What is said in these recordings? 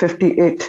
58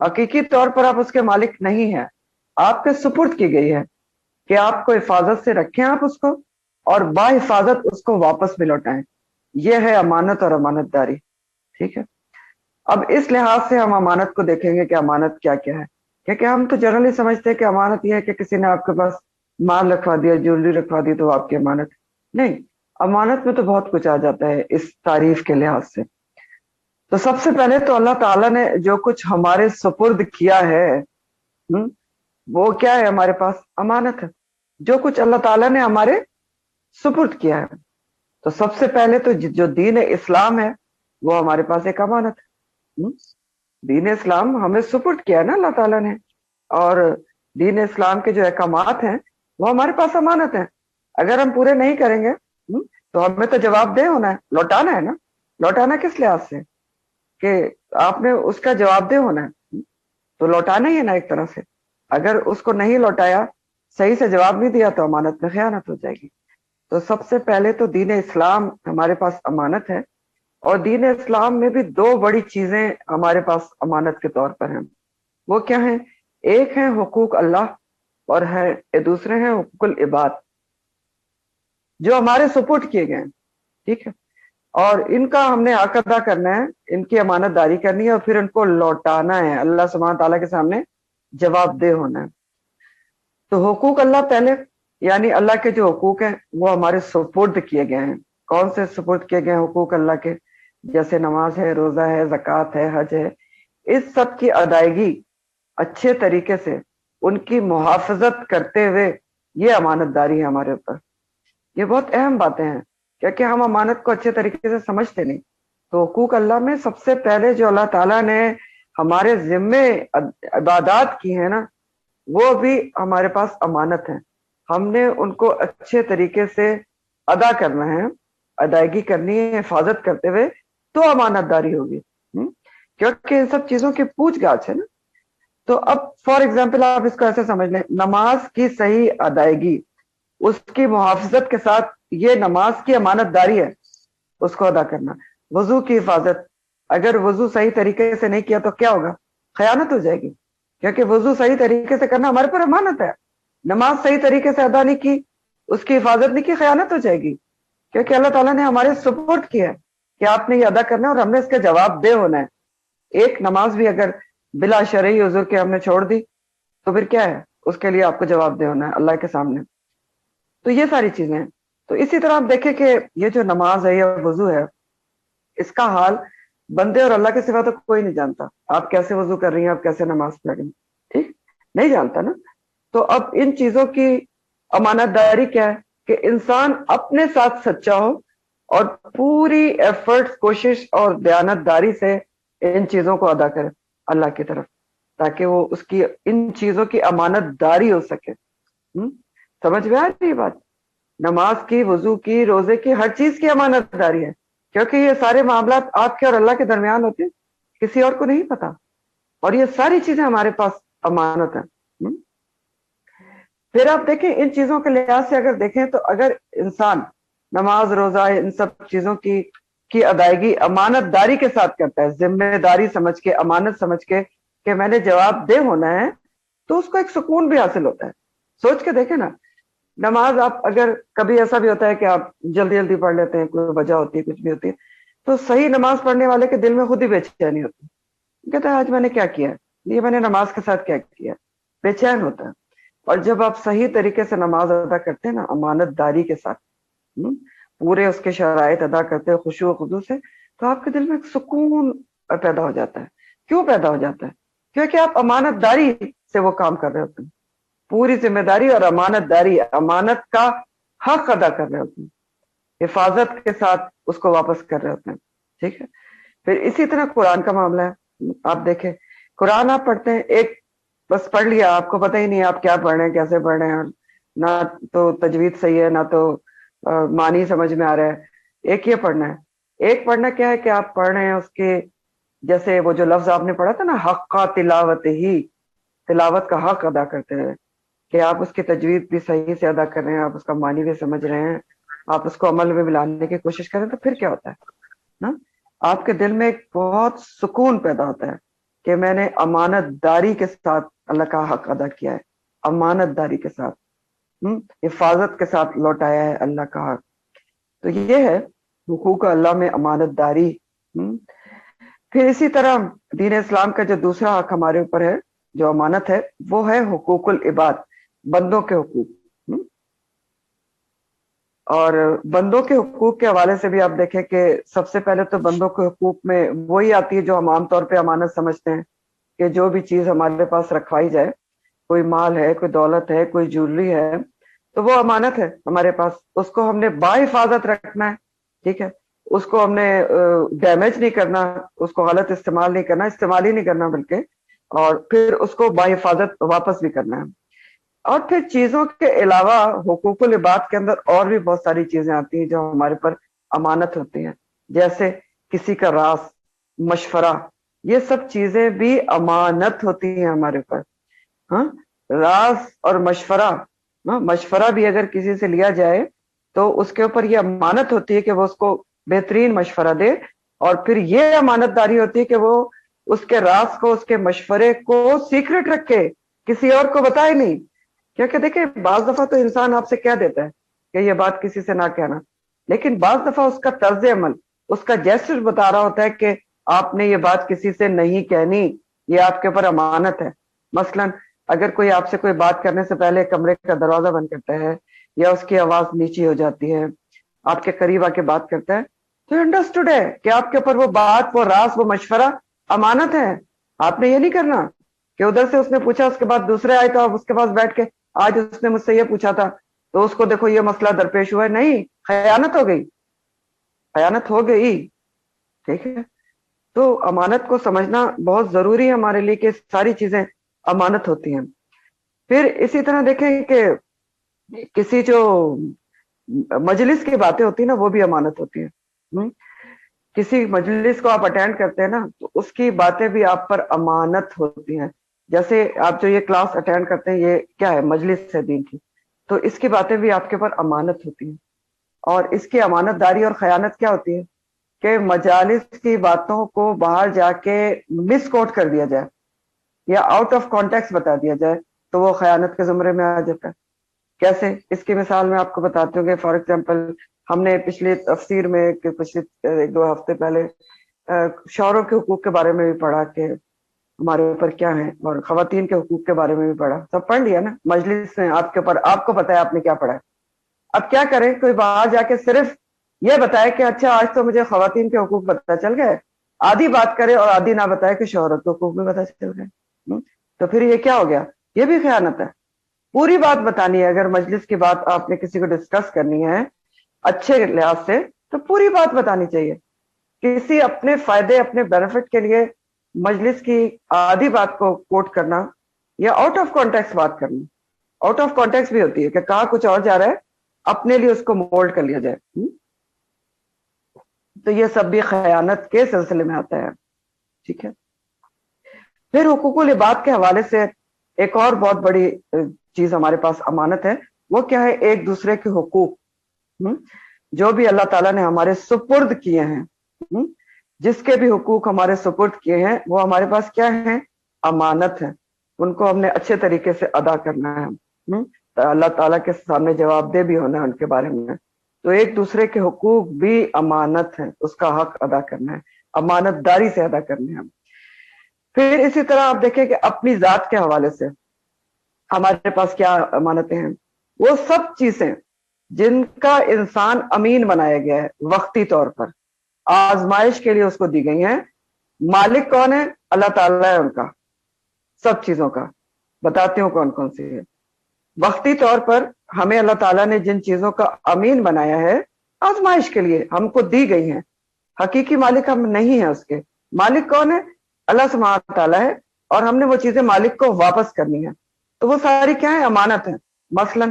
حقیقی طور پر آپ اس کے مالک نہیں ہیں، آپ کے سپرد کی گئی ہے کہ آپ کو حفاظت سے رکھیں آپ اس کو، اور با حفاظت اس کو واپس بھی لوٹائیں. یہ ہے امانت اور امانت داری. ٹھیک ہے. اب اس لحاظ سے ہم امانت کو دیکھیں گے کہ امانت کیا کیا ہے. کیونکہ ہم تو جنرلی سمجھتے ہیں کہ امانت یہ ہے کہ کسی نے آپ کے پاس مال رکھوا دیا، جیولری رکھوا دی تو آپ کی امانت. نہیں، امانت میں تو بہت کچھ آ جاتا ہے اس تعریف کے لحاظ سے. تو سب سے پہلے تو اللہ تعالیٰ نے جو کچھ ہمارے سپرد کیا ہے وہ کیا ہے؟ ہمارے پاس امانت ہے. جو کچھ اللہ تعالیٰ نے ہمارے سپرد کیا ہے، تو سب سے پہلے تو جو دین اسلام ہے وہ ہمارے پاس ایک امانت ہے. دین اسلام ہمیں سپرد کیا ہے نا اللہ تعالیٰ نے، اور دین اسلام کے جو احکامات ہیں وہ ہمارے پاس امانت ہیں. اگر ہم پورے نہیں کریں گے تو ہمیں تو جواب دہ ہونا ہے، لوٹانا ہے نا. لوٹانا کس لحاظ سے؟ کہ آپ نے اس کا جواب دہ ہونا ہے، تو لوٹانا ہی ہے نا ایک طرح سے. اگر اس کو نہیں لوٹایا، صحیح سے جواب نہیں دیا، تو امانت میں خیانت ہو جائے گی. تو سب سے پہلے تو دین اسلام ہمارے پاس امانت ہے، اور دین اسلام میں بھی دو بڑی چیزیں ہمارے پاس امانت کے طور پر ہیں. وہ کیا ہیں؟ ایک ہے حقوق اللہ، اور دوسرے ہیں حقوق العباد جو ہمارے سپرد کیے گئے ہیں. ٹھیک ہے. اور ان کا ہم نے حق ادا کرنا ہے، ان کی امانت داری کرنی ہے، اور پھر ان کو لوٹانا ہے، اللہ سبحانہ تعالیٰ کے سامنے جواب دہ ہونا ہے. تو حقوق اللہ پہلے، یعنی اللہ کے جو حقوق ہیں وہ ہمارے سپرد کیے گئے ہیں. کون سے سپرد کیے گئے ہیں حقوق اللہ کے؟ جیسے نماز ہے، روزہ ہے، زکوٰۃ ہے، حج ہے. اس سب کی ادائیگی اچھے طریقے سے، ان کی محافظت کرتے ہوئے، یہ امانت داری ہے ہمارے اوپر. یہ بہت اہم باتیں ہیں کیونکہ ہم امانت کو اچھے طریقے سے سمجھتے نہیں. تو حقوق اللہ میں سب سے پہلے جو اللہ تعالیٰ نے ہمارے ذمے عبادات کی ہیں نا، وہ بھی ہمارے پاس امانت ہے. ہم نے ان کو اچھے طریقے سے ادا کرنا ہے، ادائیگی کرنی ہے حفاظت کرتے ہوئے، تو امانت داری ہوگی. کیونکہ ان سب چیزوں کی پوچھ گاچھ ہے نا. تو اب فار ایگزامپل آپ اس کو ایسے سمجھ لیں، نماز کی صحیح ادائیگی، اس کی محافظت کے ساتھ، یہ نماز کی امانت داری ہے اس کو ادا کرنا. وضو کی حفاظت، اگر وضو صحیح طریقے سے نہیں کیا تو کیا ہوگا؟ خیانت ہو جائے گی. کیونکہ وضو صحیح طریقے سے کرنا ہمارے پر امانت ہے. نماز صحیح طریقے سے ادا نہیں کی، اس کی حفاظت نہیں کی، خیانت ہو جائے گی. کیونکہ اللہ تعالیٰ نے ہمارے سپورٹ کیا ہے کہ آپ نے یہ ادا کرنا ہے اور ہم نے اس کا جواب دہ ہونا ہے. ایک نماز بھی اگر بلا شرعی عذر کے ہم نے چھوڑ دی تو پھر کیا ہے؟ اس کے لیے آپ کو جواب دہ ہونا ہے اللہ کے سامنے. تو یہ ساری چیزیں ہیں. تو اسی طرح آپ دیکھیں کہ یہ جو نماز ہے یا وضو ہے، اس کا حال بندے اور اللہ کے سوا تو کوئی نہیں جانتا. آپ کیسے وضو کر رہی ہیں، آپ کیسے نماز پڑھ رہی ہیں، ٹھیک نہیں جانتا نا. تو اب ان چیزوں کی امانت داری کیا ہے؟ کہ انسان اپنے ساتھ سچا ہو اور پوری ایفرٹ، کوشش اور دیانتداری سے ان چیزوں کو ادا کرے اللہ کی طرف، تاکہ وہ اس کی ان چیزوں کی امانت داری ہو سکے. سمجھ میں آ رہی ہے بات؟ نماز کی، وضو کی، روزے کی، ہر چیز کی امانت داری ہے. کیونکہ یہ سارے معاملات آپ کے اور اللہ کے درمیان ہوتے ہیں، کسی اور کو نہیں پتا. اور یہ ساری چیزیں ہمارے پاس امانت ہیں. پھر آپ دیکھیں ان چیزوں کے لحاظ سے اگر دیکھیں تو اگر انسان نماز، روزہ، ان سب چیزوں کی ادائیگی امانت داری کے ساتھ کرتا ہے، ذمہ داری سمجھ کے، امانت سمجھ کے کہ میں نے جواب دہ ہونا ہے، تو اس کو ایک سکون بھی حاصل ہوتا ہے. سوچ کے دیکھیں نا، نماز آپ اگر کبھی ایسا بھی ہوتا ہے کہ آپ جلدی جلدی پڑھ لیتے ہیں، کوئی وجہ ہوتی ہے، کچھ بھی ہوتی ہے، تو صحیح نماز پڑھنے والے کے دل میں خود ہی بے چینی ہوتی ہے. کہتا ہے آج میں نے کیا کیا ہے، یہ میں نے نماز کے ساتھ کیا کیا، بے چین ہوتا ہے. اور جب آپ صحیح طریقے سے نماز ادا کرتے ہیں نا، امانت داری کے ساتھ، پورے اس کے شرائط ادا کرتے ہیں خشوع و خضوع سے، تو آپ کے دل میں ایک سکون پیدا ہو جاتا ہے. کیوں پیدا ہو جاتا ہے؟ کیونکہ آپ امانت داری سے وہ کام کر رہے ہوتے ہیں، پوری ذمہ داری اور امانت داری، امانت کا حق ادا کر رہے ہوتے ہیں، حفاظت کے ساتھ اس کو واپس کر رہے ہوتے ہیں. ٹھیک ہے. پھر اسی طرح قرآن کا معاملہ ہے. آپ دیکھیں قرآن آپ پڑھتے ہیں، ایک بس پڑھ لیا، آپ کو پتہ ہی نہیں آپ کیا پڑھ رہے ہیں، کیسے پڑھ رہے ہیں، نہ تو تجوید صحیح ہے، نہ تو معنی سمجھ میں آ رہا ہے. ایک یہ پڑھنا ہے. ایک پڑھنا کیا ہے کہ آپ پڑھ رہے ہیں اس کے، جیسے وہ جو لفظ آپ نے پڑھا تھا نا، حق کا تلاوت ہی، تلاوت کا حق ادا کرتے ہیں، کہ آپ اس کی تجوید بھی صحیح سے ادا کر رہے ہیں، آپ اس کا معنی بھی سمجھ رہے ہیں، آپ اس کو عمل میں لانے کی کوشش کریں، تو پھر کیا ہوتا ہے نا؟ آپ کے دل میں ایک بہت سکون پیدا ہوتا ہے. کہ میں نے امانت داری کے ساتھ اللہ کا حق ادا کیا ہے، امانت داری کے ساتھ، حفاظت کے ساتھ لوٹایا ہے اللہ کا حق. تو یہ ہے حقوق اللہ میں امانت داری. پھر اسی طرح دین اسلام کا جو دوسرا حق ہمارے اوپر ہے، جو امانت ہے، وہ ہے حقوق العباد، بندوں کے حقوق. اور بندوں کے حقوق کے حوالے سے بھی آپ دیکھیں کہ سب سے پہلے تو بندوں کے حقوق میں وہی آتی ہے جو ہم عام طور پہ امانت سمجھتے ہیں، کہ جو بھی چیز ہمارے پاس رکھوائی جائے، کوئی مال ہے، کوئی دولت ہے، کوئی جویلری ہے، تو وہ امانت ہے ہمارے پاس. اس کو ہم نے باحفاظت رکھنا ہے، ٹھیک ہے. اس کو ہم نے ڈیمیج نہیں کرنا، اس کو غلط استعمال نہیں کرنا، استعمال ہی نہیں کرنا بلکہ، اور پھر اس کو باحفاظت واپس بھی کرنا ہے. اور پھر چیزوں کے علاوہ حقوق العباد کے اندر اور بھی بہت ساری چیزیں آتی ہیں جو ہمارے پر امانت ہوتی ہیں، جیسے کسی کا راز، مشورہ، یہ سب چیزیں بھی امانت ہوتی ہیں ہمارے پر. ہاں، راز اور مشورہ، مشورہ بھی اگر کسی سے لیا جائے تو اس کے اوپر یہ امانت ہوتی ہے کہ وہ اس کو بہترین مشورہ دے، اور پھر یہ امانت داری ہوتی ہے کہ وہ اس کے راز کو، اس کے مشورے کو سیکرٹ رکھے، کسی اور کو بتائے نہیں. کیونکہ دیکھیں بعض دفعہ تو انسان آپ سے کہہ دیتا ہے کہ یہ بات کسی سے نہ کہنا، لیکن بعض دفعہ اس کا طرز عمل، اس کا جیسچر بتا رہا ہوتا ہے کہ آپ نے یہ بات کسی سے نہیں کہنی، یہ آپ کے اوپر امانت ہے. مثلا اگر کوئی آپ سے کوئی بات کرنے سے پہلے کمرے کا دروازہ بند کرتا ہے، یا اس کی آواز نیچی ہو جاتی ہے، آپ کے قریب آ کے بات کرتا ہے، تو انڈرسٹوڈ ہے کہ آپ کے اوپر وہ بات، وہ راز، وہ مشورہ امانت ہے. آپ نے یہ نہیں کرنا کہ ادھر سے اس نے پوچھا، اس کے بعد دوسرے آئے تو آپ اس کے پاس بیٹھ کے آج اس نے مجھ سے یہ پوچھا تھا تو اس کو دیکھو یہ مسئلہ درپیش ہوا ہے. نہیں، خیانت ہو گئی، خیانت ہو گئی. ٹھیک ہے، تو امانت کو سمجھنا بہت ضروری ہے ہمارے لیے کہ ساری چیزیں امانت ہوتی ہیں. پھر اسی طرح دیکھیں کہ کسی جو مجلس کی باتیں ہوتی ہیں نا، وہ بھی امانت ہوتی ہیں. کسی مجلس کو آپ اٹینڈ کرتے ہیں نا، تو اس کی باتیں بھی آپ پر امانت ہوتی ہیں. جیسے آپ جو یہ کلاس اٹینڈ کرتے ہیں، یہ کیا ہے؟ مجلس ہے دین کی، تو اس کی باتیں بھی آپ کے پر امانت ہوتی ہیں. اور اس کی امانت داری اور خیانت کیا ہوتی ہے کہ مجالس کی باتوں کو باہر جا کے مس کوٹ کر دیا جائے یا آؤٹ آف کانٹیکس بتا دیا جائے تو وہ خیانت کے زمرے میں آ جاتا ہے. کیسے؟ اس کی مثال میں آپ کو بتاتی ہوں کہ فار ایگزامپل ہم نے پچھلی تفسیر میں پچھلے 1-2 ہفتے پہلے شوہروں کے حقوق کے بارے میں بھی پڑھا کہ ہمارے اوپر کیا ہیں، اور خواتین کے حقوق کے بارے میں بھی پڑھا. سب پڑھ لیا نا مجلس میں، آپ کے اوپر، آپ کو پتا ہے آپ نے کیا پڑھا ہے. اب کیا کریں؟ کوئی باہر جا کے صرف یہ بتائے کہ اچھا آج تو مجھے خواتین کے حقوق پتہ چل گئے، آدھی بات کرے اور آدھی نہ بتائے کہ شوہروں کے حقوق بھی پتہ چل گئے، تو پھر یہ کیا ہو گیا؟ یہ بھی خیانت ہے. پوری بات بتانی ہے. اگر مجلس کی بات آپ نے کسی کو ڈسکس کرنی ہے اچھے لحاظ سے تو پوری بات بتانی چاہیے. کسی اپنے فائدے، اپنے بینیفٹ کے لیے مجلس کی آدھی بات کو کوٹ کرنا یا آؤٹ آف کانٹیکس بات کرنا، آؤٹ آف کانٹیکس بھی ہوتی ہے کہ کہا کچھ اور جا رہا ہے، اپنے لیے اس کو مولڈ کر لیا جائے. تو یہ سب بھی خیانت کے سلسلے میں آتا ہے. ٹھیک ہے. پھر حقوق العباد کے حوالے سے ایک اور بہت بڑی چیز ہمارے پاس امانت ہے. وہ کیا ہے؟ ایک دوسرے کے حقوق، جو بھی اللہ تعالیٰ نے ہمارے سپرد کیے ہیں، جس کے بھی حقوق ہمارے سپرد کیے ہیں، وہ ہمارے پاس کیا ہیں؟ امانت ہے. ان کو ہم نے اچھے طریقے سے ادا کرنا ہے، تو اللہ تعالیٰ کے سامنے جواب دہ بھی ہونا ہے ان کے بارے میں. تو ایک دوسرے کے حقوق بھی امانت ہے، اس کا حق ادا کرنا ہے، امانت داری سے ادا کرنا ہے. پھر اسی طرح آپ دیکھیں کہ اپنی ذات کے حوالے سے ہمارے پاس کیا امانتیں ہیں؟ وہ سب چیزیں جن کا انسان امین بنایا گیا ہے وقتی طور پر، آزمائش کے لیے اس کو دی گئی ہیں. مالک کون ہے؟ اللہ تعالیٰ ہے ان کا، سب چیزوں کا. بتاتی ہوں کون کون سی ہے. وقتی طور پر ہمیں اللہ تعالیٰ نے جن چیزوں کا امین بنایا ہے آزمائش کے لیے ہم کو دی گئی ہیں. حقیقی مالک ہم نہیں ہیں اس کے. مالک کون ہے؟ اللہ سبحانہ تعالیٰ ہے، اور ہم نے وہ چیزیں مالک کو واپس کرنی ہے. تو وہ ساری کیا ہیں؟ امانت ہیں. مثلا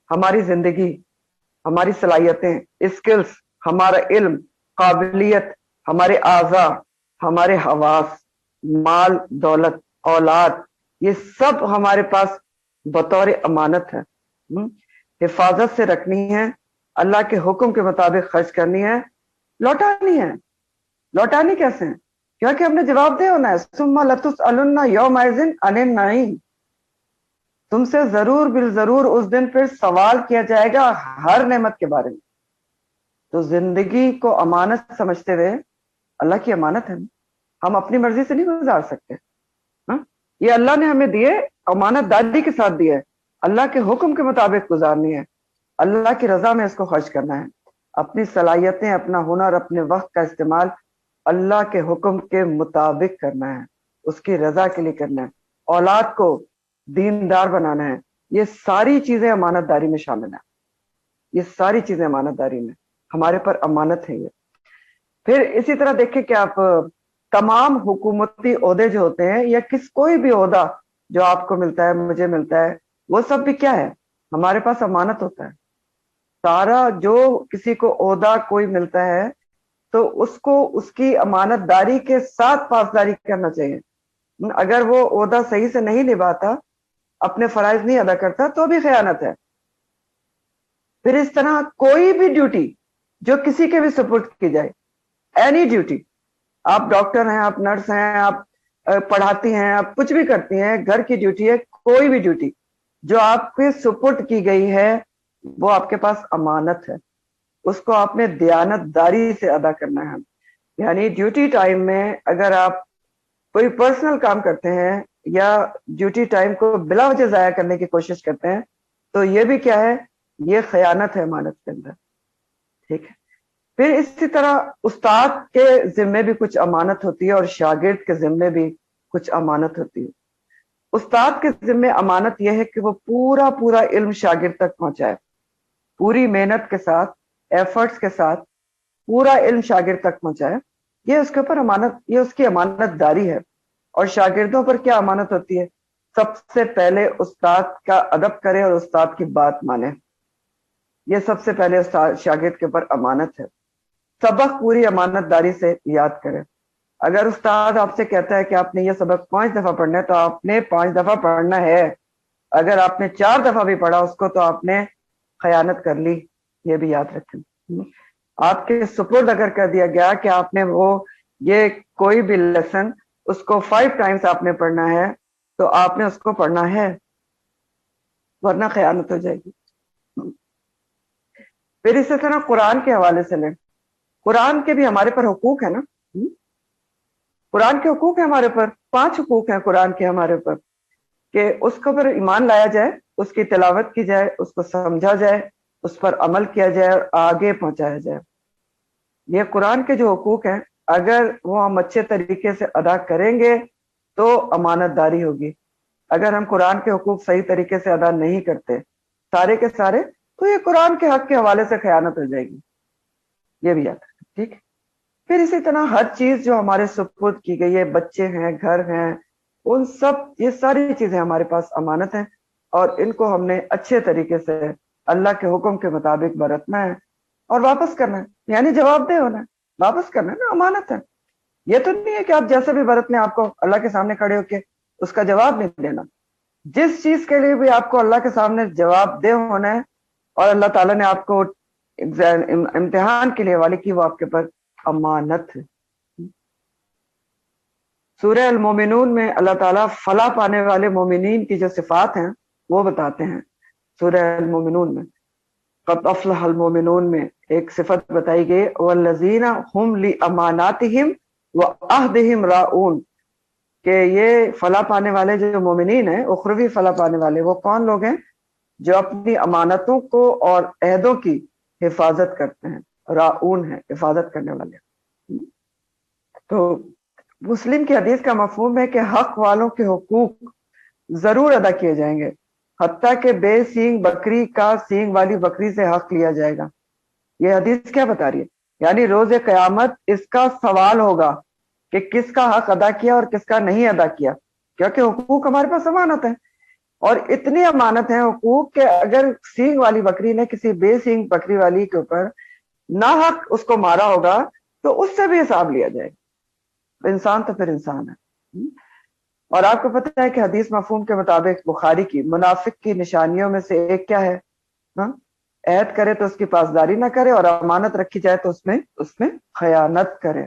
ہماری زندگی، ہماری صلاحیتیں، اسکلز، ہمارا علم، قابلیت، ہمارے اعضاء، ہمارے حواس، مال، دولت، اولاد، یہ سب ہمارے پاس بطور امانت ہے. حفاظت سے رکھنی ہے، اللہ کے حکم کے مطابق خرچ کرنی ہے، لوٹانی ہے. لوٹانی کیسے ہیں؟ کیونکہ ہم نے جواب دے ہونا ہے. ثم لتسألن یومئذ عن النعیم، تم سے ضرور بالضرور اس دن پھر سوال کیا جائے گا ہر نعمت کے بارے میں. تو زندگی کو امانت سمجھتے ہوئے، اللہ کی امانت ہے، ہم اپنی مرضی سے نہیں گزار سکتے. ہاں، یہ اللہ نے ہمیں دیے، امانت داری کے ساتھ دیا ہے، اللہ کے حکم کے مطابق گزارنی ہے، اللہ کی رضا میں اس کو خرچ کرنا ہے. اپنی صلاحیتیں، اپنا ہنر، اپنے وقت کا استعمال اللہ کے حکم کے مطابق کرنا ہے، اس کی رضا کے لیے کرنا ہے، اولاد کو دیندار بنانا ہے. یہ ساری چیزیں امانت داری میں شامل ہیں. یہ ساری چیزیں امانت داری میں ہمارے پر امانت ہے. یہ پھر اسی طرح دیکھیں کہ آپ تمام حکومتی عہدے جو ہوتے ہیں یا کوئی بھی عہدہ جو آپ کو ملتا ہے، مجھے ملتا ہے، وہ سب بھی کیا ہے؟ ہمارے پاس امانت ہوتا ہے. سارا جو کسی کو عہدہ کوئی ملتا ہے تو اس کو اس کی امانت داری کے ساتھ پاسداری کرنا چاہیے. اگر وہ عہدہ صحیح سے نہیں نبھاتا، اپنے فرائض نہیں ادا کرتا، تو بھی خیانت ہے. پھر اس طرح کوئی بھی ڈیوٹی جو کسی کے بھی سپورٹ کی جائے، اینی ڈیوٹی، آپ ڈاکٹر ہیں، آپ نرس ہیں، آپ پڑھاتی ہیں، آپ کچھ بھی کرتی ہیں، گھر کی ڈیوٹی ہے، کوئی بھی ڈیوٹی جو آپ کے سپورٹ کی گئی ہے وہ آپ کے پاس امانت ہے. اس کو آپ نے دیانت داری سے ادا کرنا ہے. یعنی ڈیوٹی ٹائم میں اگر آپ کوئی پرسنل کام کرتے ہیں یا ڈیوٹی ٹائم کو بلا وجہ ضائع کرنے کی کوشش کرتے ہیں تو یہ بھی کیا ہے؟ یہ خیانت ہے امانت کے اندر. ٹھیک ہے. پھر اسی طرح استاد کے ذمے بھی کچھ امانت ہوتی ہے اور شاگرد کے ذمے بھی کچھ امانت ہوتی ہے. استاد کے ذمے امانت یہ ہے کہ وہ پورا علم شاگرد تک پہنچائے، پوری محنت کے ساتھ، ایفرٹس کے ساتھ پورا علم شاگرد تک پہنچائے. یہ اس کے اوپر امانت، یہ اس کی امانت داری ہے. اور شاگردوں پر کیا امانت ہوتی ہے؟ سب سے پہلے استاد کا ادب کرے اور استاد کی بات مانے. یہ سب سے پہلے استاد شاگرد کے اوپر امانت ہے. سبق پوری امانت داری سے یاد کرے. اگر استاد آپ سے کہتا ہے کہ آپ نے یہ سبق 5 دفعہ پڑھنا ہے تو آپ نے 5 دفعہ پڑھنا ہے. اگر آپ نے 4 دفعہ بھی پڑھا اس کو تو آپ نے خیانت کر لی. یہ بھی یاد رکھیں. آپ کے سپرد اگر کر دیا گیا کہ آپ نے یہ کوئی بھی لیسن اس کو 5 ٹائمز آپ نے پڑھنا ہے تو آپ نے اس کو پڑھنا ہے، ورنہ خیانت ہو جائے گی. پھر اسی طرح قرآن کے حوالے سے لیں. قرآن کے بھی ہمارے پر حقوق ہیں نا. قرآن کے حقوق ہیں ہمارے پر. 5 حقوق ہیں قرآن کے ہمارے پر کہ اس کو پر ایمان لایا جائے، اس کی تلاوت کی جائے، اس کو سمجھا جائے، اس پر عمل کیا جائے اور آگے پہنچایا جائے. یہ قرآن کے جو حقوق ہیں اگر وہ ہم اچھے طریقے سے ادا کریں گے تو امانت داری ہوگی. اگر ہم قرآن کے حقوق صحیح طریقے سے ادا نہیں کرتے سارے کے سارے تو یہ قرآن کے حق کے حوالے سے خیانت ہو جائے گی. یہ بھی یاد رکھیں. ٹھیک ہے. پھر اسی طرح ہر چیز جو ہمارے سپرد کی گئی ہے، بچے ہیں، گھر ہیں، ان سب، یہ ساری چیزیں ہمارے پاس امانت ہیں اور ان کو ہم نے اچھے طریقے سے اللہ کے حکم کے مطابق برتنا ہے اور واپس کرنا ہے. یعنی جواب دہ ہونا ہے، واپس کرنا ہے نا، امانت ہے. یہ تو نہیں ہے کہ آپ جیسے بھی برت لیں آپ کو اللہ کے سامنے کھڑے ہو کے اس کا جواب نہیں دینا. جس چیز کے لیے بھی آپ کو اللہ کے سامنے جواب دہ ہونا ہے اور اللہ تعالیٰ نے آپ کو امتحان کے لیے حوالے کی، وہ آپ کے پر امانت ہے. سورہ المومنون میں اللہ تعالیٰ فلاح پانے والے مومنین کی جو صفات ہیں وہ بتاتے ہیں. سورہ المومنون میں قد افلح المومنون میں ایک صفت بتائی گئی، والذین هم لاماناتہم وعہدہم راعون، کہ یہ فلاح پانے والے جو مومنین ہیں، اخروی فلاح پانے والے، وہ کون لوگ ہیں؟ جو اپنی امانتوں کو اور عہدوں کی حفاظت کرتے ہیں. راعون ہے، حفاظت کرنے والے. تو مسلم کی حدیث کا مفہوم ہے کہ حق والوں کے حقوق ضرور ادا کیے جائیں گے، حتیٰ کہ بے سینگ بکری کا سینگ والی بکری سے حق لیا جائے گا. یہ حدیث کیا بتا رہی ہے؟ یعنی روز قیامت اس کا سوال ہوگا کہ کس کا حق ادا کیا اور کس کا نہیں ادا کیا، کیونکہ حقوق ہمارے پاس امانت ہے. اور اتنی امانت ہے حقوق کہ اگر سینگ والی بکری نے کسی بے سینگ بکری والی کے اوپر ناحق اس کو مارا ہوگا تو اس سے بھی حساب لیا جائے گا. انسان تو پھر انسان ہے. اور آپ کو پتہ ہے کہ حدیث مفہوم کے مطابق بخاری کی منافق کی نشانیوں میں سے ایک کیا ہے؟ عہد کرے تو اس کی پاسداری نہ کرے اور امانت رکھی جائے تو اس میں خیانت کرے.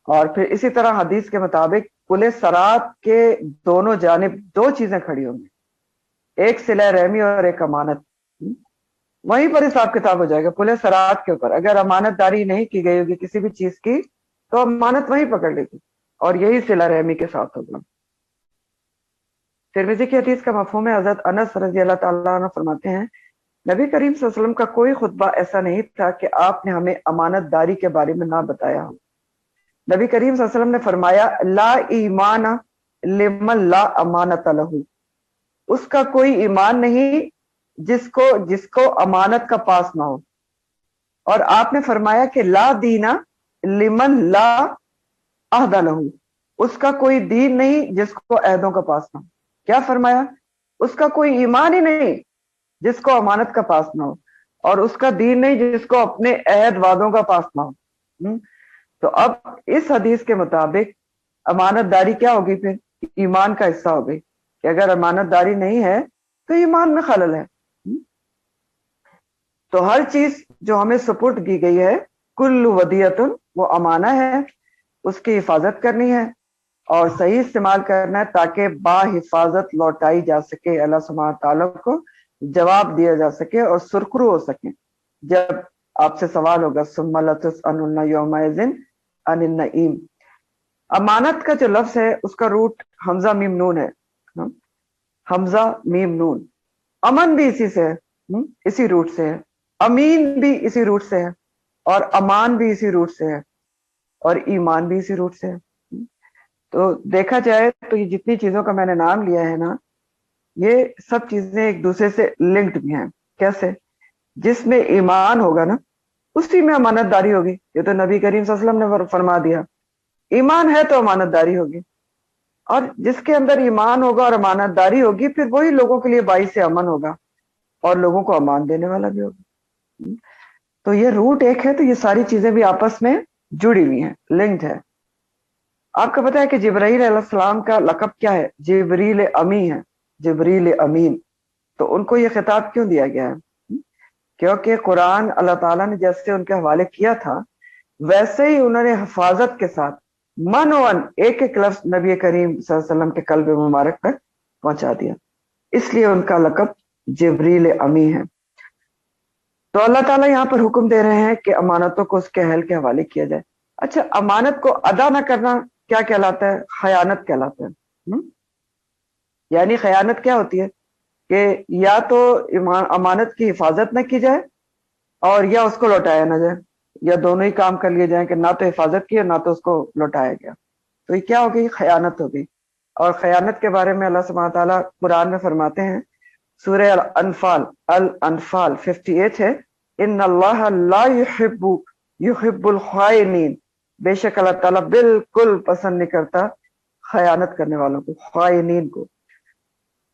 اور پھر اسی طرح حدیث کے مطابق پل سرات کے دونوں جانب دو چیزیں کھڑی ہوں گی، ایک صلہ رحمی اور ایک امانت۔ وہیں پر حساب کتاب ہو جائے گا پل سرات کے اوپر۔ اگر امانت داری نہیں کی گئی ہوگی کسی بھی چیز کی تو امانت وہیں پکڑ لے گی، اور یہی صلہ رحمی کے ساتھ ہوگا۔ ترمذی کی حدیث کا مفہوم ہے، حضرت انس رضی اللہ تعالیٰ عنہ فرماتے ہیں نبی کریم صلی اللہ علیہ وسلم کا کوئی خطبہ ایسا نہیں تھا کہ آپ نے ہمیں امانت داری کے بارے میں نہ بتایا ہو۔ نبی کریم صلی اللہ علیہ وسلم نے فرمایا لا ایمان لمن لا امانت لہ، اس کا کوئی ایمان نہیں جس کو امانت کا پاس نہ ہو۔ اور آپ نے فرمایا کہ لا دینا لمن لا عہد لہ، اس کا کوئی دین نہیں جس کو عہدوں کا پاس نہ ہو۔ کیا فرمایا؟ اس کا کوئی ایمان ہی نہیں جس کو امانت کا پاس نہ ہو، اور اس کا دین نہیں جس کو اپنے عہد وعدوں کا پاس نہ ہو۔ تو اب اس حدیث کے مطابق امانت داری کیا ہوگی؟ پھر ایمان کا حصہ ہوگی کہ اگر امانت داری نہیں ہے تو ایمان میں خلل ہے۔ تو ہر چیز جو ہمیں سپرد کی گئی ہے کل ودیعۃ، وہ امانہ ہے، اس کی حفاظت کرنی ہے اور صحیح استعمال کرنا ہے تاکہ با حفاظت لوٹائی جا سکے، اللہ سبحانہ تعالیٰ کو جواب دیا جا سکے اور سرخرو ہو سکے جب آپ سے سوال ہوگا ثم لتسألن یومئذ عن النعیم۔ امانت کا جو لفظ ہے اس کا روٹ حمزہ میم نون ہے، حمزہ میم نون۔ امن بھی اسی سے ہے، اسی روٹ سے ہے، امین بھی اسی روٹ سے ہے، اور امان بھی اسی روٹ سے ہے، اور ایمان بھی اسی روٹ سے ہے۔ تو دیکھا جائے تو یہ جتنی چیزوں کا میں نے نام لیا ہے نا، یہ سب چیزیں ایک دوسرے سے لنکڈ بھی ہیں۔ کیسے؟ جس میں ایمان ہوگا نا اسی میں امانت داری ہوگی، یہ تو نبی کریم صلی اللہ علیہ وسلم نے فرما دیا، ایمان ہے تو امانت داری ہوگی، اور جس کے اندر ایمان ہوگا اور امانت داری ہوگی پھر وہی لوگوں کے لیے باعث امن ہوگا اور لوگوں کو امان دینے والا بھی ہوگا۔ تو یہ روٹ ایک ہے، تو یہ ساری چیزیں بھی آپس میں جڑی ہوئی ہیں، لنکڈ ہے۔ آپ کو پتا ہے کہ جبرائیل علیہ السلام کا لقب کیا ہے؟ جبریل امی ہے، جبریل امین۔ تو ان کو یہ خطاب کیوں دیا گیا ہے؟ کیونکہ قرآن اللہ تعالیٰ نے جیسے ان کے حوالے کیا تھا ویسے ہی انہوں نے حفاظت کے ساتھ من و ان ایک ایک لفظ نبی کریم صلی اللہ علیہ وسلم کے قلب مبارک تک پہنچا دیا، اس لیے ان کا لقب جبریل امی ہے۔ تو اللہ تعالیٰ یہاں پر حکم دے رہے ہیں کہ امانتوں کو اس کے اہل کے حوالے کیا جائے۔ اچھا، امانت کو ادا نہ کرنا کیا کہلاتا ہے؟ خیانت کہلاتا ہے۔ یعنی خیانت کیا ہوتی ہے کہ یا تو امانت کی حفاظت نہ کی جائے اور یا اس کو لوٹایا نہ جائے، یا دونوں ہی کام کر لیے جائیں کہ نہ تو حفاظت کی اور نہ تو اس کو لوٹایا گیا، تو یہ کیا ہو گئی؟ خیانت ہو گئی۔ اور خیانت کے بارے میں اللہ سبحانہ تعالیٰ قرآن میں فرماتے ہیں، سورہ الانفال 58 ہے، ان اللہ لا یحب الخائنین، بے شک اللہ تعالیٰ بالکل پسند نہیں کرتا خیانت کرنے والوں کو، خائنین کو۔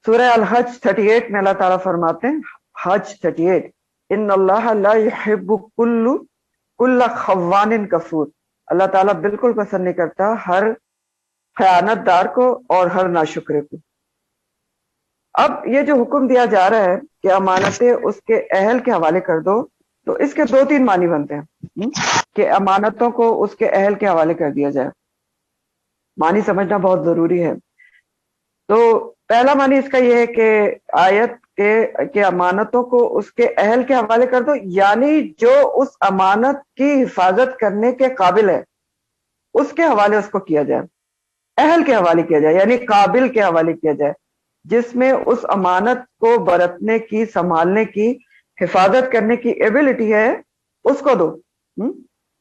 سورہ الحج 38 میں اللہ تعالیٰ فرماتے ہیں، حج 38، ان اللہ لا یحب کل خوان کفور، اللہ تعالیٰ بالکل پسند نہیں کرتا ہر خیانت دار کو اور ہر ناشکرے کو۔ اب یہ جو حکم دیا جا رہا ہے کہ امانتیں اس کے اہل کے حوالے کر دو، تو اس کے دو تین معنی بنتے ہیں کہ امانتوں کو اس کے اہل کے حوالے کر دیا جائے۔ معنی سمجھنا بہت ضروری ہے۔ تو پہلا معنی اس کا یہ ہے کہ آیت کہ امانتوں کو اس کے اہل کے حوالے کر دو، یعنی جو اس امانت کی حفاظت کرنے کے قابل ہے اس کے حوالے اس کو کیا جائے، اہل کے حوالے کیا جائے، یعنی قابل کے حوالے کیا جائے، جس میں اس امانت کو برتنے کی، سنبھالنے کی، حفاظت کرنے کی ایبلٹی ہے اس کو دو،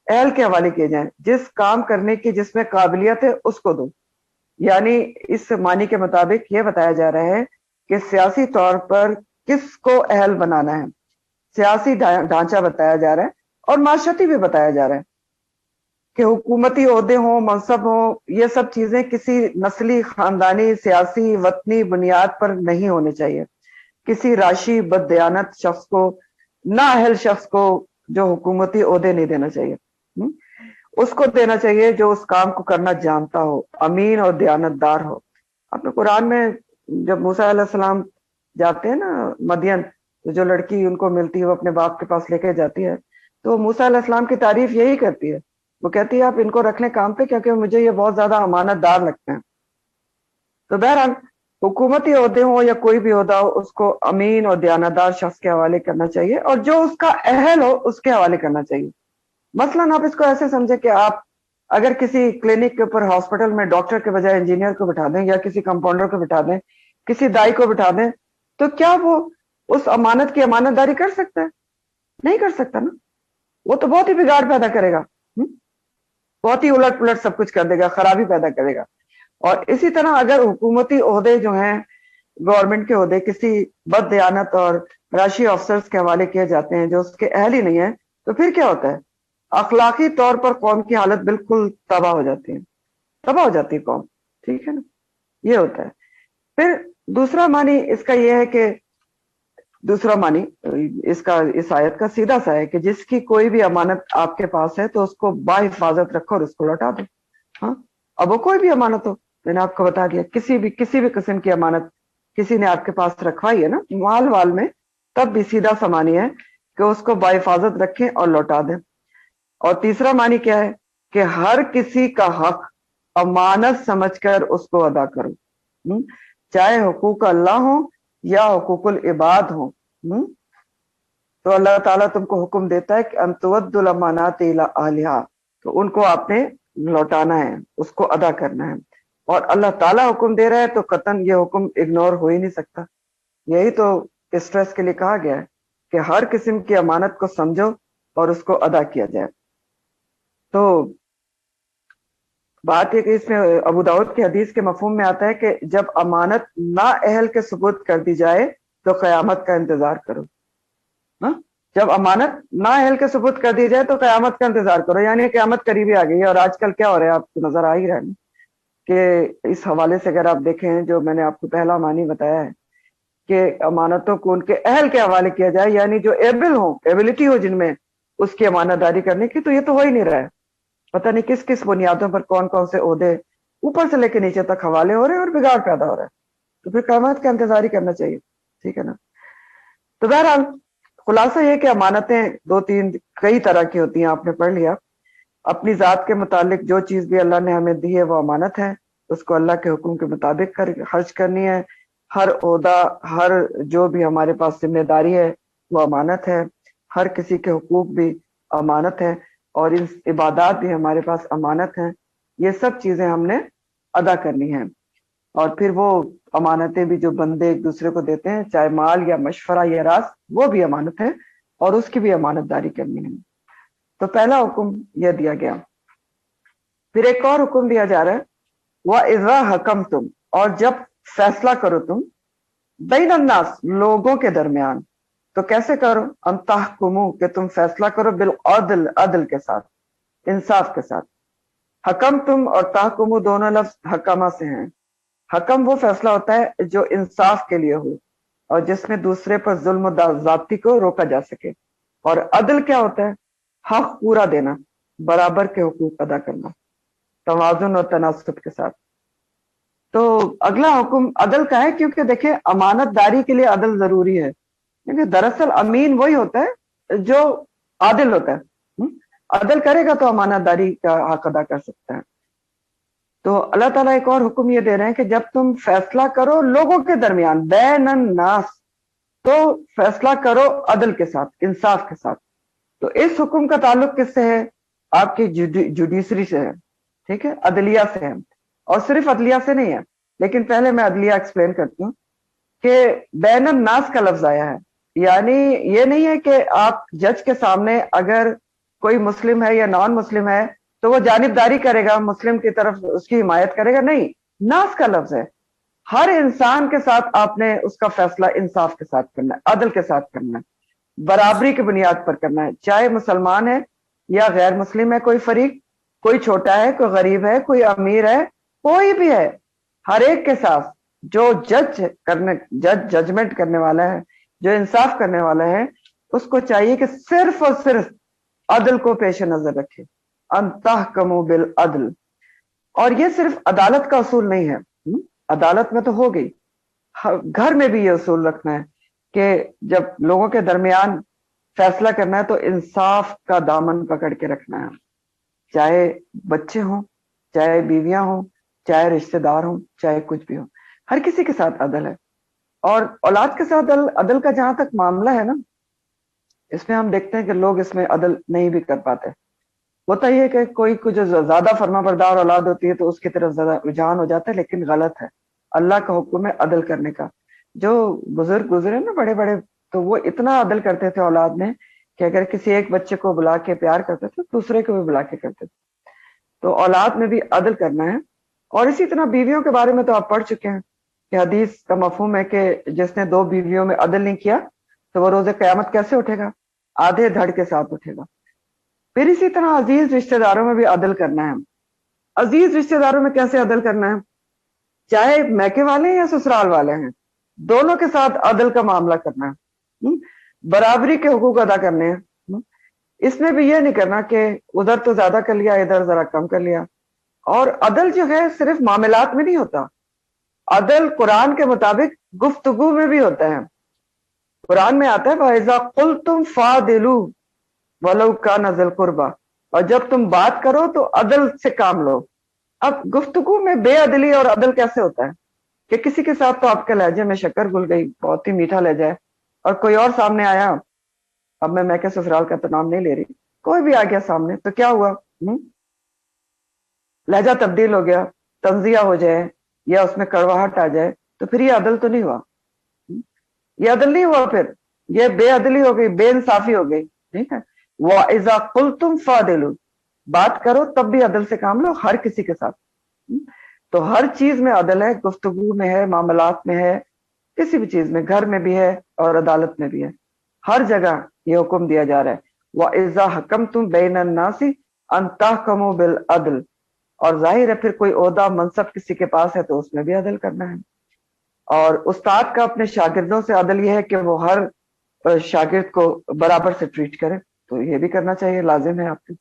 اہل کے حوالے کیے جائیں، جس کام کرنے کی جس میں قابلیت ہے اس کو دو۔ یعنی اس معنی کے مطابق یہ بتایا جا رہا ہے کہ سیاسی طور پر کس کو اہل بنانا ہے، سیاسی ڈھانچہ بتایا جا رہا ہے، اور معاشرتی بھی بتایا جا رہا ہے کہ حکومتی عہدے ہوں، منصب ہوں، یہ سب چیزیں کسی نسلی، خاندانی، سیاسی، وطنی بنیاد پر نہیں ہونے چاہیے۔ کسی راشی بددیانت شخص کو، نااہل شخص کو جو حکومتی عہدے نہیں دینا چاہیے، اس کو دینا چاہیے جو اس کام کو کرنا جانتا ہو، امین اور دیانت دار ہو۔ آپ نے قرآن میں جب موسیٰ علیہ السلام جاتے ہیں نا مدین، تو جو لڑکی ان کو ملتی ہے وہ اپنے باپ کے پاس لے کے جاتی ہے، تو موسیٰ علیہ السلام کی تعریف یہی کرتی ہے، وہ کہتی ہے آپ ان کو رکھ لیں کام پہ کیونکہ مجھے یہ بہت زیادہ امانت دار لگتے ہیں. تو بہرحال حکومتی عہدے ہوں یا کوئی بھی عہدہ ہو اس کو امین اور دیانتدار شخص کے حوالے کرنا چاہیے اور جو اس کا اہل ہو اس کے حوالے کرنا چاہیے. مثلاً آپ اس کو ایسے سمجھے کہ آپ اگر کسی کلینک کے اوپر ہاسپٹل میں ڈاکٹر کے بجائے انجینئر کو بٹھا دیں یا کسی کمپاؤنڈر کو بٹھا دیں, کسی دائی کو بٹھا دیں, تو کیا وہ اس امانت کی امانت داری کر سکتا ہے؟ نہیں کر سکتا نا. وہ تو بہت ہی بگاڑ پیدا کرے گا, بہت ہی الٹ پلٹ سب کچھ کر دے گا, خرابی پیدا کرے گا. اور اسی طرح اگر حکومتی عہدے جو ہیں گورنمنٹ کے عہدے کسی بد دیانت اور راشی افسرز کے حوالے کیے جاتے ہیں جو اس کے اہل ہی نہیں ہیں, تو پھر کیا ہوتا ہے؟ اخلاقی طور پر قوم کی حالت بالکل تباہ ہو جاتی ہے, تباہ ہو جاتی ہے قوم. ٹھیک ہے نا, یہ ہوتا ہے. پھر دوسرا معنی اس کا یہ ہے کہ دوسرا معنی اس کا اس آیت کا سیدھا سا ہے کہ جس کی کوئی بھی امانت آپ کے پاس ہے تو اس کو با حفاظت رکھو اور اس کو لوٹا دو. ہاں, اب وہ کوئی بھی امانت ہو, میں نے آپ کو بتا دیا کسی بھی قسم کی امانت کسی نے آپ کے پاس رکھوائی ہے نا مال وال میں, تب بھی سیدھا سا معنی ہے کہ اس کو با حفاظت رکھیں اور لوٹا دیں. اور تیسرا معنی کیا ہے کہ ہر کسی کا حق امانت سمجھ کر اس کو ادا کرو, چاہے حقوق اللہ ہو یا حقوق العباد ہو. تو اللہ تعالیٰ تم کو حکم دیتا ہے کہ ان تؤدوا الامانات الی اہلھا, تو ان کو آپ نے لوٹانا ہے, اس کو ادا کرنا ہے. اور اللہ تعالیٰ حکم دے رہا ہے تو قطعاً یہ حکم اگنور ہو ہی نہیں سکتا. یہی تو اسٹریس کے لیے کہا گیا ہے کہ ہر قسم کی امانت کو سمجھو اور اس کو ادا کیا جائے. تو بات یہ کہ اس میں ابو داؤد کی حدیث کے مفہوم میں آتا ہے کہ جب امانت نااہل کے سپرد کر دی جائے تو قیامت کا انتظار کرو. جب امانت نااہل کے سپرد کر دی جائے تو قیامت کا انتظار کرو, یعنی قیامت قریبی آ گئی ہے. اور آج کل کیا ہو رہا ہے آپ کو نظر آ ہی رہا ہے کہ اس حوالے سے اگر آپ دیکھیں جو میں نے آپ کو پہلا معنی بتایا ہے کہ امانتوں کو ان کے اہل کے حوالے کیا جائے, یعنی جو ایبل ہوں, ایبلٹی ہو جن میں اس کی امانت داری کرنے کی, تو یہ تو ہو ہی نہیں رہا ہے. پتہ نہیں کس کس بنیادوں پر کون کون سے عہدے اوپر سے لے کے نیچے تک حوالے ہو رہے ہیں اور بگاڑ پیدا ہو رہا ہے. تو پھر قیامت کا انتظار ہی کرنا چاہیے. ٹھیک ہے نا. تو بہرحال خلاصہ یہ کہ امانتیں دو تین کئی طرح کی ہوتی ہیں, آپ نے پڑھ لیا. اپنی ذات کے متعلق جو چیز بھی اللہ نے ہمیں دی ہے وہ امانت ہے, اس کو اللہ کے حکم کے مطابق خرچ کرنی ہے. ہر عہدہ, ہر جو بھی ہمارے پاس ذمہ داری ہے وہ امانت ہے. ہر کسی کے حقوق بھی امانت ہے, اور ان عبادات بھی ہمارے پاس امانت ہیں. یہ سب چیزیں ہم نے ادا کرنی ہیں. اور پھر وہ امانتیں بھی جو بندے ایک دوسرے کو دیتے ہیں, چاہے مال یا مشورہ یا راز, وہ بھی امانت ہے اور اس کی بھی امانت داری کرنی ہے. تو پہلا حکم یہ دیا گیا. پھر ایک اور حکم دیا جا رہا ہے, وَإِذَا حَكَمْتُمْ, اور جب فیصلہ کرو تم, بین الناس, لوگوں کے درمیان, تو کیسے کرو؟ ان تحکموا, کہ تم فیصلہ کرو, بالعدل, عدل کے ساتھ, انصاف کے ساتھ. حکم تم اور تحکموا دونوں لفظ حکمہ سے ہیں. حکم وہ فیصلہ ہوتا ہے جو انصاف کے لیے ہو اور جس میں دوسرے پر ظلم و زیادتی کو روکا جا سکے. اور عدل کیا ہوتا ہے؟ حق پورا دینا, برابر کے حقوق ادا کرنا, توازن اور تناسب کے ساتھ. تو اگلا حکم عدل کا ہے, کیونکہ دیکھیں امانت داری کے لیے عدل ضروری ہے. کیونکہ دراصل امین وہی ہوتا ہے جو عادل ہوتا ہے. عدل کرے گا تو امانت داری کا حق ادا کر سکتا ہے. تو اللہ تعالیٰ ایک اور حکم یہ دے رہے ہیں کہ جب تم فیصلہ کرو لوگوں کے درمیان, بین الناس, تو فیصلہ کرو عدل کے ساتھ, انصاف کے ساتھ. تو اس حکم کا تعلق کس سے ہے؟ آپ کی جوڈیشری سے ہے. ٹھیک ہے, عدلیہ سے ہے. اور صرف عدلیہ سے نہیں ہے, لیکن پہلے میں عدلیہ ایکسپلین کرتی ہوں کہ بین الناس کا لفظ آیا ہے. یعنی یہ نہیں ہے کہ آپ جج کے سامنے اگر کوئی مسلم ہے یا نان مسلم ہے تو وہ جانبداری کرے گا, مسلم کی طرف اس کی حمایت کرے گا. نہیں, ناس کا لفظ ہے. ہر انسان کے ساتھ آپ نے اس کا فیصلہ انصاف کے ساتھ کرنا ہے, عدل کے ساتھ کرنا ہے, برابری کی بنیاد پر کرنا ہے. چاہے مسلمان ہے یا غیر مسلم ہے کوئی فریق, کوئی چھوٹا ہے, کوئی غریب ہے, کوئی امیر ہے, کوئی بھی ہے, ہر ایک کے ساتھ جو ججمنٹ کرنے والا ہے, جو انصاف کرنے والا ہے, اس کو چاہیے کہ صرف اور صرف عدل کو پیش نظر رکھے. ان تحکموا بالعدل. اور یہ صرف عدالت کا اصول نہیں ہے, عدالت میں تو ہو گئی, گھر میں بھی یہ اصول رکھنا ہے کہ جب لوگوں کے درمیان فیصلہ کرنا ہے تو انصاف کا دامن پکڑ کے رکھنا ہے. چاہے بچے ہوں، چاہے بیویاں ہوں، چاہے رشتہ دار ہوں، چاہے کچھ بھی ہو، ہر کسی کے ساتھ عدل ہے۔ اور اولاد کے ساتھ عدل کا جہاں تک معاملہ ہے نا، اس میں ہم دیکھتے ہیں کہ لوگ اس میں عدل نہیں بھی کر پاتے۔ ہوتا یہ ہے کہ کوئی کچھ زیادہ فرما بردار اولاد ہوتی ہے تو اس کی طرف زیادہ رجحان ہو جاتا ہے، لیکن غلط ہے۔ اللہ کا حکم ہے عدل کرنے کا۔ جو بزرگ گزرے نا بڑے بڑے، تو وہ اتنا عدل کرتے تھے اولاد میں کہ اگر کسی ایک بچے کو بلا کے پیار کرتے تھے دوسرے کو بھی بلا کے کرتے تھے۔ تو اولاد میں بھی عدل کرنا ہے۔ اور اسی طرح بیویوں کے بارے میں تو آپ پڑھ چکے ہیں کہ حدیث کا مفہوم ہے کہ جس نے 2 بیویوں میں عدل نہیں کیا تو وہ روز قیامت کیسے اٹھے گا؟ آدھے دھڑ کے ساتھ اٹھے گا۔ پھر اسی طرح عزیز رشتہ داروں میں بھی عدل کرنا ہے۔ عزیز رشتہ داروں میں کیسے عدل کرنا ہے؟ چاہے میکے والے ہیں یا سسرال والے ہیں، دونوں کے ساتھ عدل کا معاملہ کرنا ہے، برابری کے حقوق ادا کرنے ہیں۔ اس میں بھی یہ نہیں کرنا کہ ادھر تو زیادہ کر لیا ادھر ذرا کم کر لیا۔ اور عدل جو ہے صرف معاملات میں نہیں ہوتا، عدل قرآن کے مطابق گفتگو میں بھی ہوتا ہے۔ قرآن میں آتا ہے وَإِذَا قُلْتُمْ فَعْدِلُوا وَلَوْ كَانَ ذَا الْقُرْبَى، اور جب تم بات کرو تو عدل سے کام لو۔ اب گفتگو میں بے عدلی اور عدل کیسے ہوتا ہے کہ کسی کے ساتھ تو آپ کے لہجے میں شکر گل گئی، بہت ہی میٹھا لہجہ ہے، اور کوئی اور سامنے آیا، اب میں کہ سسرال کا تو نام نہیں لے رہی، کوئی بھی آ گیا سامنے تو کیا ہوا؟ لہجہ تبدیل ہو گیا، تنزیہ ہو جائے یا اس میں کڑواہٹ آ جائے تو پھر یہ عدل تو نہیں ہوا، یہ عدل نہیں ہوا، پھر یہ بے عدلی ہو گئی، بے انصافی ہو گئی۔ ٹھیک ہے، وَإِذَا قُلْتُمْ فَعْدِلُوا، بات کرو تب بھی عدل سے کام لو، ہر کسی کے ساتھ۔ تو ہر چیز میں عدل ہے، گفتگو میں ہے، معاملات میں ہے، کسی بھی چیز میں، گھر میں بھی ہے اور عدالت میں بھی ہے، ہر جگہ یہ حکم دیا جا رہا ہے وَإِذَا حَكَمْتُمْ بَيْنَ النَّاسِ أَن تَحْكُمُوا بِالْعَدْلِ، اور ظاہر ہے پھر کوئی عہدہ منصب کسی کے پاس ہے تو اس میں بھی عدل کرنا ہے۔ اور استاد کا اپنے شاگردوں سے عدل یہ ہے کہ وہ ہر شاگرد کو برابر سے ٹریٹ کرے، تو یہ بھی کرنا چاہیے، لازم ہے آپ کے۔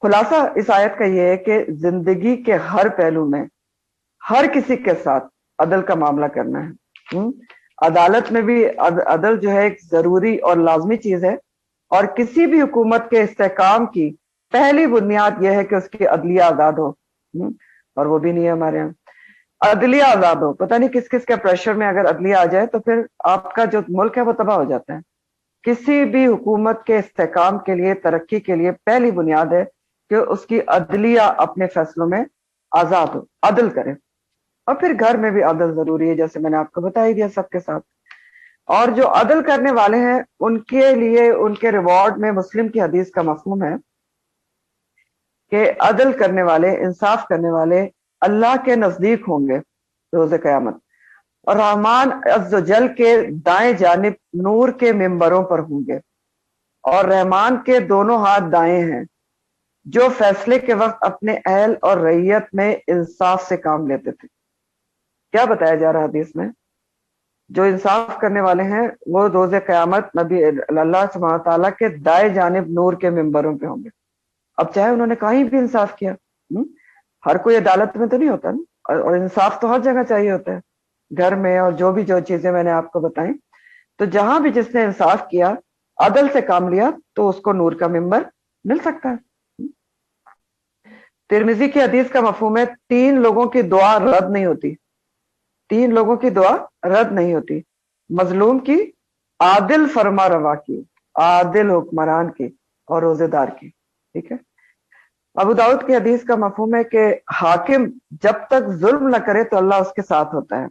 خلاصہ اس آیت کا یہ ہے کہ زندگی کے ہر پہلو میں ہر کسی کے ساتھ عدل کا معاملہ کرنا ہے۔ عدالت میں بھی عدل جو ہے ایک ضروری اور لازمی چیز ہے، اور کسی بھی حکومت کے استحکام کی پہلی بنیاد یہ ہے کہ اس کی عدلیہ آزاد ہو، اور وہ بھی نہیں ہے ہمارے یہاں۔ عدلیہ آزاد ہو، پتہ نہیں کس کس کے پریشر میں اگر عدلیہ آ جائے تو پھر آپ کا جو ملک ہے وہ تباہ ہو جاتا ہے۔ کسی بھی حکومت کے استحکام کے لیے، ترقی کے لیے پہلی بنیاد ہے کہ اس کی عدلیہ اپنے فیصلوں میں آزاد ہو، عدل کرے۔ اور پھر گھر میں بھی عدل ضروری ہے، جیسے میں نے آپ کو بتا ہی دیا سب کے ساتھ۔ اور جو عدل کرنے والے ہیں ان کے لیے ان کے ریوارڈ میں مسلم کی حدیث کا مفہوم ہے کہ عدل کرنے والے، انصاف کرنے والے اللہ کے نزدیک ہوں گے روز قیامت، اور رحمان عز و جل کے دائیں جانب نور کے ممبروں پر ہوں گے، اور رحمان کے دونوں ہاتھ دائیں ہیں، جو فیصلے کے وقت اپنے اہل اور رعیت میں انصاف سے کام لیتے تھے۔ کیا بتایا جا رہا حدیث میں؟ جو انصاف کرنے والے ہیں وہ روز قیامت نبی اللہ سبحانہ تعالیٰ کے دائیں جانب نور کے ممبروں پہ ہوں گے۔ اب چاہے انہوں نے کہیں بھی انصاف کیا، ہر کوئی عدالت میں تو نہیں ہوتا نا، اور انصاف تو ہر جگہ چاہیے ہوتا ہے، گھر میں، اور جو چیزیں میں نے آپ کو بتائیں، تو جہاں بھی جس نے انصاف کیا، عدل سے کام لیا، تو اس کو نور کا ممبر مل سکتا ہے۔ ترمذی کی حدیث کا مفہوم ہے 3 لوگوں کی دعا رد نہیں ہوتی، 3 لوگوں کی دعا رد نہیں ہوتی، مظلوم کی، عادل فرما روا کی، عادل حکمران کی، اور روزے دار کی۔ ٹھیک ہے، ابو داؤد کی حدیث کا مفہوم ہے کہ حاکم جب تک ظلم نہ کرے تو اللہ اس کے ساتھ ہوتا ہے،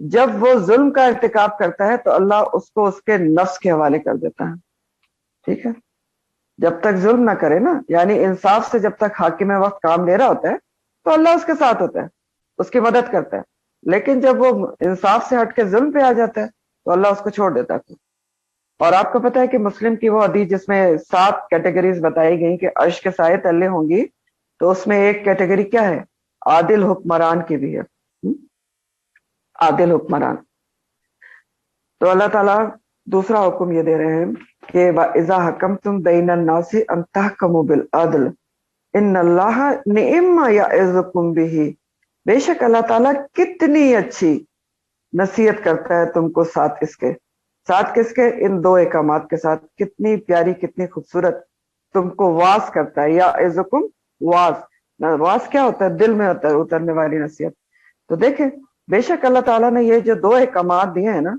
جب وہ ظلم کا ارتکاب کرتا ہے تو اللہ اس کو اس کے نفس کے حوالے کر دیتا ہے۔ ٹھیک ہے، جب تک ظلم نہ کرے نا، یعنی انصاف سے جب تک حاکم وقت کام لے رہا ہوتا ہے تو اللہ اس کے ساتھ ہوتا ہے، اس کی مدد کرتا ہے، لیکن جب وہ انصاف سے ہٹ کے ظلم پہ آ جاتا ہے تو اللہ اس کو چھوڑ دیتا ہے۔ اور آپ کو پتا ہے کہ مسلم کی وہ حدیث جس میں 7 کیٹیگریز بتائی گئی کہ عرش کے سائے تلے ہوں گی، تو اس میں ایک کیٹیگری کیا ہے؟ عادل حکمران کی بھی ہے، عادل حکمران۔ تو اللہ تعالیٰ دوسرا حکم یہ دے رہے ہیں کہ وَإِذَا حَكَمْتُمْ بَيْنَ النَّاسِ أَن تَحْكُمُوا بِالْعَدْلِ إِنَّ اللَّهَ نِعِمَّ يَعِظُكُمْ بِهِ، بے شک اللہ تعالیٰ کتنی اچھی نصیحت کرتا ہے تم کو ساتھ اس کے، ساتھ کس کے؟ ان 2 احکامات کے ساتھ۔ کتنی پیاری، کتنی خوبصورت تم کو واس کرتا ہے، یا عزکم واس، واس کیا ہوتا ہے؟ دل میں ہوتا ہے اترنے والی نصیحت۔ تو دیکھیں بے شک اللہ تعالیٰ نے یہ جو دو احکامات دیے ہیں نا،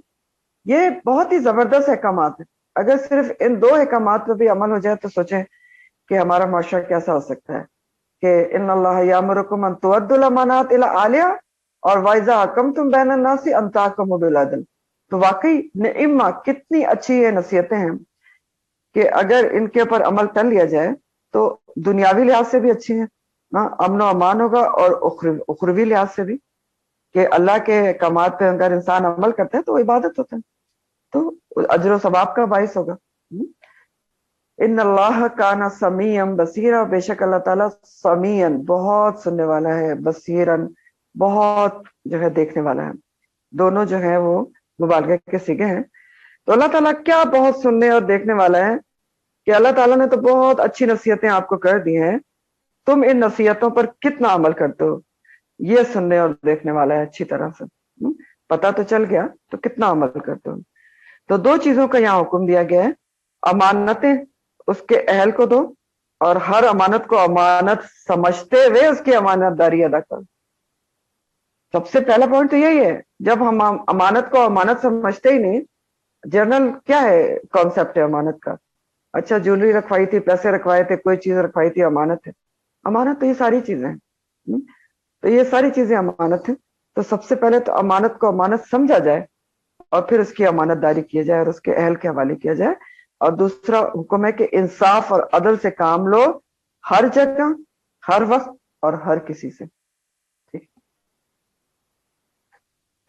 یہ بہت ہی زبردست احکامات ہیں۔ اگر صرف ان دو احکامات پہ بھی عمل ہو جائے تو سوچیں کہ ہمارا معاشرہ کیسا ہو سکتا ہے، کہ ان اللہ یامرکم ان تؤدوا الامانات الی اہلہا، اور وَإِذَا حَكَمْتُمْ بَيْنَ النَّاسِ أَن تَحْكُمُوا بِالْعَدْلِ۔ تو واقعی نعمہ کتنی اچھی یہ نصیحتیں ہیں کہ اگر ان کے اوپر عمل کر لیا جائے تو دنیاوی لحاظ سے بھی اچھی ہیں، امن و امان ہوگا، اور اخروی لحاظ سے بھی، کہ اللہ کے احکامات پہ اگر انسان عمل کرتا ہے تو وہ عبادت ہوتا ہے، تو اجر و ثواب کا باعث ہوگا۔ ان اللہ کان سمیعا بصیرا، بے شک اللہ تعالیٰ سمیعا بہت سننے والا ہے، بصیرا بہت جو ہے دیکھنے والا ہے، دونوں جو ہے وہ مبالغہ کے صیغے ہیں۔ تو اللہ تعالیٰ کیا بہت سننے اور دیکھنے والا ہے کہ اللہ تعالیٰ نے تو بہت اچھی نصیحتیں آپ کو کر دی ہیں، تم ان نصیحتوں پر کتنا عمل کرتے ہو، یہ سننے اور دیکھنے والا ہے اچھی طرح سے۔ پتہ تو چل گیا تو کتنا عمل کرتے ہو۔ تو دو چیزوں کا یہاں حکم دیا گیا ہے، امانتیں اس کے اہل کو دو، اور ہر امانت کو امانت سمجھتے ہوئے اس کی امانت داری ادا کرو۔ سب سے پہلا پوائنٹ تو یہی ہے، جب ہم امانت کو امانت سمجھتے ہی نہیں، جنرل کیا ہے کانسیپٹ ہے امانت کا؟ اچھا جویلری رکھوائی تھی، پیسے رکھوائے تھے، کوئی چیز رکھوائی تھی، امانت ہے۔ امانت تو یہ ساری چیزیں ہیں، تو یہ ساری چیزیں امانت ہیں۔ تو سب سے پہلے تو امانت کو امانت سمجھا جائے، اور پھر اس کی امانت داری کیا جائے اور اس کے اہل کے حوالے کیا جائے۔ اور دوسرا حکم ہے کہ انصاف اور عدل سے کام لو، ہر جگہ، ہر وقت اور ہر کسی سے۔ ٹھیک،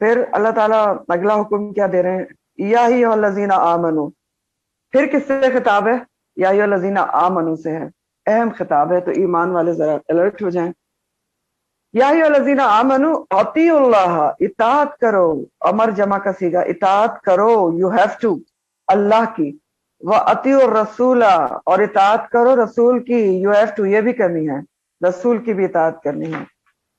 پھر اللہ تعالیٰ اگلا حکم کیا دے رہے ہیں؟ یا ایھا الذین آمنو، پھر کس سے خطاب ہے؟ یا ایھا الذین آمنو سے ہے، اہم خطاب ہے، تو ایمان والے ذرا الرٹ ہو جائیں۔ یا ایھا الذین آمنو اطیعوا اللہ، اطاعت کرو، امر جمع کا صیغہ، اطاعت کرو، یو ہیو ٹو، اللہ کی، واطیعوا الرسول، اور اطاعت کرو رسول کی، یو ہیو ٹو، یہ بھی کرنی ہے، رسول کی بھی اطاعت کرنی ہے،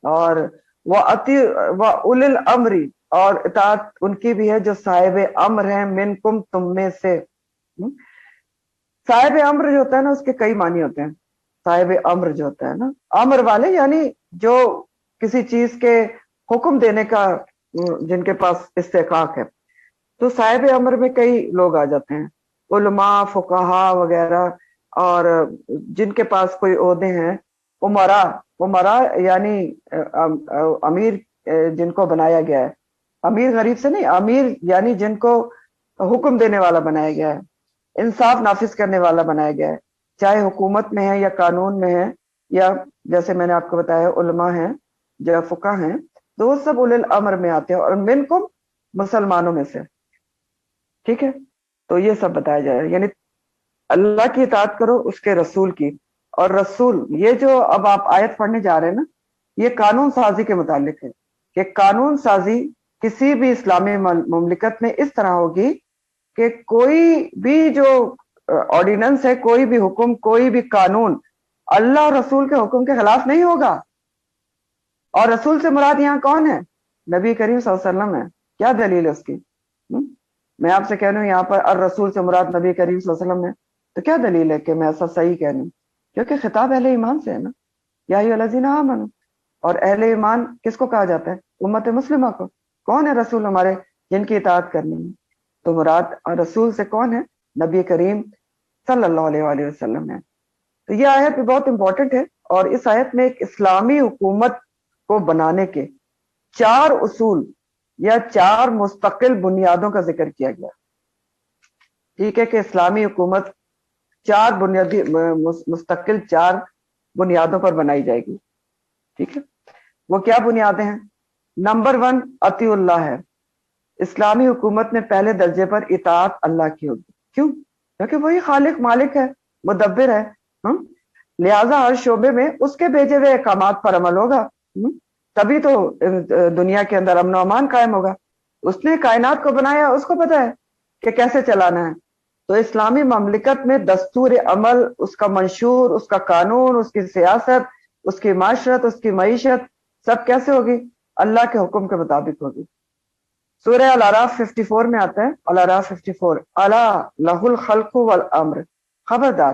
اور وَأُولِي الْأَمْرِ، اور اطاعت ان کی بھی ہے جو صاحب امر ہیں، منکم، تم میں سے۔ صاحب امر جو ہوتا ہے نا اس کے کئی معنی ہوتے ہیں۔ صاحب امر جو ہوتا ہے نا، امر والے یعنی جو کسی چیز کے حکم دینے کا جن کے پاس استحقاق ہے، تو صاحب امر میں کئی لوگ آ جاتے ہیں، علماء، فقہا وغیرہ، اور جن کے پاس کوئی عہدے ہیں، امراء یعنی امیر جن کو بنایا گیا ہے، امیر غریب سے نہیں، امیر یعنی جن کو حکم دینے والا بنایا گیا ہے، انصاف نافذ کرنے والا بنایا گیا ہے، چاہے حکومت میں ہے یا قانون میں ہے، یا جیسے میں نے آپ کو بتایا علماء ہیں، جو فقہ ہیں، تو وہ سب اولل امر میں آتے ہیں، اور منکم مسلمانوں میں سے۔ ٹھیک ہے، تو یہ سب بتایا جائے، یعنی اللہ کی اطاعت کرو، اس کے رسول کی۔ اور رسول، یہ جو اب آپ آیت پڑھنے جا رہے ہیں نا، یہ قانون سازی کے متعلق ہے، کہ قانون سازی کسی بھی اسلامی مملکت میں اس طرح ہوگی کہ کوئی بھی جو آرڈیننس ہے، کوئی بھی حکم، کوئی بھی قانون اللہ اور رسول کے حکم کے خلاف نہیں ہوگا۔ اور رسول سے مراد یہاں کون ہے؟ نبی کریم صلی اللہ علیہ وسلم ہے۔ کیا دلیل ہے اس کی؟ میں آپ سے کہہ رہا ہوں یہاں پر الرسول سے مراد نبی کریم صلی اللہ علیہ وسلم ہے، تو کیا دلیل ہے کہ میں ایسا صحیح کہہ رہا ہوں؟ کیونکہ خطاب اہل ایمان سے ہے نا، یا ایھا الذین آمنوا، اور اہل ایمان کس کو کہا جاتا ہے؟ امت مسلمہ کو۔ کون ہے رسول ہمارے جن کی اطاعت کرنی ہے؟ تو مراد رسول سے کون ہے؟ نبی کریم صلی اللہ علیہ وآلہ وسلم ہے۔ تو یہ آیت بھی بہت امپورٹنٹ ہے، اور اس آیت میں ایک اسلامی حکومت کو بنانے کے 4 اصول یا 4 مستقل بنیادوں کا ذکر کیا گیا۔ ٹھیک ہے، کہ اسلامی حکومت 4 بنیادی مستقل 4 بنیادوں پر بنائی جائے گی۔ ٹھیک ہے، وہ کیا بنیادیں ہیں؟ نمبر 1 اطیع اللہ ہے، اسلامی حکومت میں پہلے درجے پر اطاعت اللہ کی ہوگی۔ کیوں؟ کیونکہ وہی خالق، مالک ہے، مدبر ہے، لہذا ہر شعبے میں اس کے بھیجے ہوئے احکامات پر عمل ہوگا، تبھی تو دنیا کے اندر امن و امان قائم ہوگا۔ اس نے کائنات کو بنایا، اس کو پتا ہے کہ کیسے چلانا ہے۔ تو اسلامی مملکت میں دستور عمل، اس کا منشور، اس کا قانون، اس کی سیاست، اس کی معاشرت، اس کی معیشت، سب کیسے ہوگی؟ اللہ کے حکم کے مطابق ہوگی۔ سورہ الاعراف 54 میں آتا ہے، الاعراف 54، الا لہ الخلق والامر، خبردار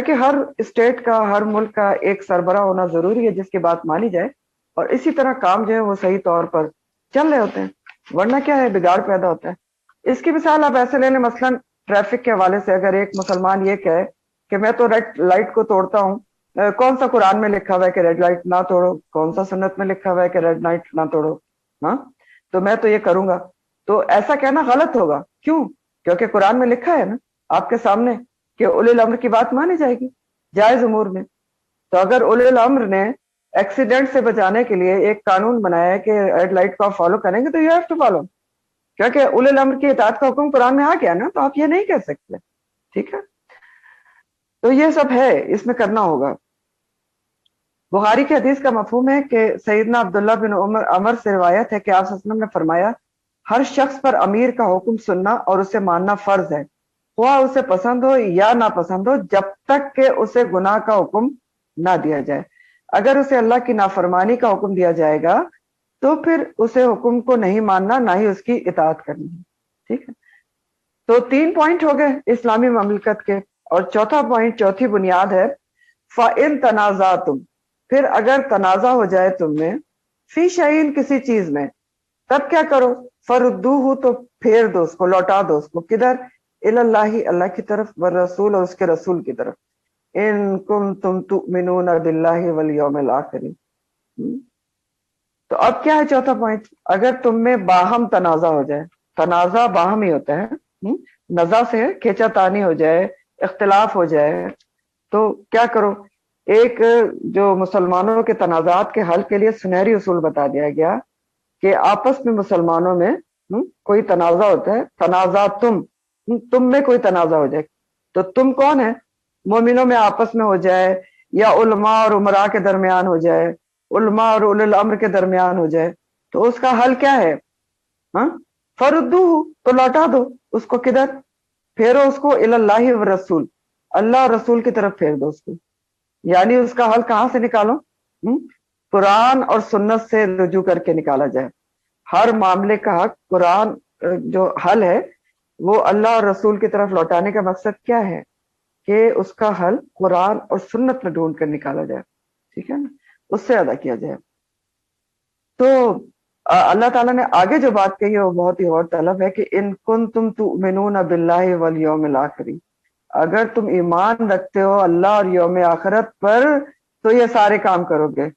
کہ ہر اسٹیٹ کا ہر ملک کا ایک سربراہ ہونا ضروری ہے جس کی بات مانی جائے، اور اسی طرح کام جو ہے وہ صحیح طور پر چل رہے ہوتے ہیں، ورنہ کیا ہے بگاڑ پیدا ہوتا ہے۔ اس کی مثال آپ ایسے لے لیں، مثلاً ٹریفک کے حوالے سے اگر ایک مسلمان یہ کہے کہ میں تو ریڈ لائٹ کو توڑتا ہوں، کون سا قرآن میں لکھا ہوا ہے کہ ریڈ لائٹ نہ توڑو، کون سا سنت میں لکھا ہوا ہے کہ ریڈ لائٹ نہ توڑو، ہاں تو میں تو یہ کروں گا، تو ایسا کہنا غلط ہوگا۔ کیوں؟ کیونکہ قرآن میں لکھا ہے نا آپ کے سامنے کہ اولی الامر کی بات مانی جائے گی جائز امور میں۔ تو اگر اولی الامر نے ایکسیڈنٹ سے بچانے کے لیے ایک قانون بنایا ہے کہ ریڈ لائٹ کو آپ فالو کریں گے تو یو ہیو ٹو فالو، کیونکہ اولی الامر کی اطاعت کا حکم قرآن میں آ گیا نا، تو آپ یہ نہیں کہہ سکتے، ٹھیک ہے؟ تو یہ سب ہے، اس میں کرنا ہوگا۔ بخاری کی حدیث کا مفہوم ہے کہ سیدنا عبداللہ بن عمر سے روایت ہے کہ آپ صلی اللہ علیہ وسلم نے فرمایا ہر شخص پر امیر کا حکم سننا اور اسے ماننا فرض ہے، خواہ اسے پسند ہو یا نہ پسند ہو، جب تک کہ اسے گناہ کا حکم نہ دیا جائے۔ اگر اسے اللہ کی نافرمانی کا حکم دیا جائے گا تو پھر اسے حکم کو نہیں ماننا، نہ ہی اس کی اطاعت کرنی ہے، ٹھیک ہے؟ تو 3 پوائنٹ ہو گئے اسلامی مملکت کے، اور چوتھا پوائنٹ، چوتھی بنیاد ہے فَإِن تَنَازَعْتُمْ، پھر اگر تنازع ہو جائے تم میں، فی شیئن کسی چیز میں، تب کیا کرو؟ فردوہ، تو پھیر دو اس کو، لوٹا دو اس کو، کدھر؟ اللہ، اللہ کی طرف، والرسول، اور اس کے رسول کی طرف، ان کنتم تؤمنون باللہ والیوم الآخر۔ تو اب کیا ہے چوتھا پوائنٹ؟ اگر تم میں باہم تنازع ہو جائے، تنازع باہم ہی ہوتا ہے، نزع سے کھینچا تانی ہو جائے، اختلاف ہو جائے، تو کیا کرو؟ ایک جو مسلمانوں کے تنازعات کے حل کے لیے سنہری اصول بتا دیا گیا کہ آپس میں مسلمانوں میں کوئی تنازع ہوتا ہے، تنازع تم میں کوئی تنازع ہو جائے تو تم کون ہے؟ مومنوں میں آپس میں ہو جائے، یا علماء اور عمراء کے درمیان ہو جائے، علماء اور اولی الامر کے درمیان ہو جائے، تو اس کا حل کیا ہے؟ ہاں، فردوہ، تو لوٹا دو اس کو، کدھر؟ پھیرو اس کو اللہ والرسول، اللہ اور رسول کی طرف پھیر دو اس کو۔ یعنی اس کا حل کہاں سے نکالو؟ قرآن اور سنت سے رجوع کر کے نکالا جائے۔ ہر معاملے کا حق قرآن جو حل ہے وہ اللہ اور رسول کی طرف لوٹانے کا مقصد کیا ہے؟ کہ اس کا حل قرآن اور سنت میں ڈھونڈ کر نکالا جائے، ٹھیک ہے نا، اس سے ادا کیا جائے۔ تو اللہ تعالیٰ نے آگے جو بات کہی ہے وہ بہت ہی اور طلب ہے کہ ان کنتم تؤمنون باللہ والیوم الآخر، اگر تم ایمان رکھتے ہو اللہ اور یوم آخرت پر تو یہ سارے کام کرو گے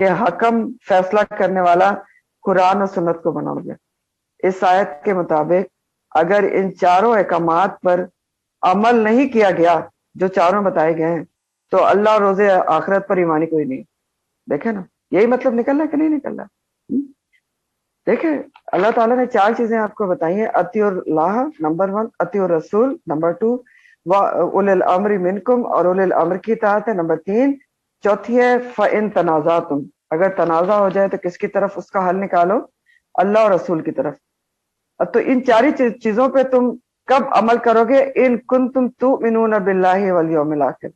کہ حکم فیصلہ کرنے والا قرآن اور سنت کو بناؤ گے۔ اس آیت کے مطابق اگر ان چاروں احکامات پر عمل نہیں کیا گیا جو چاروں بتائے گئے ہیں تو اللہ اور روز آخرت پر ایمانی کوئی نہیں۔ دیکھیں نا، یہی مطلب نکل رہا ہے کہ نہیں نکل رہا؟ دیکھیں اللہ تعالیٰ نے 4 چیزیں آپ کو بتائی ہیں، اطیعوا اللہ نمبر 1، اطیعوا الرسول نمبر 2، اولي الامر منکم، اور اولي الامر کی اطاعت ہے نمبر 3، چوتھی ہے فَإِن تنازعتم، اگر تنازع ہو جائے تو کس کی طرف اس کا حل نکالو؟ اللہ اور رسول کی طرف۔ اب تو ان 4 چیزوں پہ تم کب عمل کرو گے؟ ان کنتم تؤمنون باللہ والیوم الآخر،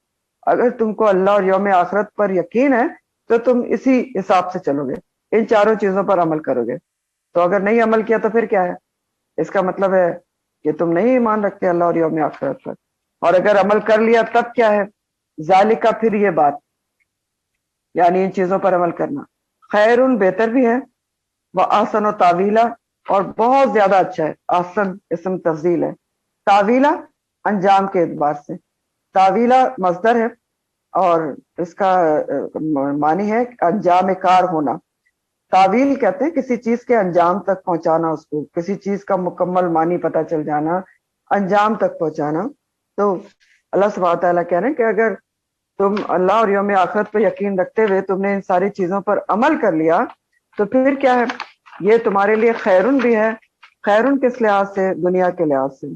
اگر تم کو اللہ اور یوم آخرت پر یقین ہے تو تم اسی حساب سے چلو گے، ان 4 چیزوں پر عمل کرو گے۔ تو اگر نہیں عمل کیا تو پھر کیا ہے؟ اس کا مطلب ہے کہ تم نہیں ایمان رکھتے اللہ اور یوم آخرت پر، اور اگر عمل کر لیا تب کیا ہے؟ ذالک، پھر یہ بات، یعنی ان چیزوں پر عمل کرنا، خیر، بہتر بھی ہے، وہ آسن و تعویلا، اور بہت زیادہ اچھا ہے۔ آسن اسم تفضیل ہے، تعویلا انجام کے اعتبار سے، تعویلا مصدر ہے اور اس کا معنی ہے انجام کار ہونا۔ تعویل کہتے ہیں کسی چیز کے انجام تک پہنچانا، اس کو کسی چیز کا مکمل معنی پتہ چل جانا، انجام تک پہنچانا۔ تو اللہ سبحانہ وتعالیٰ کہہ رہے ہیں کہ اگر تم اللہ اور یوم آخرت پہ یقین رکھتے ہوئے تم نے ان ساری چیزوں پر عمل کر لیا تو پھر کیا ہے؟ یہ تمہارے لیے خیرن بھی ہے۔ خیرن کس لحاظ سے؟ دنیا کے لحاظ سے،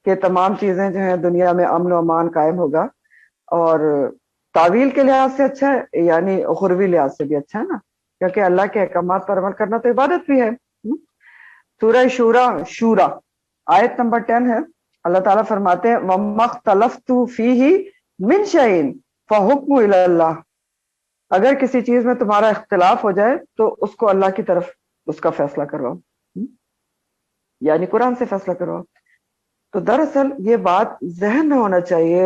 کہ تمام چیزیں جو ہیں دنیا میں امن و امان قائم ہوگا، اور تعویل کے لحاظ سے اچھا ہے، یعنی اخروی لحاظ سے بھی اچھا ہے نا، کیونکہ اللہ کے احکامات پر عمل کرنا تو عبادت بھی ہے۔ سورہ شورا آیت نمبر 10 ہے، اللہ تعالیٰ فرماتے ہیں وَمَا اخْتَلَفْتُ فِيهِ مِنْ شَيْءٍ فَحُكْمُهُ إِلَى اللَّهِ، اگر کسی چیز میں تمہارا اختلاف ہو جائے تو اس کو اللہ کی طرف اس کا فیصلہ کرواؤ، یعنی قرآن سے فیصلہ کرواؤ۔ تو دراصل یہ بات ذہن میں ہونا چاہیے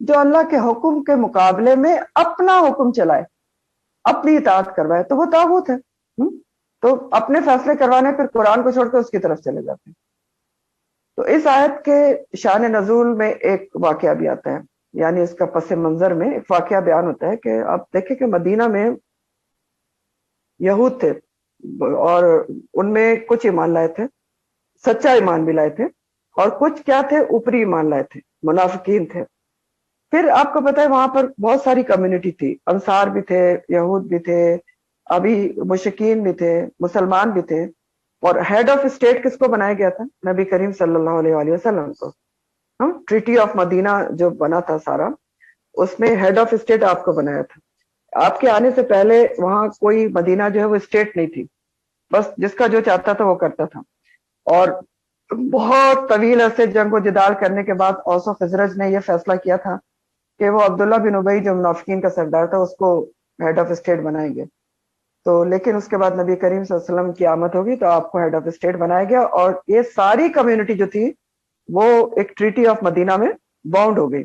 جو اللہ کے حکم کے مقابلے میں اپنا حکم چلائے، اپنی اطاعت کروائے، تو وہ طاغوت ہے۔ تو اپنے فیصلے کروانے پھر قرآن کو چھوڑ کے اس کی طرف چلے جاتے ہیں۔ تو اس آیت کے شان نزول میں ایک واقعہ بھی آتا ہے، یعنی اس کا پس منظر میں ایک واقعہ بیان ہوتا ہے کہ آپ دیکھیں کہ مدینہ میں یہود تھے، اور ان میں کچھ ایمان لائے تھے، سچا ایمان بھی لائے تھے، اور کچھ کیا تھے، اوپری ایمان لائے تھے، منافقین تھے۔ پھر آپ کو پتا ہے وہاں پر بہت ساری کمیونٹی تھی، انصار بھی تھے، یہود بھی تھے، ابھی مشرکین بھی تھے، مسلمان بھی تھے۔ اور ہیڈ آف اسٹیٹ کس کو بنایا گیا تھا؟ نبی کریم صلی اللہ علیہ وآلہ وسلم کو۔ ٹریٹی آف مدینہ جو بنا تھا سارا، اس میں ہیڈ آف اسٹیٹ آپ کو بنایا تھا۔ آپ کے آنے سے پہلے وہاں کوئی مدینہ جو ہے وہ اسٹیٹ نہیں تھی، بس جس کا جو چاہتا تھا وہ کرتا تھا۔ اور بہت طویل عرصے جنگ و جدال کرنے کے بعد اوس و خزرج نے یہ فیصلہ کیا تھا کہ وہ عبداللہ بن ابی جو منافقین کا سردار تھا اس کو ہیڈ آف اسٹیٹ بنائیں گے۔ تو لیکن اس کے بعد نبی کریم صلی اللہ علیہ وسلم کی آمد ہوگی تو آپ کو ہیڈ آف اسٹیٹ بنایا گیا، اور یہ ساری کمیونٹی جو تھی وہ ایک ٹریٹی آف مدینہ میں باؤنڈ ہو گئی۔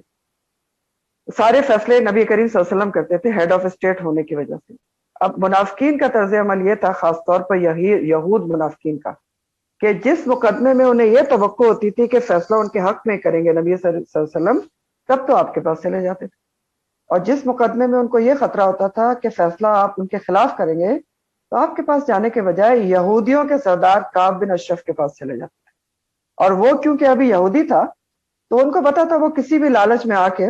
سارے فیصلے نبی کریم صلی اللہ علیہ وسلم کرتے تھے ہیڈ آف اسٹیٹ ہونے کی وجہ سے۔ اب منافقین کا طرز عمل یہ تھا، خاص طور پر یہود منافقین کا، کہ جس مقدمے میں انہیں یہ توقع ہوتی تھی کہ فیصلہ ان کے حق میں کریں گے نبی صلی اللہ علیہ وسلم، تب تو آپ کے پاس چلے جاتے تھے۔ اور جس مقدمے میں ان کو یہ خطرہ ہوتا تھا کہ فیصلہ آپ ان کے خلاف کریں گے، تو آپ کے پاس جانے کے بجائے یہودیوں کے سردار کعب بن اشرف کے پاس چلے جاتے تھے۔ اور وہ کیونکہ ابھی یہودی تھا تو ان کو پتا تھا وہ کسی بھی لالچ میں آ کے،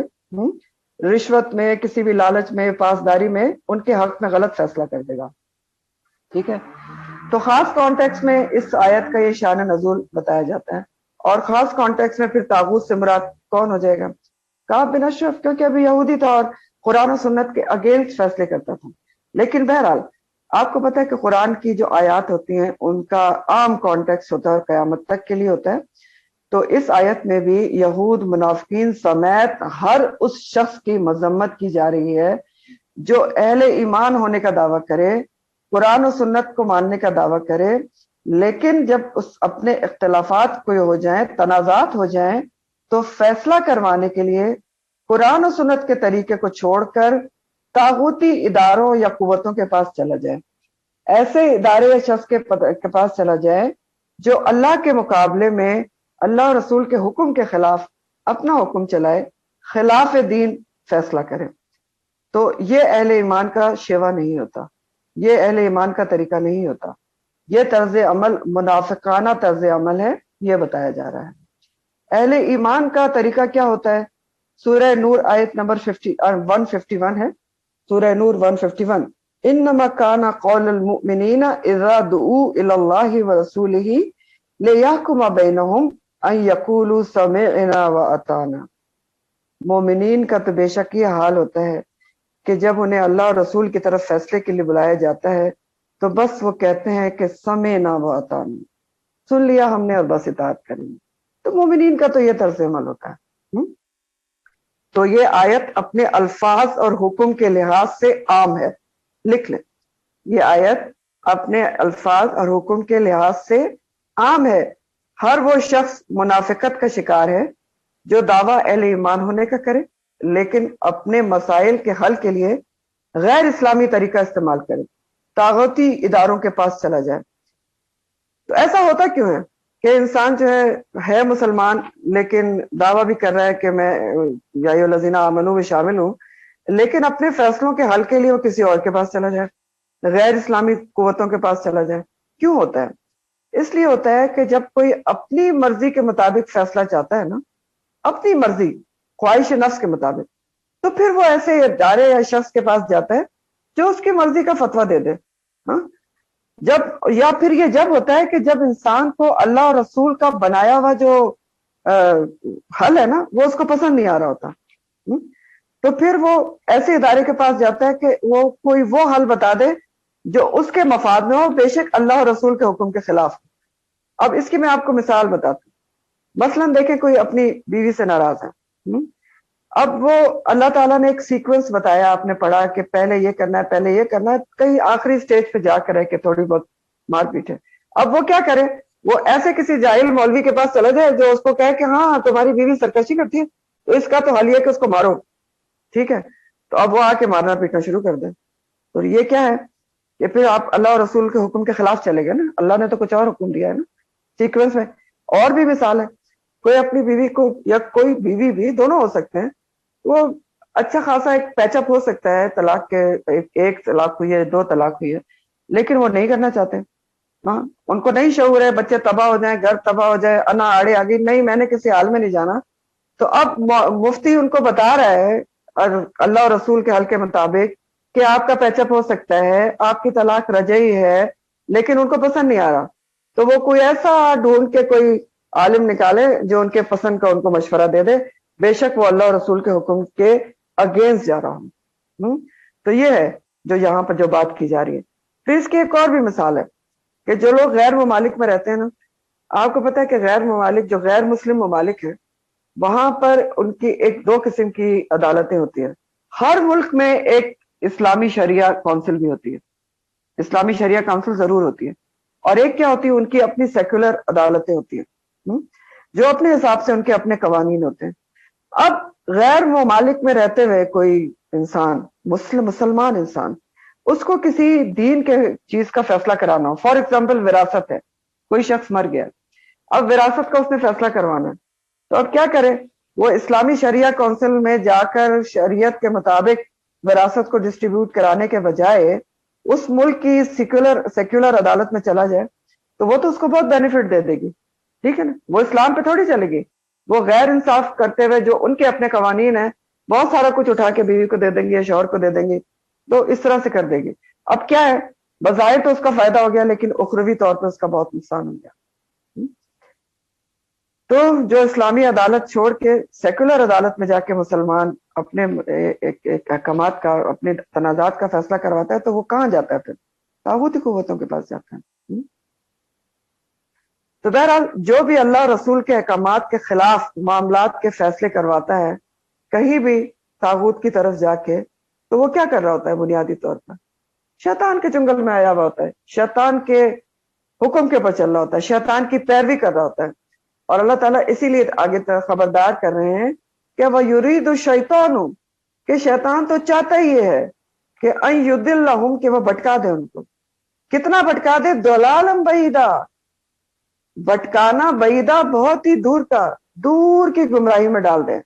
رشوت میں، کسی بھی لالچ میں، پاسداری میں ان کے حق میں غلط فیصلہ کر دے گا۔ ٹھیک ہے، تو خاص کانٹیکس میں اس آیت کا یہ شان نزول بتایا جاتا ہے، اور خاص کانٹیکس میں پھر طاغوت سے مراد کون ہو جائے گا؟ کعب بن اشرف، کیونکہ ابھی یہودی تھا اور قرآن و سنت کے اگینسٹ فیصلے کرتا تھا۔ لیکن بہرحال آپ کو پتا ہے کہ قرآن کی جو آیات ہوتی ہیں ان کا عام کانٹیکس ہوتا ہے، قیامت تک کے لیے ہوتا ہے۔ تو اس آیت میں بھی یہود، منافقین سمیت ہر اس شخص کی مذمت کی جا رہی ہے جو اہل ایمان ہونے کا دعویٰ کرے، قرآن و سنت کو ماننے کا دعویٰ کرے، لیکن جب اس اپنے اختلافات کوئی ہو جائیں، تنازعات ہو جائیں، تو فیصلہ کروانے کے لیے قرآن و سنت کے طریقے کو چھوڑ کر طاغوتی اداروں یا قوتوں کے پاس چلا جائے، ایسے ادارے یا شخص کے پاس چلا جائے جو اللہ کے مقابلے میں اللہ اور رسول کے حکم کے خلاف اپنا حکم چلائے، خلاف دین فیصلہ کرے۔ تو یہ اہل ایمان کا شیوا نہیں ہوتا، یہ اہل ایمان کا طریقہ نہیں ہوتا، یہ طرز عمل منافقانہ طرز عمل ہے، یہ بتایا جا رہا ہے۔ اہل ایمان کا طریقہ کیا ہوتا ہے؟ سورہ نور آیت نمبر 151 ہے، سورہ نور 151، انما کان قول المؤمنین اذا دعوا الی اللہ ورسولہ لیحکم بینہم ان یقولوا سمعنا واطعنا۔ مومنین کا تو بے شک یہ حال ہوتا ہے کہ جب انہیں اللہ اور رسول کی طرف فیصلے کے لیے بلایا جاتا ہے تو بس وہ کہتے ہیں کہ سمعنا واطعنا، سن لیا ہم نے اور بس اطاعت کریں گے۔ تو مومنین کا تو یہ طرز عمل ہوتا ہے۔ تو یہ آیت اپنے الفاظ اور حکم کے لحاظ سے عام ہے، لکھ لیں، یہ آیت اپنے الفاظ اور حکم کے لحاظ سے عام ہے۔ ہر وہ شخص منافقت کا شکار ہے جو دعویٰ اہل ایمان ہونے کا کرے لیکن اپنے مسائل کے حل کے لیے غیر اسلامی طریقہ استعمال کرے، طاغوتی اداروں کے پاس چلا جائے۔ تو ایسا ہوتا کیوں ہے کہ انسان جو ہے مسلمان لیکن دعویٰ بھی کر رہا ہے کہ میں یا ایھا الذین آمنوا میں شامل ہوں، لیکن اپنے فیصلوں کے حل کے لیے وہ کسی اور کے پاس چلا جائے، غیر اسلامی قوتوں کے پاس چلا جائے؟ کیوں ہوتا ہے؟ اس لیے ہوتا ہے کہ جب کوئی اپنی مرضی کے مطابق فیصلہ چاہتا ہے نا، اپنی مرضی، خواہش نفس کے مطابق، تو پھر وہ ایسے ادارے یا شخص کے پاس جاتا ہے جو اس کی مرضی کا فتویٰ دے دے۔ یا پھر یہ جب ہوتا ہے کہ جب انسان کو اللہ اور رسول کا بنایا ہوا جو حل ہے نا وہ اس کو پسند نہیں آ رہا ہوتا، تو پھر وہ ایسے ادارے کے پاس جاتا ہے کہ وہ کوئی وہ حل بتا دے جو اس کے مفاد میں ہو، بے شک اللہ اور رسول کے حکم کے خلاف۔ اب اس کی میں آپ کو مثال بتاتا ہوں۔ مثلا دیکھیں کوئی اپنی بیوی سے ناراض ہے، اب وہ اللہ تعالیٰ نے ایک سیکوینس بتایا، آپ نے پڑھا کہ پہلے یہ کرنا ہے، پہلے یہ کرنا ہے، کہیں آخری سٹیج پہ جا کر ہے کہ تھوڑی بہت مار پیٹ ہے۔ اب وہ کیا کرے؟ وہ ایسے کسی جاہل مولوی کے پاس چلا جائے جو اس کو کہے کہ ہاں تمہاری بیوی سرکشی کرتی ہے، تو اس کا تو حل یہ کہ اس کو مارو، ٹھیک ہے؟ تو اب وہ آ کے مارنا پیٹنا شروع کر دیں، تو یہ کیا ہے کہ پھر آپ اللہ اور رسول کے حکم کے خلاف چلے گئے نا. اللہ نے تو کچھ اور حکم دیا ہے نا سیکوینس میں. اور بھی مثال ہے، کوئی اپنی بیوی کو، یا کوئی بیوی بھی، دونوں ہو سکتے ہیں، وہ اچھا خاصا ایک پیچ اپ ہو سکتا ہے طلاق کے، ایک طلاق ہوئی ہے، 2 طلاق ہوئی ہے، لیکن وہ نہیں کرنا چاہتے. ہاں، ان کو نہیں شعور ہے، بچے تباہ ہو جائیں، گھر تباہ ہو جائے، انا آڑے آگے، نہیں میں نے کسی حال میں نہیں جانا. تو اب مفتی ان کو بتا رہا ہے اور اللہ اور رسول کے حل کے مطابق کہ آپ کا پیچ اپ ہو سکتا ہے، آپ کی طلاق رجعی ہے، لیکن ان کو پسند نہیں آ رہا، تو وہ کوئی ایسا ڈھونڈ کے کوئی عالم نکالے جو ان کے پسند کا ان کو مشورہ دے دے، بے شک وہ اللہ اور رسول کے حکم کے اگینسٹ جا رہا ہوں. تو یہ ہے جو یہاں پر جو بات کی جا رہی ہے. پھر اس کی ایک اور بھی مثال ہے کہ جو لوگ غیر ممالک میں رہتے ہیں نا، آپ کو پتا ہے کہ غیر ممالک، جو غیر مسلم ممالک ہیں، وہاں پر ان کی ایک 2 قسم کی عدالتیں ہوتی ہیں. ہر ملک میں ایک اسلامی شریعہ کونسل بھی ہوتی ہے، اسلامی شریعہ کونسل ضرور ہوتی ہے، اور ایک کیا ہوتی ہے، ان کی اپنی سیکولر عدالتیں ہوتی ہیں، جو اپنے حساب سے ان کے اپنے قوانین ہوتے ہیں. اب غیر ممالک میں رہتے ہوئے کوئی انسان، مسلمان انسان، اس کو کسی دین کے چیز کا فیصلہ کرانا ہو، فار ایگزامپل وراثت ہے، کوئی شخص مر گیا، اب وراثت کا اس نے فیصلہ کروانا ہے، تو اب کیا کرے؟ وہ اسلامی شریعہ کونسل میں جا کر شریعت کے مطابق وراثت کو ڈسٹریبیوٹ کرانے کے بجائے اس ملک کی سیکولر عدالت میں چلا جائے، تو وہ تو اس کو بہت بینیفٹ دے دے گی، ٹھیک ہے نا؟ وہ اسلام پہ تھوڑی چلے گی، وہ غیر انصاف کرتے ہوئے جو ان کے اپنے قوانین ہیں، بہت سارا کچھ اٹھا کے بیوی کو دے دیں گے یا شوہر کو دے دیں گے، تو اس طرح سے کر دے گی. اب کیا ہے، بظاہر تو اس کا فائدہ ہو گیا، لیکن اخروی طور پر اس کا بہت نقصان ہو گیا. تو جو اسلامی عدالت چھوڑ کے سیکولر عدالت میں جا کے مسلمان اپنے احکامات کا، اپنے تنازعات کا فیصلہ کرواتا ہے، تو وہ کہاں جاتا ہے؟ پھر طاغوتی قوتوں کے پاس جاتا ہے. تو بہرحال جو بھی اللہ رسول کے احکامات کے خلاف معاملات کے فیصلے کرواتا ہے کہیں بھی طاغوت کی طرف جا کے، تو وہ کیا کر رہا ہوتا ہے؟ بنیادی طور پر شیطان کے چنگل میں آیا ہوا ہوتا ہے، شیطان کے حکم کے اوپر چل رہا ہوتا ہے، شیطان کی پیروی کر رہا ہوتا ہے. اور اللہ تعالیٰ اسی لیے آگے خبردار کر رہے ہیں کہ وہ یرید الشیطان، کہ شیطان تو چاہتا ہی یہ ہے کہ ان یضلہم، کہ وہ بھٹکا دے ان کو. کتنا بھٹکا دے؟ ضلالا بعیدا، بھٹکانا بعیدا، بہت ہی دور کا، دور کی گمراہی میں ڈال دیں.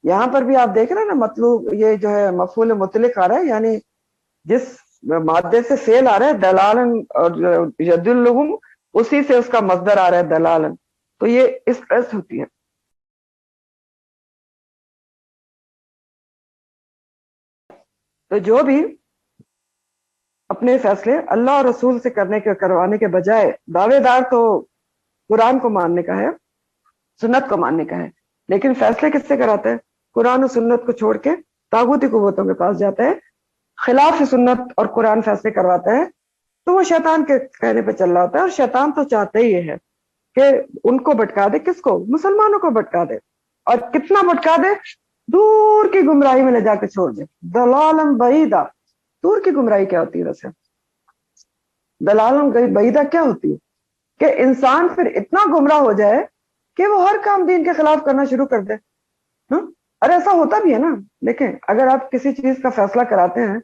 یہاں پر بھی آپ دیکھ رہے ہیں نا، مطلوب یہ جو ہے مفعول مطلق آ رہا ہے، یعنی جس مادے سے فعل آ رہا ہے دلالن اور یضلہم، اسی سے اس کا مصدر آ رہا ہے دلالن، تو یہ اس طرح سے ہوتی ہے. تو جو بھی اپنے فیصلے اللہ اور رسول سے کروانے کے بجائے دعوے دار تو قرآن کو ماننے کا ہے، سنت کو ماننے کا ہے، لیکن فیصلے کس سے کراتا ہے؟ قرآن و سنت کو چھوڑ کے طاغوتی قوتوں کے پاس جاتا ہے، خلاف سنت اور قرآن فیصلے کرواتا ہے، تو وہ شیطان کے کہنے پہ چل رہا ہوتا ہے. اور شیطان تو چاہتا ہی یہ ہے کہ ان کو بھٹکا دے. کس کو؟ مسلمانوں کو بھٹکا دے. اور کتنا بھٹکا دے؟ دور کی گمراہی میں لے جا کے چھوڑ دے. دلالم بعیدہ، دور کی گمراہی کیا ہوتی ہے ویسے؟ دلالم بعیدہ کیا ہوتی ہے؟ کہ انسان پھر اتنا گمراہ ہو جائے کہ وہ ہر کام دین کے خلاف کرنا شروع کر دے. اور ایسا ہوتا بھی ہے نا. دیکھیں، اگر آپ کسی چیز کا فیصلہ کراتے ہیں،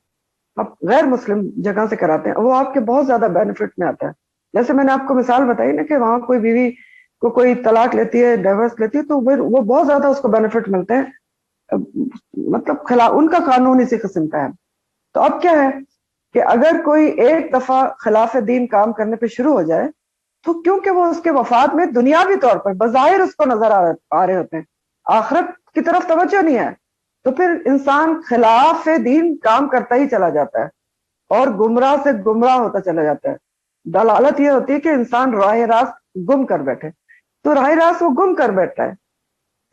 آپ غیر مسلم جگہ سے کراتے ہیں، وہ آپ کے بہت زیادہ بینیفٹ میں آتا ہے. جیسے میں نے آپ کو مثال بتائی نا کہ وہاں کوئی بیوی کو کوئی طلاق لیتی ہے، ڈیورس لیتی ہے، تو وہ بہت زیادہ اس کو بینیفٹ ملتے ہیں، مطلب ان کا قانون اسی قسم کا ہے. تو اب کیا ہے کہ اگر کوئی ایک دفعہ خلاف دین کام کرنے پہ شروع ہو جائے، تو کیونکہ وہ اس کے وفات میں دنیاوی طور پر بظاہر اس کو نظر آ رہے ہوتے ہیں، آخرت کی طرف توجہ نہیں ہے، تو پھر انسان خلاف دین کام کرتا ہی چلا جاتا ہے اور گمراہ سے گمراہ ہوتا چلا جاتا ہے. دلالت یہ ہوتی ہے کہ انسان راہ راست گم کر بیٹھے، تو راہ راست وہ گم کر بیٹھتا ہے،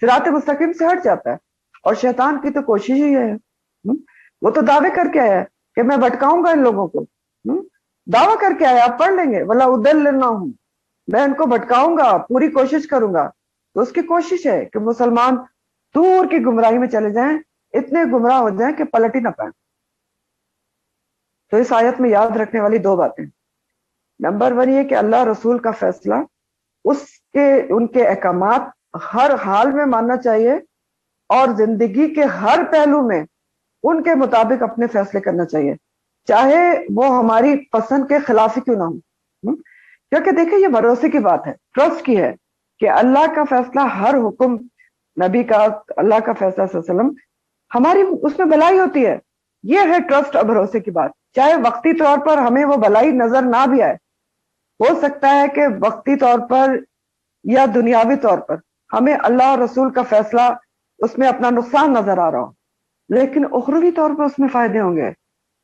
صراط مستقیم سے ہٹ جاتا ہے. اور شیطان کی تو کوشش ہی ہے، وہ تو دعوے کر کے آیا ہے کہ میں بھٹکاؤں گا ان لوگوں کو، دعویٰ کر کے آیا، آپ پڑھ لیں گے، وَلَا أُضِلَّنَّهُمْ، میں ان کو بھٹکاؤں گا، پوری کوشش کروں گا. تو اس کی کوشش ہے کہ مسلمان دور کی گمراہی میں چلے جائیں، اتنے گمراہ ہو جائیں کہ پلٹ ہی نہ پائیں. تو اس آیت میں یاد رکھنے والی 2 باتیں. نمبر 1 یہ کہ اللہ رسول کا فیصلہ، ان کے احکامات ہر حال میں ماننا چاہیے، اور زندگی کے ہر پہلو میں ان کے مطابق اپنے فیصلے کرنا چاہیے، چاہے وہ ہماری پسند کے خلاف ہی کیوں نہ ہو۔ کیونکہ دیکھیں یہ بھروسے کی بات ہے، ٹرسٹ کی ہے کہ اللہ کا فیصلہ، ہر حکم نبی کا، اللہ کا فیصلہ صلی اللہ علیہ وسلم، ہماری اس میں بھلائی ہوتی ہے۔ یہ ہے ٹرسٹ اور بھروسے کی بات، چاہے وقتی طور پر ہمیں وہ بھلائی نظر نہ بھی آئے، ہو سکتا ہے کہ وقتی طور پر یا دنیاوی طور پر ہمیں اللہ اور رسول کا فیصلہ اس میں اپنا نقصان نظر آ رہا ہو، لیکن اخروی طور پر اس میں فائدے ہوں گے۔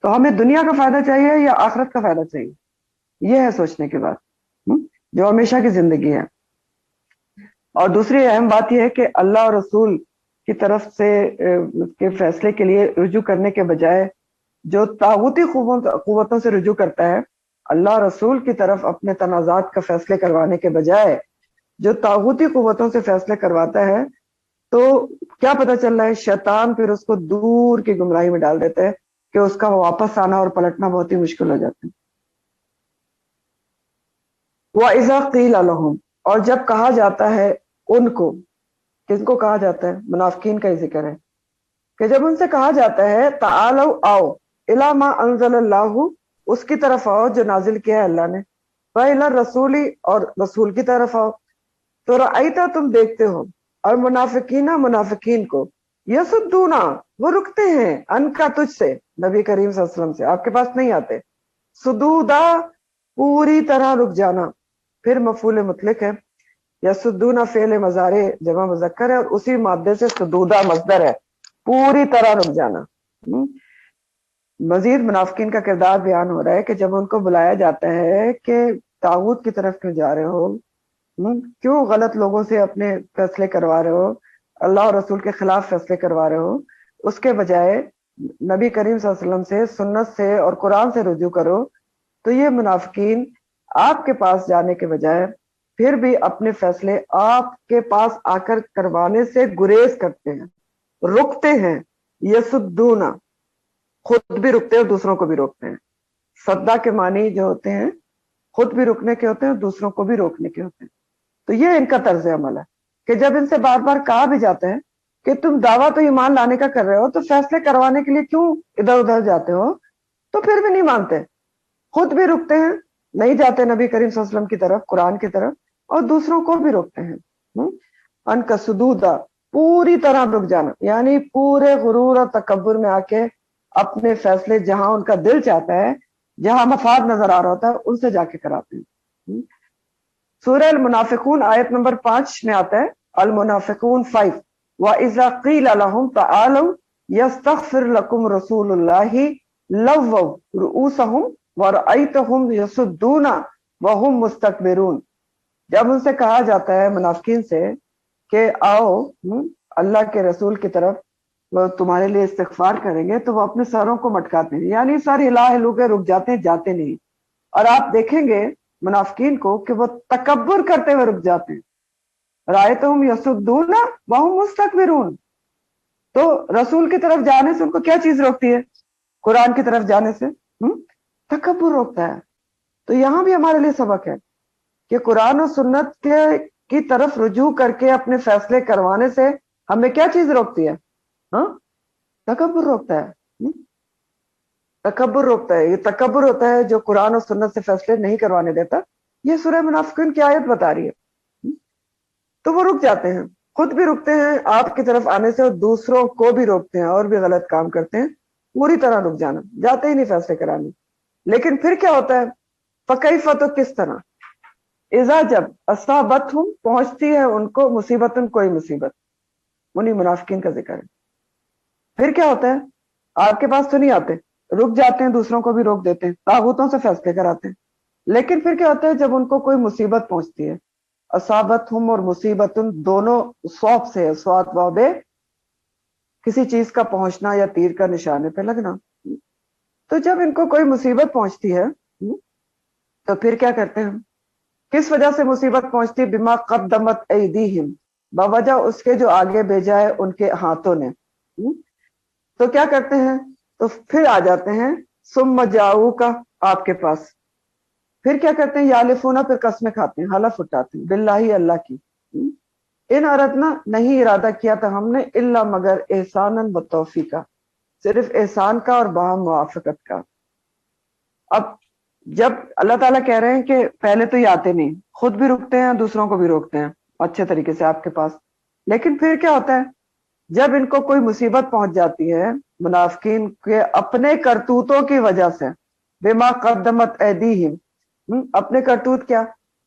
تو ہمیں دنیا کا فائدہ چاہیے یا آخرت کا فائدہ چاہیے؟ یہ ہے سوچنے کی بات جو ہمیشہ کی زندگی ہے۔ اور دوسری اہم بات یہ ہے کہ اللہ اور رسول کی طرف سے کے فیصلے کے لیے رجوع کرنے کے بجائے جو طاغوتی قوتوں سے رجوع کرتا ہے، اللہ رسول کی طرف اپنے تنازعات کا فیصلے کروانے کے بجائے جو طاغوتی قوتوں سے فیصلے کرواتا ہے، تو کیا پتہ چل رہا ہے، شیطان پھر اس کو دور کی گمراہی میں ڈال دیتا ہے کہ اس کا واپس آنا اور پلٹنا بہت ہی مشکل ہو جاتا ہے۔ وَإِذَا قِيلَ لَهُمْ، اور جب کہا جاتا ہے ان کو، کس کو کہا جاتا ہے؟ منافقین کا ہی ذکر ہے کہ جب ان سے کہا جاتا ہے تعالوا آؤ الی ما انزل اللہ، اس کی طرف آؤ جو نازل کیا ہے اللہ نے، وَإِلَى الرَّسُولِ، اور رسول کی طرف آؤ، تو رأیتا، تم دیکھتے ہو، اور منافقین کو، یسدونا، وہ رکتے ہیں، ان کا تجھ سے، نبی کریم صلی اللہ علیہ وسلم سے، آپ کے پاس نہیں آتے، سدودا، پوری طرح رک جانا، پھر مفعول مطلق ہے، یسدونا فعل مضارع جمع مذکر ہے، اور اسی مادے سے سدودا مصدر ہے، پوری طرح رک جانا۔ مزید منافقین کا کردار بیان ہو رہا ہے کہ جب ان کو بلایا جاتا ہے کہ طاغوت کی طرف کیوں جا رہے ہو، کیوں غلط لوگوں سے اپنے فیصلے کروا رہے ہو، اللہ اور رسول کے خلاف فیصلے کروا رہے ہو، اس کے بجائے نبی کریم صلی اللہ علیہ وسلم سے، سنت سے اور قرآن سے رجوع کرو، تو یہ منافقین آپ کے پاس جانے کے بجائے پھر بھی اپنے فیصلے آپ کے پاس آ کر کروانے سے گریز کرتے ہیں، رکتے ہیں، یسدونا، خود بھی رکتے ہیں اور دوسروں کو بھی روکتے ہیں۔ سدا کے معنی جو ہوتے ہیں خود بھی رکنے کے ہوتے ہیں اور دوسروں کو بھی روکنے کے ہوتے ہیں۔ تو یہ ان کا طرز عمل ہے کہ جب ان سے بار بار کہا بھی جاتا ہے کہ تم دعویٰ تو ایمان لانے کا کر رہے ہو، تو فیصلے کروانے کے لیے کیوں ادھر ادھر جاتے ہو، تو پھر بھی نہیں مانتے، خود بھی رکتے ہیں، نہیں جاتے نبی کریم صلی اللہ علیہ وسلم کی طرف، قرآن کی طرف، اور دوسروں کو بھی روکتے ہیں۔ ان کا سدودا، پوری طرح رک جانا، یعنی پورے غرور اور تکبر میں آ کے اپنے فیصلے جہاں ان کا دل چاہتا ہے، جہاں مفاد نظر آ رہا ہوتا ہے، ان سے جا کے کراتے ہیں۔ سورہ المنافقون آیت نمبر 5 میں آتا ہے، المنافقون 5، وَإِذَا قِيلَ لَهُمْ تَعَالَوْا يَسْتَغْفِرْ لَكُمْ رَسُولُ اللَّهِ لَوَّوْا رُؤُوسَهُمْ وَرَأَيْتَهُمْ يَصُدُّونَ وَهُمْ مُسْتَكْبِرُونَ۔ جب ان سے کہا جاتا ہے منافقین سے کہ آؤ اللہ کے رسول کی طرف، وہ تمہارے لیے استغفار کریں گے، تو وہ اپنے سروں کو مٹکاتے ہیں، یعنی سر ہلا ہلو کے رک جاتے ہیں، جاتے نہیں۔ اور آپ دیکھیں گے منافقین کو کہ وہ تکبر کرتے ہوئے رک جاتے ہیں، رأیتہم یصدون وہم مستکبرون۔ تو رسول کی طرف جانے سے ان کو کیا چیز روکتی ہے؟ قرآن کی طرف جانے سے تکبر روکتا ہے۔ تو یہاں بھی ہمارے لیے سبق ہے کہ قرآن و سنت کی طرف رجوع کر کے اپنے فیصلے کروانے سے ہمیں کیا چیز روکتی ہے؟ تکبر روکتا ہے، تکبر روکتا ہے۔ یہ تکبر ہوتا ہے جو قرآن و سنت سے فیصلے نہیں کروانے دیتا۔ یہ سورہ منافقین کی آیت بتا رہی ہے۔ تو وہ رک جاتے ہیں، خود بھی رکتے ہیں آپ کی طرف آنے سے، اور دوسروں کو بھی روکتے ہیں اور بھی غلط کام کرتے ہیں، پوری طرح رک جانا، جاتے ہی نہیں فیصلے کرانے۔ لیکن پھر کیا ہوتا ہے؟ فکیف، تو کس طرح، اذا، جب، اصابتہم، پہنچتی ہے ان کو، مصیبتن، کوئی مصیبت، انہی منافقین کا ذکر ہے۔ پھر کیا ہوتا ہے؟ آپ کے پاس تو نہیں آتے، رک جاتے ہیں، دوسروں کو بھی روک دیتے ہیں، طاغوتوں سے فیصلے کراتے ہیں۔ لیکن پھر کیا ہوتا ہے؟ جب ان کو کوئی مصیبت پہنچتی ہے، اصابتہم اور مصیبتن دونوں صوب سے ہے، صاد واو بے، کسی چیز کا پہنچنا یا تیر کا نشانے پہ لگنا۔ تو جب ان کو کوئی مصیبت پہنچتی ہے تو پھر کیا کرتے ہیں؟ کس وجہ سے مصیبت پہنچتی؟ بما قدمت ایدیہم، بوجہ اس کے جو آگے بھیجا ہے ان کے ہاتھوں نے۔ تو کیا کرتے ہیں؟ تو پھر آ جاتے ہیں، ثم جاؤ کا، آپ کے پاس، پھر کیا کرتے ہیں؟ یالفونا، پھر قسمیں کھاتے ہیں، حلف اٹھاتے ہیں، باللہ، اللہ کی، ان اردنا نہیں ارادہ کیا تھا ہم نے الا مگر احساناً و توفیقا، صرف احسان کا اور باہم موافقت کا۔ اب جب اللہ تعالیٰ کہہ رہے ہیں کہ پہلے تو یہ آتے نہیں، خود بھی رکتے ہیں دوسروں کو بھی روکتے ہیں اچھے طریقے سے آپ کے پاس، لیکن پھر کیا ہوتا ہے جب ان کو کوئی مصیبت پہنچ جاتی ہے منافقین کے اپنے کرتوتوں کی وجہ سے، بما قدمت ایدیہم، اپنے کرتوت کیا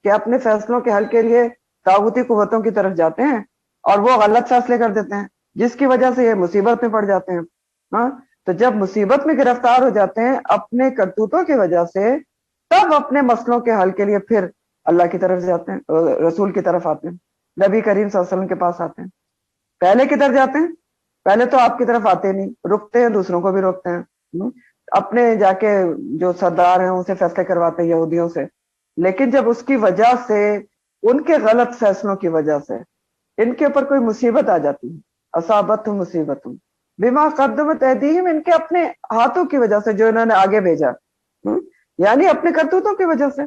کہ اپنے فیصلوں کے حل کے لیے طاغوتی قوتوں کی طرف جاتے ہیں اور وہ غلط فیصلے کر دیتے ہیں جس کی وجہ سے یہ مصیبت میں پڑ جاتے ہیں۔ ہاں، تو جب مصیبت میں گرفتار ہو جاتے ہیں اپنے کرتوتوں کی وجہ سے، تب اپنے مسئلوں کے حل کے لیے پھر اللہ کی طرف جاتے ہیں، رسول کی طرف آتے ہیں، نبی کریم صلی اللہ علیہ وسلم کے پاس آتے ہیں۔ پہلے کدھر جاتے ہیں؟ پہلے تو آپ کی طرف آتے نہیں، رکتے ہیں، دوسروں کو بھی روکتے ہیں، اپنے جا کے جو سردار ہیں ان سے فیصلے کرواتے ہیں یہودیوں سے، لیکن جب اس کی وجہ سے، ان کے غلط فیصلوں کی وجہ سے ان کے اوپر کوئی مصیبت آ جاتی ہے، اصابت مصیبت بما قدمت ایدیہم، ان کے اپنے ہاتھوں کی وجہ سے جو انہوں نے آگے بھیجا، یعنی اپنے کرتوتوں کی وجہ سے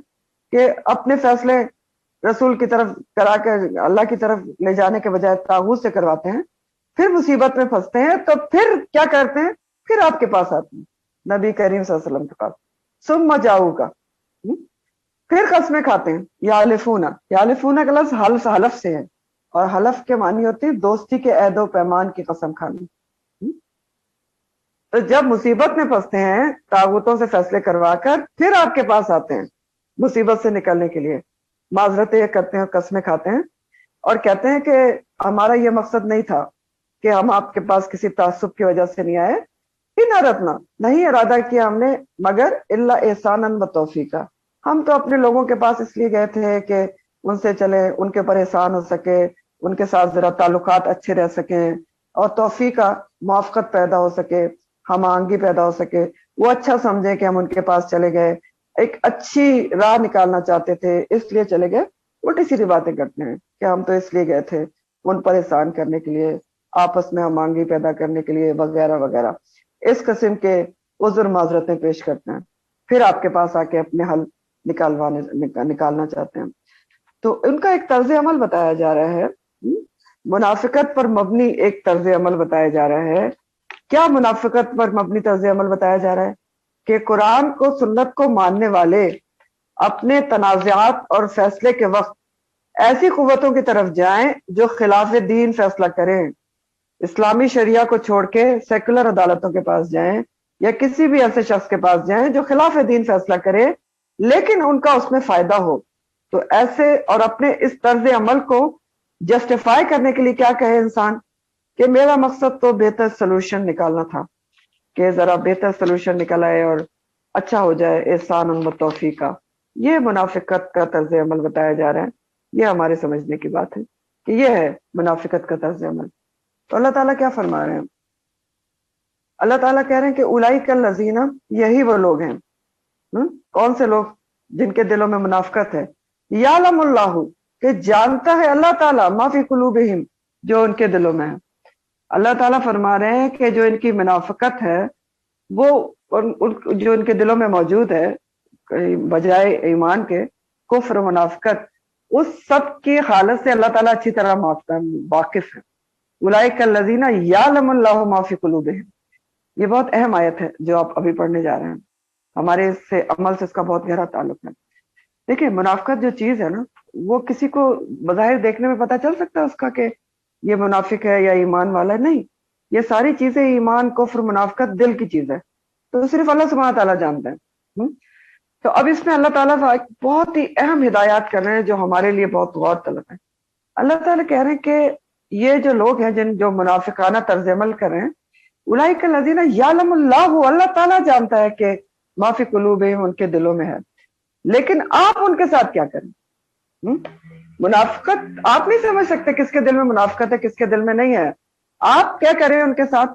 کہ اپنے فیصلے رسول کی طرف کرا کے اللہ کی طرف لے جانے کے بجائے طاغوت سے کرواتے ہیں، پھر مصیبت میں پھنستے ہیں تو پھر کیا کرتے ہیں؟ پھر آپ کے پاس آتے ہیں، نبی کریم صلی اللہ علیہ وسلم کے پاس، ثم جاؤگا، پھر قسمیں کھاتے ہیں، یالفون کا لفظ حلف سے ہے، اور حلف کے معنی ہوتی ہے دوستی کے عہد و پیمان کی قسم کھانی۔ تو جب مصیبت میں پھنستے ہیں طاغوتوں سے فیصلے کروا کر، پھر آپ کے پاس آتے ہیں مصیبت سے نکلنے کے لیے، معذرتیں کرتے ہیں، قسمیں کھاتے ہیں اور کہتے ہیں کہ ہمارا یہ مقصد نہیں تھا کہ ہم آپ کے پاس کسی تعصب کی وجہ سے نہیں آئے، ان اردنا نہیں ارادہ کیا ہم نے مگر الا احساناً و توفیقا، ہم تو اپنے لوگوں کے پاس اس لیے گئے تھے کہ ان سے چلے، ان کے اوپر احسان ہو سکے، ان کے ساتھ ذرا تعلقات اچھے رہ سکیں، اور توفیقا موافقت پیدا ہو سکے، ہم آہنگی پیدا ہو سکے، وہ اچھا سمجھے کہ ہم ان کے پاس چلے گئے، ایک اچھی راہ نکالنا چاہتے تھے اس لیے چلے گئے۔ الٹی سیدھی باتیں کرتے ہیں کہ ہم تو اس لیے گئے تھے ان پر احسان کرنے کے لیے، آپس میں ہم آہنگی پیدا کرنے کے لیے، وغیرہ وغیرہ، اس قسم کے عذر معذرتیں پیش کرتے ہیں، پھر آپ کے پاس آ کے اپنے حل نکالنا چاہتے ہیں۔ تو ان کا ایک طرز عمل بتایا جا رہا ہے، منافقت پر مبنی ایک طرز عمل بتایا جا رہا ہے۔ کیا منافقت پر مبنی طرز عمل بتایا جا رہا ہے؟ کہ قرآن کو، سنت کو ماننے والے اپنے تنازعات اور فیصلے کے وقت ایسی قوتوں کی طرف جائیں جو خلاف دین فیصلہ کریں، اسلامی شریعہ کو چھوڑ کے سیکولر عدالتوں کے پاس جائیں یا کسی بھی ایسے شخص کے پاس جائیں جو خلاف دین فیصلہ کرے لیکن ان کا اس میں فائدہ ہو، تو ایسے اور اپنے اس طرز عمل کو جسٹیفائی کرنے کے لیے کیا کہے انسان کہ میرا مقصد تو بہتر سلوشن نکالنا تھا، کہ ذرا بہتر سلوشن نکل آئے اور اچھا ہو جائے، احسان و توفیقا، یہ منافقت کا طرز عمل بتایا جا رہا ہے۔ یہ ہمارے سمجھنے کی بات ہے کہ یہ ہے منافقت کا طرز عمل۔ تو اللہ تعالیٰ کیا فرما رہے ہیں؟ اللہ تعالیٰ کہہ رہے ہیں کہ اولئک الذین، یہی وہ لوگ ہیں، کون سے لوگ؟ جن کے دلوں میں منافقت ہے، یعلم اللہ، کہ جانتا ہے اللہ تعالیٰ، ما فی قلوبہم، جو ان کے دلوں میں ہے۔ اللہ تعالیٰ فرما رہے ہیں کہ جو ان کی منافقت ہے وہ جو ان کے دلوں میں موجود ہے بجائے ایمان کے، کفر و منافقت، اس سب کی حالت سے اللہ تعالیٰ اچھی طرح واقف ہے۔ اولئک الذین یعلم اللہ ما فی قلوبہم، یہ بہت اہم آیت ہے جو آپ ابھی پڑھنے جا رہے ہیں، ہمارے اس سے عمل سے اس کا بہت گہرا تعلق ہے۔ دیکھیں، منافقت جو چیز ہے نا، وہ کسی کو بظاہر دیکھنے میں پتہ چل سکتا ہے اس کا کہ یہ منافق ہے یا ایمان والا ہے؟ نہیں، یہ ساری چیزیں، ایمان، کفر، منافقت، دل کی چیز ہے، تو صرف اللہ سبحانہ تعالیٰ جانتا ہے۔ تو اب اس میں اللہ تعالیٰ بہت ہی اہم ہدایات کر رہے ہیں جو ہمارے لیے بہت غور طلب ہے۔ اللہ تعالیٰ کہہ رہے ہیں کہ یہ جو لوگ ہیں جو منافقانہ طرز عمل کر رہے ہیں، اولئک الذین یعلم اللہ، اللہ تعالیٰ جانتا ہے کہ ما فی قلوبہم، ان کے دلوں میں ہے، لیکن آپ ان کے ساتھ کیا کریں؟ منافقت آپ نہیں سمجھ سکتے کس کے دل میں منافقت ہے کس کے دل میں نہیں ہے، آپ کیا کریں ان کے ساتھ؟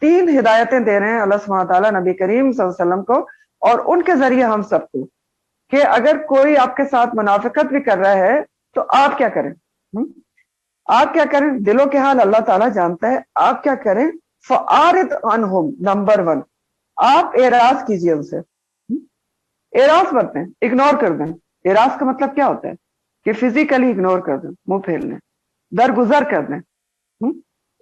3 ہدایتیں دے رہے ہیں اللہ سبحانہ تعالیٰ نبی کریم صلی اللہ علیہ وسلم کو اور ان کے ذریعے ہم سب کو، کہ اگر کوئی آپ کے ساتھ منافقت بھی کر رہا ہے تو آپ کیا کریں؟ آپ کیا کریں؟ دلوں کے حال اللہ تعالیٰ جانتا ہے، آپ کیا کریں؟ فَأَعْرِضْ عَنْهُمْ، نمبر 1، آپ اعراض کیجئے ان سے، اعراض برتیں، اگنور کر دیں۔ اعراض کا مطلب کیا ہوتا ہے؟ کہ فزیکلی اگنور کر دیں، منہ پھیر لیں، درگزر کر دیں،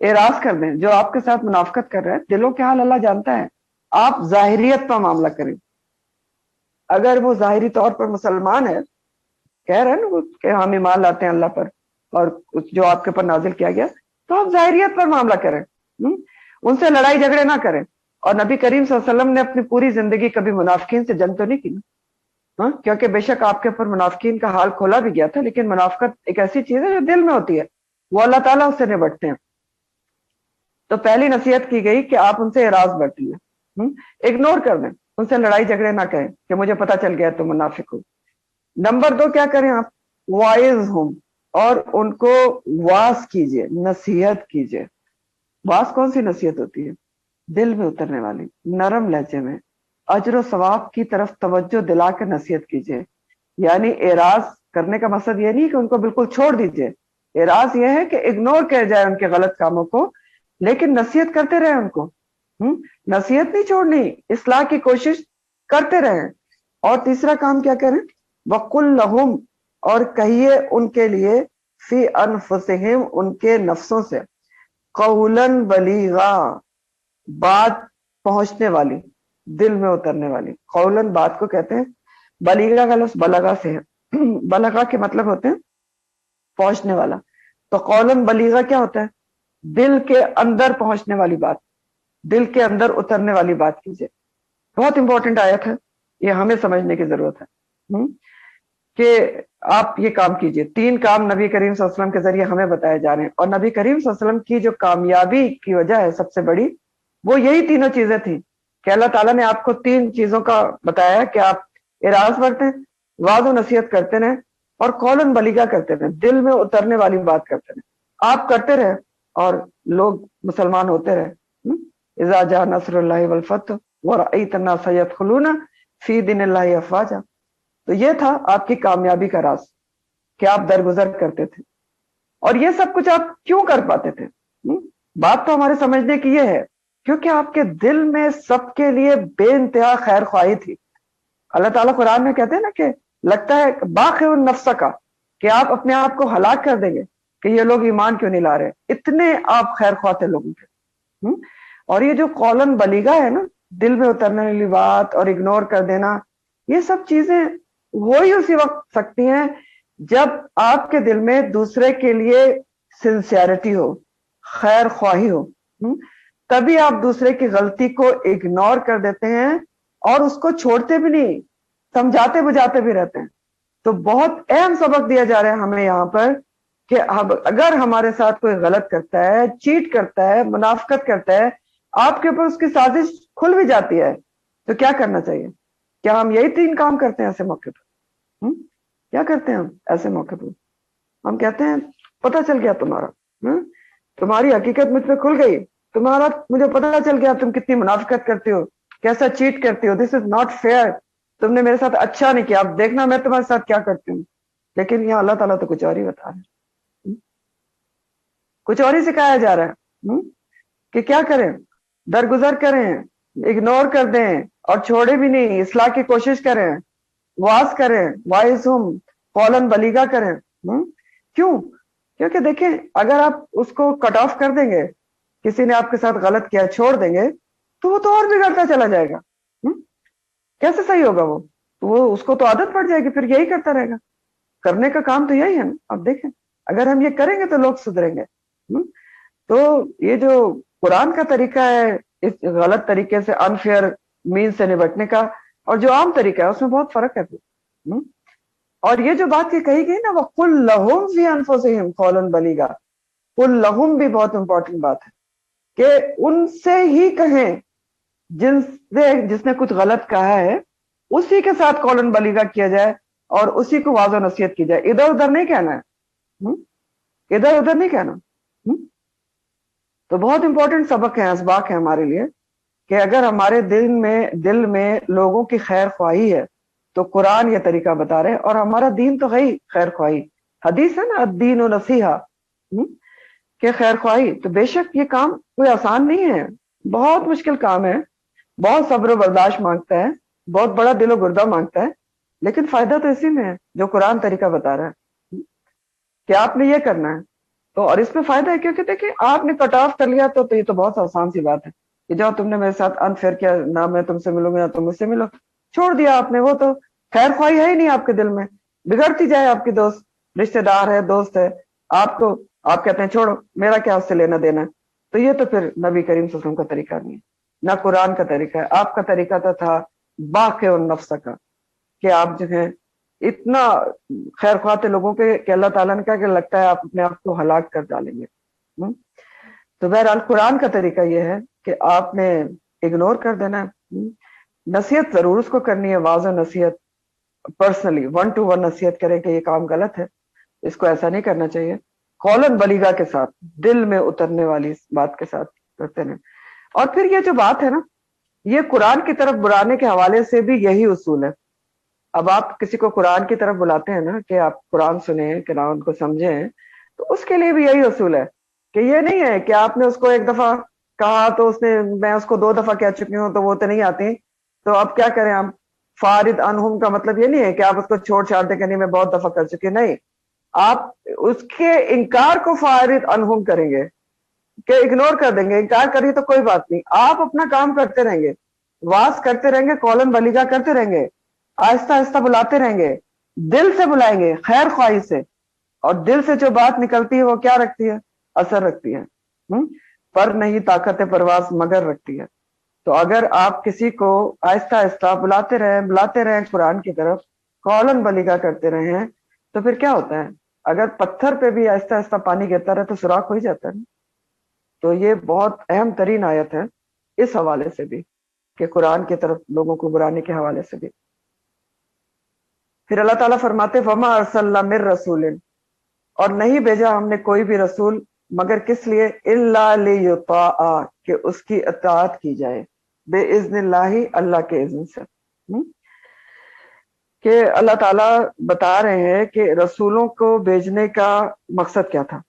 اعراض کر دیں. جو آپ کے ساتھ منافقت کر رہے ہیں دلوں کے حال اللہ جانتا ہے. آپ ظاہریت پر معاملہ کریں. اگر وہ ظاہری طور پر مسلمان ہے، کہہ رہے ہیں نا وہ کہ ہم ایمان لاتے ہیں اللہ پر اور جو آپ کے پر نازل کیا گیا، تو آپ ظاہریت پر معاملہ کریں، ان سے لڑائی جھگڑے نہ کریں. اور نبی کریم صلی اللہ علیہ وسلم نے اپنی پوری زندگی کبھی منافقین سے جنگ تو نہیں کی، کیونکہ بے شک آپ کے اوپر منافقین کا حال کھولا بھی گیا تھا، لیکن منافقت ایک ایسی چیز ہے جو دل میں ہوتی ہے، وہ اللہ تعالیٰ اس سے نبٹتے ہیں. تو پہلی نصیحت کی گئی کہ آپ ان سے اعراض برتیے، اگنور کر دیں، ان سے لڑائی جھگڑے نہ کریں کہ مجھے پتا چل گیا تو منافق ہو. نمبر 2 کیا کریں آپ؟ وائز ہوں، اور ان کو واز کیجئے، نصیحت کیجئے. واز کون سی نصیحت ہوتی ہے؟ دل میں اترنے والی، نرم لہجے میں، اجر و ثواب کی طرف توجہ دلا کے نصیحت کیجئے. یعنی اعراض کرنے کا مقصد یہ نہیں کہ ان کو بالکل چھوڑ دیجئے. اعراض یہ ہے کہ اگنور کیا جائے ان کے غلط کاموں کو، لیکن نصیحت کرتے رہیں ان کو. نصیحت نہیں چھوڑنی، اصلاح کی کوشش کرتے رہیں. اور تیسرا کام کیا کریں؟ وَقُلْ لَهُمْ، اور کہیے ان کے لیے، فی انفسہم، ان کے نفسوں سے، قولاً بلیغا، بات پہنچنے والی، دل میں اترنے والی. قولاً بات کو کہتے ہیں، بلیغا کا لفظ بلغا سے ہے. بلغا کے مطلب ہوتے ہیں پہنچنے والا. تو قولاً بلیغا کیا ہوتا ہے؟ دل کے اندر پہنچنے والی بات، دل کے اندر اترنے والی بات کیجیے. بہت امپورٹنٹ آیت ہے، یہ ہمیں سمجھنے کی ضرورت ہے کہ آپ یہ کام کیجئے. 3 کام نبی کریم صلی اللہ علیہ وسلم کے ذریعے ہمیں بتائے جا رہے ہیں، اور نبی کریم صلی اللہ علیہ وسلم کی جو کامیابی کی وجہ ہے سب سے بڑی، وہ یہی تینوں چیزیں تھیں کہ اللہ تعالیٰ نے آپ کو 3 چیزوں کا بتایا کہ آپ اعراض برتیں، واضح و نصیحت کرتے رہیں، اور قولاً بلیغا کرتے رہیں، دل میں اترنے والی بات کرتے رہیں. آپ کرتے رہیں اور لوگ مسلمان ہوتے رہے. اذا جاء نصر اللہ والفتح ورأیت الناس یدخلون فی دین اللہ افواجا. تو یہ تھا آپ کی کامیابی کا راز کہ آپ درگزر کرتے تھے. اور یہ سب کچھ آپ کیوں کر پاتے تھے؟ بات تو ہمارے سمجھنے کی یہ ہے کیونکہ آپ کے دل میں سب کے لیے بے انتہا خیر خواہی تھی. اللہ تعالیٰ قرآن میں کہتے ہیں نا کہ لگتا ہے باخر النفس کا، کہ آپ اپنے آپ کو ہلاک کر دیں گے کہ یہ لوگ ایمان کیوں نہیں لا رہے، اتنے آپ خیر خواہ تھے لوگوں کے. اور یہ جو قولاً بلیغا ہے نا، دل میں اترنے والی بات اور اگنور کر دینا، یہ سب چیزیں وہی اسی وقت سکتی ہیں جب آپ کے دل میں دوسرے کے لیے سنسیئرٹی ہو، خیر خواہی ہو. تبھی آپ دوسرے کی غلطی کو اگنور کر دیتے ہیں اور اس کو چھوڑتے بھی نہیں، سمجھاتے بجھاتے بھی رہتے ہیں. تو بہت اہم سبق دیا جا رہا ہے ہمیں یہاں پر کہ اگر ہمارے ساتھ کوئی غلط کرتا ہے، چیٹ کرتا ہے، منافقت کرتا ہے، آپ کے اوپر اس کی سازش کھل بھی جاتی ہے، تو کیا کرنا چاہیے؟ کیا ہم یہی 3 کام کرتے ہیں ایسے موقع پر؟ کیا کرتے ہیں ہم ایسے موقع پر؟ ہم کہتے ہیں پتہ چل گیا تمہاری حقیقت مجھ پہ کھل گئی، مجھے پتہ چل گیا تم کتنی منافقت کرتے ہو، کیسا چیٹ کرتے ہو، دس از ناٹ فیئر، تم نے میرے ساتھ اچھا نہیں کیا، اب دیکھنا میں تمہارے ساتھ کیا کرتی ہوں. لیکن یہاں اللہ تعالیٰ تو کچھ اور ہی بتا رہے ہیں، کچھ اور ہی سکھایا جا رہا ہے کہ کیا کریں، درگزر کریں، اگنور کر دیں اور چھوڑے بھی نہیں، اصلاح کی کوشش کریں، واز کریں، وائز ہم، قولاً بلیغا کریں. کیوں؟ کیونکہ دیکھیں اگر آپ اس کو کٹ آف کر دیں گے، کسی نے آپ کے ساتھ غلط کیا چھوڑ دیں گے، تو وہ تو اور بگڑتا چلا جائے گا. کیسے صحیح ہوگا؟ وہ اس کو تو عادت پڑ جائے گی، پھر یہی کرتا رہے گا. کرنے کا کام تو یہی ہے نا. آپ دیکھیں اگر ہم یہ کریں گے تو لوگ سدھریں گے. تو یہ جو قرآن کا طریقہ ہے اس غلط طریقے سے، انفیئر مین سے نبٹنے کا، اور جو عام طریقہ ہے اس میں بہت فرق ہے. اور یہ جو بات یہ کہی گئی نا، وَقُلْ لَهُمْ فِي أَنفُسِهِمْ قَوْلًا بَلِيغًا، قُلْ لَهُمْ بھی بہت امپورٹنٹ بات ہے کہ ان سے ہی کہیں جس نے کچھ غلط کہا ہے، اسی کے ساتھ قولاً بلیغا کیا جائے اور اسی کو واضح نصیحت کی جائے. ادھر ادھر نہیں کہنا ہے، ادھر ادھر نہیں کہنا. تو بہت امپورٹنٹ سبق ہے، اسباق ہے ہمارے لیے کہ اگر ہمارے دل میں لوگوں کی خیر خواہی ہے تو قرآن یہ طریقہ بتا رہے، اور ہمارا دین تو ہے ہی خیر خواہی. حدیث ہے نا، الدین و نصیحہ، کہ خیر خواہی. تو بے شک یہ کام کوئی آسان نہیں ہے، بہت مشکل کام ہے، بہت صبر و برداشت مانگتا ہے، بہت بڑا دل و گردہ مانگتا ہے، لیکن فائدہ تو اسی میں ہے جو قرآن طریقہ بتا رہا ہے کہ آپ نے یہ کرنا ہے تو اور اس میں فائدہ ہے کیونکہ دیکھیں آپ نے کٹ آف کر لیا تو یہ تو بہت آسان سی بات ہے کہ جاؤ تم نے میرے ساتھ انفیئر کیا، نہ میں تم سے ملوں گا نہ تم مجھ سے ملو، چھوڑ دیا آپ نے، وہ تو خیر خواہی ہے ہی نہیں آپ کے دل میں، بگڑتی جائے آپ کی دوست، رشتہ دار ہے، دوست ہے، آپ کو آپ کہتے ہیں چھوڑو میرا کیا اس سے لینا دینا ہے، تو یہ تو پھر نبی کریم صلی اللہ علیہ وسلم کا طریقہ نہیں ہے، نہ قرآن کا طریقہ ہے۔ آپ کا طریقہ تو تھا باقی النفس کا، کہ آپ جو ہے اتنا خیر خواہ تھے لوگوں کے کہ اللہ تعالیٰ نے کہا کہ لگتا ہے آپ اپنے آپ کو ہلاک کر ڈالیں گے۔ تو بہرحال قرآن کا طریقہ یہ ہے کہ آپ نے اگنور کر دینا ہے، نصیحت ضرور اس کو کرنی ہے، واضح نصیحت، پرسنلی 1 to 1 نصیحت کریں کہ یہ کام غلط ہے، اس کو ایسا نہیں کرنا چاہیے، قولاً بلیغا کے ساتھ، دل میں اترنے والی اس بات کے ساتھ کرتے ہیں۔ اور پھر یہ جو بات ہے نا، یہ قرآن کی طرف بلانے کے حوالے سے بھی یہی اصول ہے۔ اب آپ کسی کو قرآن کی طرف بلاتے ہیں نا کہ آپ قرآن سنیں، قرآن کو سمجھیں، تو اس کے لیے بھی یہی اصول ہے کہ یہ نہیں ہے کہ آپ نے اس کو ایک دفعہ کہا تو اس نے، میں اس کو 2 دفعہ کہہ چکی ہوں تو وہ تو نہیں آتی، تو اب کیا کریں ہم، فارد عنہم کا مطلب یہ نہیں ہے کہ آپ اس کو چھوڑ چھاڑ دیں کہ نہیں میں بہت دفعہ کر چکی، نہیں، آپ اس کے انکار کو فارد عنہم کریں گے کہ اگنور کر دیں گے، انکار کریے تو کوئی بات نہیں، آپ اپنا کام کرتے رہیں گے، واز کرتے رہیں گے، قولاً بلیغا کرتے رہیں گے، آہستہ آہستہ بلاتے رہیں گے، دل سے بلائیں گے، خیر خواہی سے، اور دل سے جو بات نکلتی ہے وہ کیا رکھتی ہے، اثر رکھتی ہے، پر نہیں طاقت پرواز مگر رکھتی ہے۔ تو اگر آپ کسی کو آہستہ آہستہ بلاتے رہیں قرآن کی طرف، قولاً بلیغا کرتے رہیں، تو پھر کیا ہوتا ہے، اگر پتھر پہ بھی آہستہ آہستہ پانی گرتا رہے تو سوراخ ہو ہی جاتا ہے۔ تو یہ بہت اہم ترین آیت ہے اس حوالے سے بھی، کہ قرآن کی طرف لوگوں کو بلانے کے حوالے سے بھی۔ پھر اللہ تعالیٰ فرماتے وما ارسلنا من رسول، اور نہیں بھیجا ہم نے کوئی بھی رسول مگر کس لیے، الا لیطاع، کہ اس کی اطاعت کی جائے، بے اذن اللہ، اللہ کے اذن سے۔ کہ اللہ تعالیٰ بتا رہے ہیں کہ رسولوں کو بھیجنے کا مقصد کیا تھا۔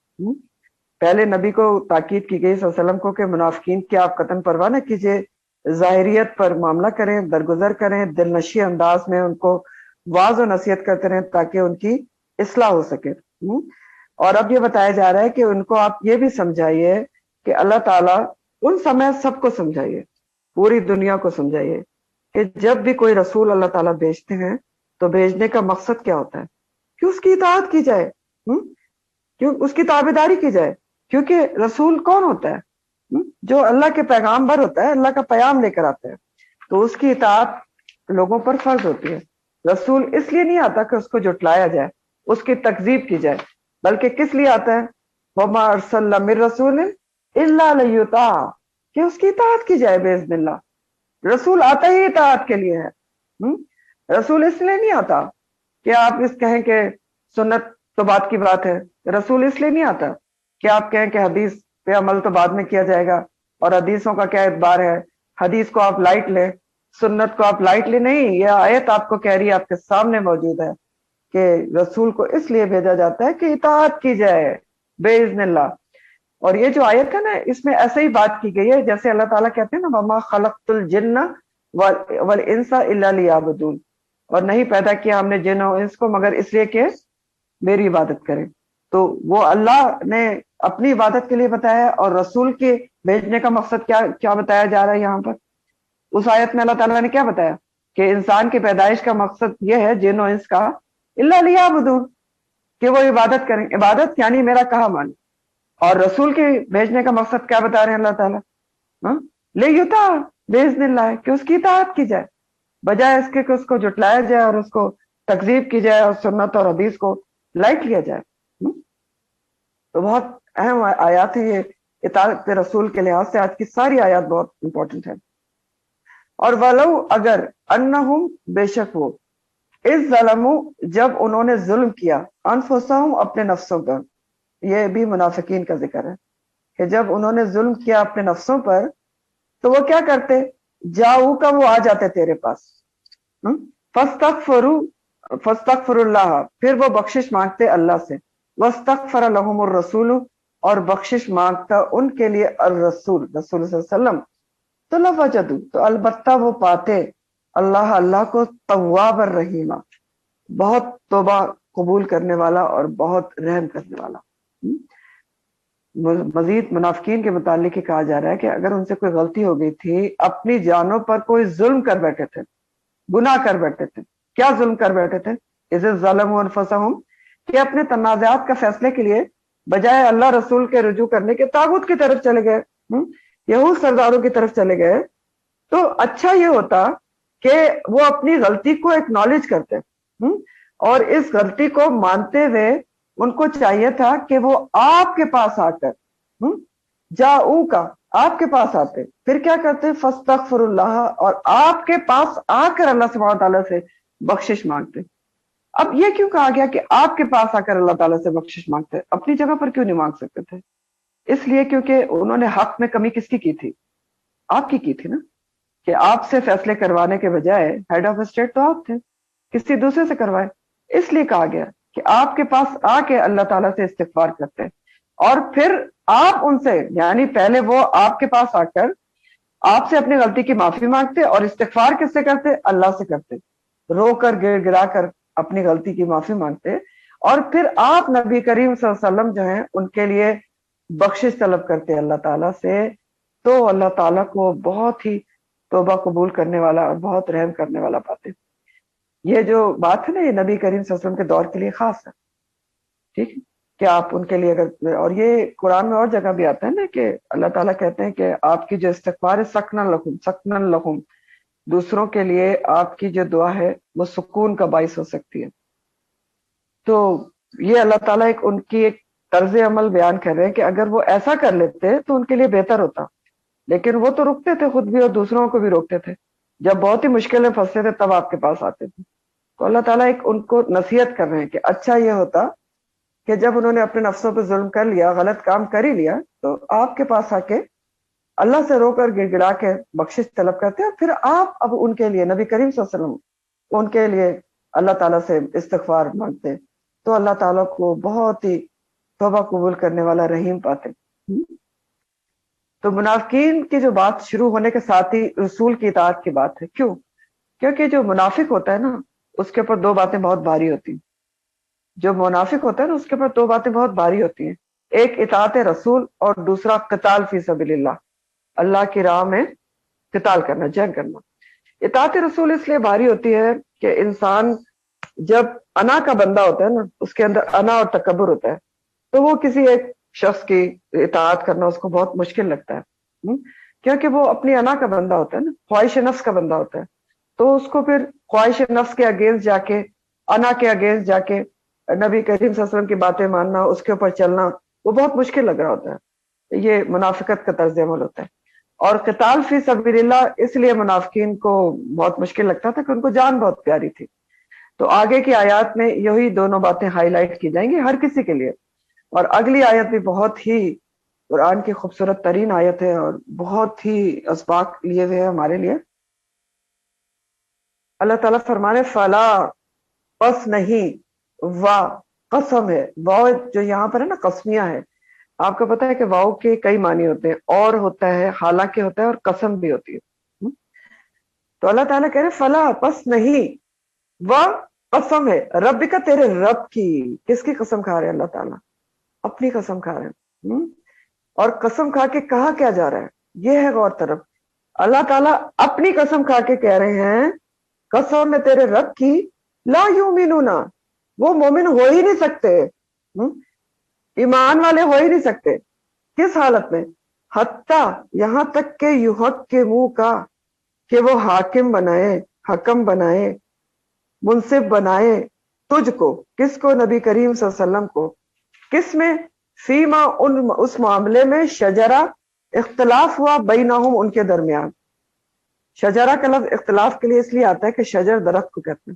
پہلے نبی کو تاکید کی گئی صلی اللہ علیہ وسلم کو کہ منافقین کی آپ قطن پرواہ نہ کیجیے، ظاہریت پر معاملہ کریں، درگزر کریں، دل نشی انداز میں ان کو واضح و نصیحت کرتے رہیں تاکہ ان کی اصلاح ہو سکے۔ اور اب یہ بتایا جا رہا ہے کہ ان کو آپ یہ بھی سمجھائیے کہ اللہ تعالیٰ ان سمیت سب کو سمجھائیے، پوری دنیا کو سمجھائیے کہ جب بھی کوئی رسول اللہ تعالیٰ بھیجتے ہیں تو بھیجنے کا مقصد کیا ہوتا ہے، کہ اس کی اطاعت کی جائے، کیوں اس کی تابعداری کی جائے، کیونکہ رسول کون ہوتا ہے، جو اللہ کے پیغامبر ہوتا ہے، اللہ کا پیام لے کر آتا ہے، تو اس کی اطاعت لوگوں پر فرض ہوتی ہے۔ رسول اس لیے نہیں آتا کہ اس کو جھٹلایا جائے، اس کی تکذیب کی جائے، بلکہ کس لیے آتا ہے، وما ارسلنا من رسول الا لیطاع، کہ اس کی اطاعت کی جائے باذن اللہ۔ رسول آتا ہی اطاعت کے لیے ہے، رسول اس لیے نہیں آتا کہ آپ اس کہیں کہ سنت تو بات کی بات ہے، رسول اس لیے نہیں آتا کہ آپ کہیں کہ حدیث پہ عمل تو بعد میں کیا جائے گا، اور حدیثوں کا کیا اعتبار ہے، حدیث کو آپ لائٹ لیں، سنت کو آپ لائٹ لیں، نہیں، یہ آیت آپ کو کہہ رہی ہے، آپ کے سامنے موجود ہے کہ رسول کو اس لیے بھیجا جاتا ہے کہ اطاعت کی جائے باذن اللہ۔ اور یہ جو آیت ہے نا، اس میں ایسے ہی بات کی گئی ہے جیسے اللہ تعالیٰ کہتے ہیں نا وما خلقت الجن والانس الا لیعبدون، اور نہیں پیدا کیا ہم نے جن اور انس کو مگر اس لیے کہ میری عبادت کریں۔ تو وہ اللہ نے اپنی عبادت کے لیے بتایا، اور رسول کے بھیجنے کا مقصد کیا بتایا جا رہا ہے یہاں پر، اس آیت میں اللہ تعالیٰ نے کیا بتایا کہ انسان کی پیدائش کا مقصد یہ ہے جن و انس کا، الا لیعبدون، کہ وہ عبادت کریں، عبادت یعنی میرا کہا مانے۔ اور رسول کے بھیجنے کا مقصد کیا بتا رہے ہیں اللہ تعالیٰ، لیطاع باذن اللہ، کہ اس کی اطاعت کی جائے، بجائے اس کے کہ اس کو جھٹلایا جائے اور اس کو تکذیب کی جائے اور سنت اور حدیث کو لائٹ لیا جائے۔ تو بہت اہم آیات ہیں یہ اطاعت رسول کے لحاظ سے، آج کی ساری آیات بہت امپورٹنٹ ہے۔ اور ولو اگر انہم، بے شک وہ، اس ظلموں، جب انہوں نے ظلم کیا، انفسہم، اپنے نفسوں پر، یہ بھی منافقین کا ذکر ہے کہ جب انہوں نے ظلم کیا اپنے نفسوں پر تو وہ کیا کرتے، جاؤ کا، وہ آ جاتے تیرے پاس، فاستغفر اللہ، پھر وہ بخشش مانگتے اللہ سے، واستغفر لہم الرسول، اور بخشش مانگتا ان کے لیے الرسول، رسول صلی اللہ علیہ وسلم، تو لوجدوا، تو البتہ وہ پاتے اللہ کو تواب الرحیمہ، بہت توبہ قبول کرنے والا اور بہت رحم کرنے والا۔ مزید منافقین کے متعلق یہ کہا جا رہا ہے کہ اگر ان سے کوئی غلطی ہو گئی تھی، اپنی جانوں پر کوئی ظلم کر بیٹھے تھے، گناہ کر بیٹھے تھے. کیا ظلم کر بیٹھے تھے؟ اذ ظلموا انفسہم، کہ اپنے تنازعات کا فیصلے کے لیے بجائے اللہ رسول کے رجوع کرنے کے طاغوت کی طرف چلے گئے، یہود سرداروں کی طرف چلے گئے. تو اچھا یہ ہوتا کہ وہ اپنی غلطی کو ایکنالج کرتے، اور اس غلطی کو مانتے ہوئے ان کو چاہیے تھا کہ وہ آپ کے پاس آ کر جاؤ کا آپ کے پاس آتے، پھر کیا کرتے؟ فاستغفر اللہ، اور آپ کے پاس آ کر اللہ سبحانہ تعالیٰ سے بخشش مانگتے. اب یہ کیوں کہا گیا کہ آپ کے پاس آ کر اللہ تعالیٰ سے بخشش مانگتے؟ اپنی جگہ پر کیوں نہیں مانگ سکتے تھے؟ اس لیے کیونکہ انہوں نے حق میں کمی کس کی تھی؟ آپ کی تھی نا، کہ آپ سے فیصلے کروانے کے بجائے ہیڈ آف اسٹیٹ تو آپ تھے، کسی دوسرے سے کروائے. اس لیے کہا گیا کہ آپ کے پاس آ کے اللہ تعالیٰ سے استغفار کرتے، اور پھر آپ ان سے، یعنی پہلے وہ آپ کے پاس آ کر آپ سے اپنی غلطی کی معافی مانگتے، اور استغفار کس سے کرتے؟ اللہ سے کرتے، رو کر گر گرا کر اپنی غلطی کی معافی مانگتے، اور پھر آپ نبی کریم صلی اللہ علیہ وسلم جو ہیں ان کے لیے بخشش طلب کرتے اللہ تعالیٰ سے. تو اللہ تعالیٰ کو بہت ہی توبہ قبول کرنے والا اور بہت رحم کرنے والا پاتے. یہ جو بات ہے نا، یہ نبی کریم صلی اللہ علیہ وسلم کے دور کے لیے خاص ہے، ٹھیک ہے، کہ آپ ان کے لیے اگر، اور یہ قرآن میں اور جگہ بھی آتا ہے نا کہ اللہ تعالیٰ کہتے ہیں کہ آپ کی جو استغفار ہے سکنن لکم، سکنن لکم، دوسروں کے لیے آپ کی جو دعا ہے وہ سکون کا باعث ہو سکتی ہے. تو یہ اللہ تعالیٰ ان کی ایک طرز عمل بیان کر رہے ہیں کہ اگر وہ ایسا کر لیتے تو ان کے لیے بہتر ہوتا، لیکن وہ تو رکتے تھے خود بھی اور دوسروں کو بھی روکتے تھے. جب بہت ہی مشکل میں پھنستے تھے تب آپ کے پاس آتے تھے. تو اللہ تعالیٰ ان کو نصیحت کر رہے ہیں کہ اچھا یہ ہوتا کہ جب انہوں نے اپنے نفسوں پہ ظلم کر لیا، غلط کام کر ہی لیا، تو آپ کے پاس آ کے اللہ سے رو کر گڑ گڑا کے بخشش طلب کرتے ہیں، پھر آپ اب ان کے لیے، نبی کریم صلی اللہ علیہ وسلم ان کے لیے اللہ تعالیٰ سے استغفار مانگتے، تو اللہ تعالیٰ کو بہت ہی توبہ قبول کرنے والا رحیم پاتے. تو منافقین کی جو بات شروع ہونے کے ساتھ ہی رسول کی اطاعت کی بات ہے. کیوں؟ کیونکہ جو منافق ہوتا ہے نا اس کے اوپر دو باتیں بہت بھاری ہوتی ہیں. جو منافق ہوتا ہے نا اس کے اوپر دو باتیں بہت بھاری ہوتی ہیں، ایک اطاعت رسول اور دوسرا قتال فی سبیل اللہ، اللہ کی راہ میں قتال کرنا، جنگ کرنا. اطاعت رسول اس لیے بھاری ہوتی ہے کہ انسان جب انا کا بندہ ہوتا ہے نا، اس کے اندر انا اور تکبر ہوتا ہے، تو وہ کسی ایک شخص کی اطاعت کرنا اس کو بہت مشکل لگتا ہے، کیونکہ وہ اپنی انا کا بندہ ہوتا ہے نا، خواہش نفس کا بندہ ہوتا ہے. تو اس کو پھر خواہش نفس کے اگینسٹ جا کے، انا کے اگینسٹ جا کے نبی کریم صلی اللہ علیہ وسلم کی باتیں ماننا، اس کے اوپر چلنا، وہ بہت مشکل لگ رہا ہوتا ہے. یہ منافقت کا طرز عمل ہوتا ہے. اور قتال فی سبیل اللہ اس لیے منافقین کو بہت مشکل لگتا تھا کہ ان کو جان بہت پیاری تھی. تو آگے کی آیات میں یہی دونوں باتیں ہائی لائٹ کی جائیں گی ہر کسی کے لیے. اور اگلی آیت بھی بہت ہی قرآن کی خوبصورت ترین آیت ہے اور بہت ہی اسباق لیے ہوئے ہیں ہمارے لیے. اللہ تعالیٰ فرمانے فلا، پس نہیں، وا قسم ہے. واو جو یہاں پر ہے نا قسمیہ ہے. آپ کو پتا ہے کہ واو کے کئی معنی ہوتے ہیں، اور ہوتا ہے، حالانکہ ہوتا ہے، اور قسم بھی ہوتی ہے. تو اللہ تعالیٰ کہہ رہے فلا، پس نہیں، وا قسم ہے، رب کا، تیرے رب کی. کس کی قسم کھا رہے ہیں؟ اللہ تعالیٰ اپنی قسم کھا رہے ہیں. اور قسم کھا کے کہا کیا جا رہا ہے؟ یہ ہے غور طرف. اللہ تعالیٰ اپنی قسم کھا کے کہہ رہے ہیں قسم میں تیرے رب کی، لا یؤمنون، وہ مومن ہو ہی نہیں سکتے، ایمان والے ہو ہی نہیں سکتے. کس حالت میں؟ حتیٰ، یہاں تک کہ یحکموا کا، کہ وہ حاکم بنائے، حکم بنائے، منصف بنائے تجھ کو. کس کو؟ نبی کریم صلی اللہ علیہ وسلم کو. کس میں؟ فیما، اس معاملے میں شجرہ اختلاف ہوا بینہم، ان کے درمیان. شجرہ کا لفظ اختلاف کے لیے اس لیے آتا ہے کہ شجر درخت کو کہتے ہیں،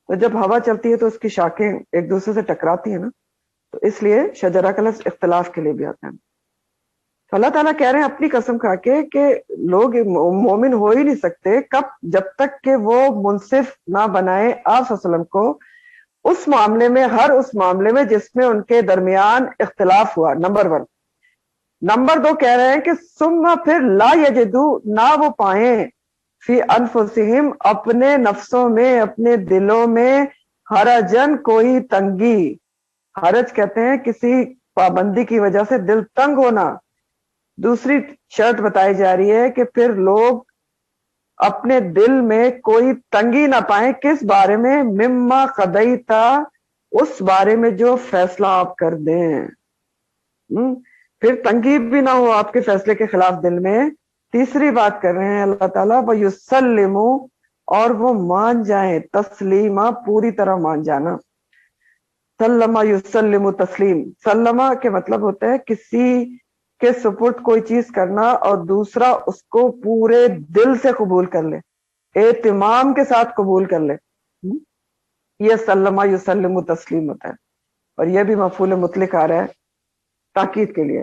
تو جب ہوا چلتی ہے تو اس کی شاخیں ایک دوسرے سے ٹکراتی ہیں نا، تو اس لیے شجرہ کا لفظ اختلاف کے لیے بھی آتا ہے. تو اللہ تعالیٰ کہہ رہے ہیں اپنی قسم کھا کے کہ لوگ مومن ہو ہی نہیں سکتے. کب؟ جب تک کہ وہ منصف نہ بنائے آپ صلی اللہ علیہ وسلم کو اس معاملے میں، ہر اس معاملے میں جس میں ان کے درمیان اختلاف ہوا. نمبر 1. نمبر 2 کہہ رہے ہیں کہ ثم، پھر لا یجدو، نہ وہ پائیں، فی انفسہم، اپنے نفسوں میں، اپنے دلوں میں، حرجن، کوئی تنگی. حرج کہتے ہیں کسی پابندی کی وجہ سے دل تنگ ہونا. دوسری شرط بتائی جا رہی ہے کہ پھر لوگ اپنے دل میں کوئی تنگی نہ پائیں. کس بارے میں؟ مما قضیتا، اس بارے میں جو فیصلہ آپ کر دیں. پھر تنگی بھی نہ ہو آپ کے فیصلے کے خلاف دل میں. تیسری بات کر رہے ہیں اللہ تعالیٰ، وَيُسَلِّمُوا، اور وہ مان جائیں. تسلیمہ، پوری طرح مان جانا. سلمہ یسلم تسلیم. سلمہ کے مطلب ہوتا ہے کسی کے سپرد کوئی چیز کرنا اور دوسرا اس کو پورے دل سے قبول کر لے، اہتمام کے ساتھ قبول کر لے. یہ سلمہ یسلم تسلیم ہوتا ہے، اور یہ بھی مفعول مطلق آ رہا ہے تاکید کے لیے.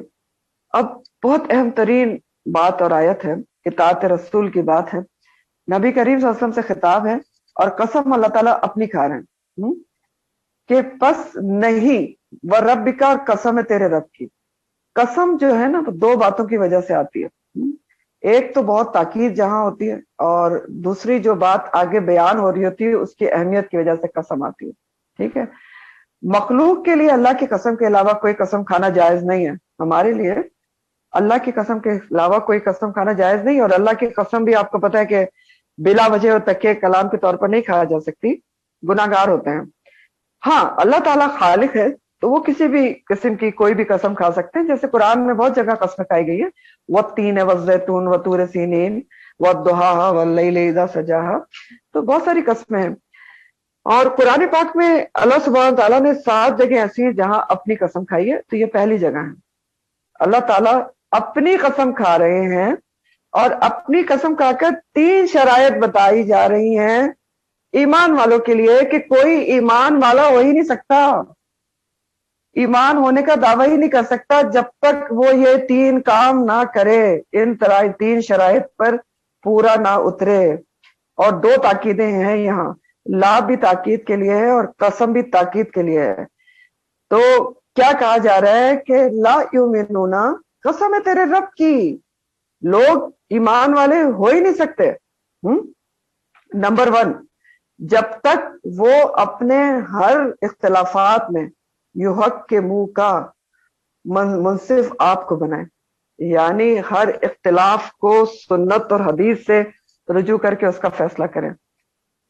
اب بہت اہم ترین بات اور آیت ہے، اطاعت رسول کی بات ہے. نبی کریم صلی اللہ علیہ وسلم سے خطاب ہے، اور قسم اللہ تعالیٰ اپنی کھا رہے ہیں کہ پس نہیں، وربک، اور قسم ہے تیرے رب کی. قسم جو ہے نا، دو باتوں کی وجہ سے آتی ہے. ایک تو بہت تاکید جہاں ہوتی ہے، اور دوسری جو بات آگے بیان ہو رہی ہوتی ہے اس کی اہمیت کی وجہ سے قسم آتی ہے. ٹھیک ہے، مخلوق کے لیے اللہ کی قسم کے علاوہ کوئی قسم کھانا جائز نہیں ہے. ہمارے لیے اللہ کی قسم کے علاوہ کوئی قسم کھانا جائز نہیں، اور اللہ کی قسم بھی آپ کو پتہ ہے کہ بلا وجہ اور تکیہ کلام کے طور پر نہیں کھایا جا سکتی، گناہ گار ہوتے ہیں. ہاں، اللہ تعالیٰ خالق ہے تو وہ کسی بھی قسم کی کوئی بھی قسم کھا سکتے ہیں. جیسے قرآن میں بہت جگہ قسم کھائی گئی ہے، والتین والزیتون وطور سینین والضحیٰ واللیل اذا سجاہا، تو بہت ساری قسمیں ہیں. اور قرآن پاک میں اللہ سبحانہ تعالیٰ نے 7 جگہ ایسی ہیں جہاں اپنی قسم کھائی ہے، تو یہ پہلی جگہ ہے. اللہ تعالیٰ اپنی قسم کھا رہے ہیں، اور اپنی قسم کھا کر 3 شرائط بتائی جا رہی ہیں ایمان والوں کے لیے کہ کوئی ایمان والا ہو ہی نہیں سکتا، ایمان ہونے کا دعویٰ ہی نہیں کر سکتا جب تک وہ یہ 3 کام نہ کرے، ان 3 شرائط پر پورا نہ اترے. اور 2 تاکیدیں ہیں یہاں، لا بھی تاکید کے لیے ہے اور قسم بھی تاکید کے لیے ہے. تو کیا کہا جا رہا ہے کہ لا یؤمنون، قسم ہے تیرے رب کی، لوگ ایمان والے ہو ہی نہیں سکتے. نمبر 1، جب تک وہ اپنے ہر اختلافات میں یحق کے منہ کا منصف آپ کو بنائے، یعنی ہر اختلاف کو سنت اور حدیث سے رجوع کر کے اس کا فیصلہ کریں.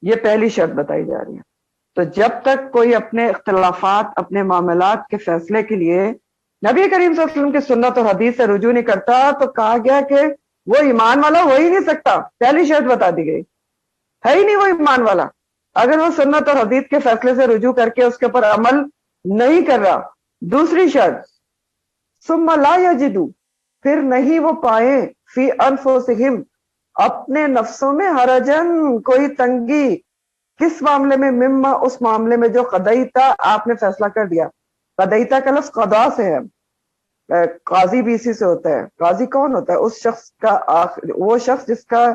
یہ پہلی شرط بتائی جا رہی ہے. تو جب تک کوئی اپنے اختلافات، اپنے معاملات کے فیصلے کے لیے نبی کریم صلی اللہ علیہ وسلم کی سنت اور حدیث سے رجوع نہیں کرتا، تو کہا گیا کہ وہ ایمان والا ہو ہی نہیں سکتا. پہلی شرط بتا دی گئی، ہے ہی نہیں وہ ایمان والا اگر وہ سنت اور حدیث کے فیصلے سے رجوع کر کے اس کے اوپر عمل نہیں کر رہا. دوسری شرط، ثم لا یجدوا، پھر نہیں وہ پائیں، فی انفسہم، اپنے نفسوں میں، حرجن، کوئی تنگی. کس معاملے میں؟ مما، اس معاملے میں جو قضیتا، آپ نے فیصلہ کر دیا. قضیتا کا لفظ قضا سے ہے، قاضی بھی اسی سے ہوتا ہے. قاضی کون ہوتا ہے؟ اس شخص کا وہ شخص جس کا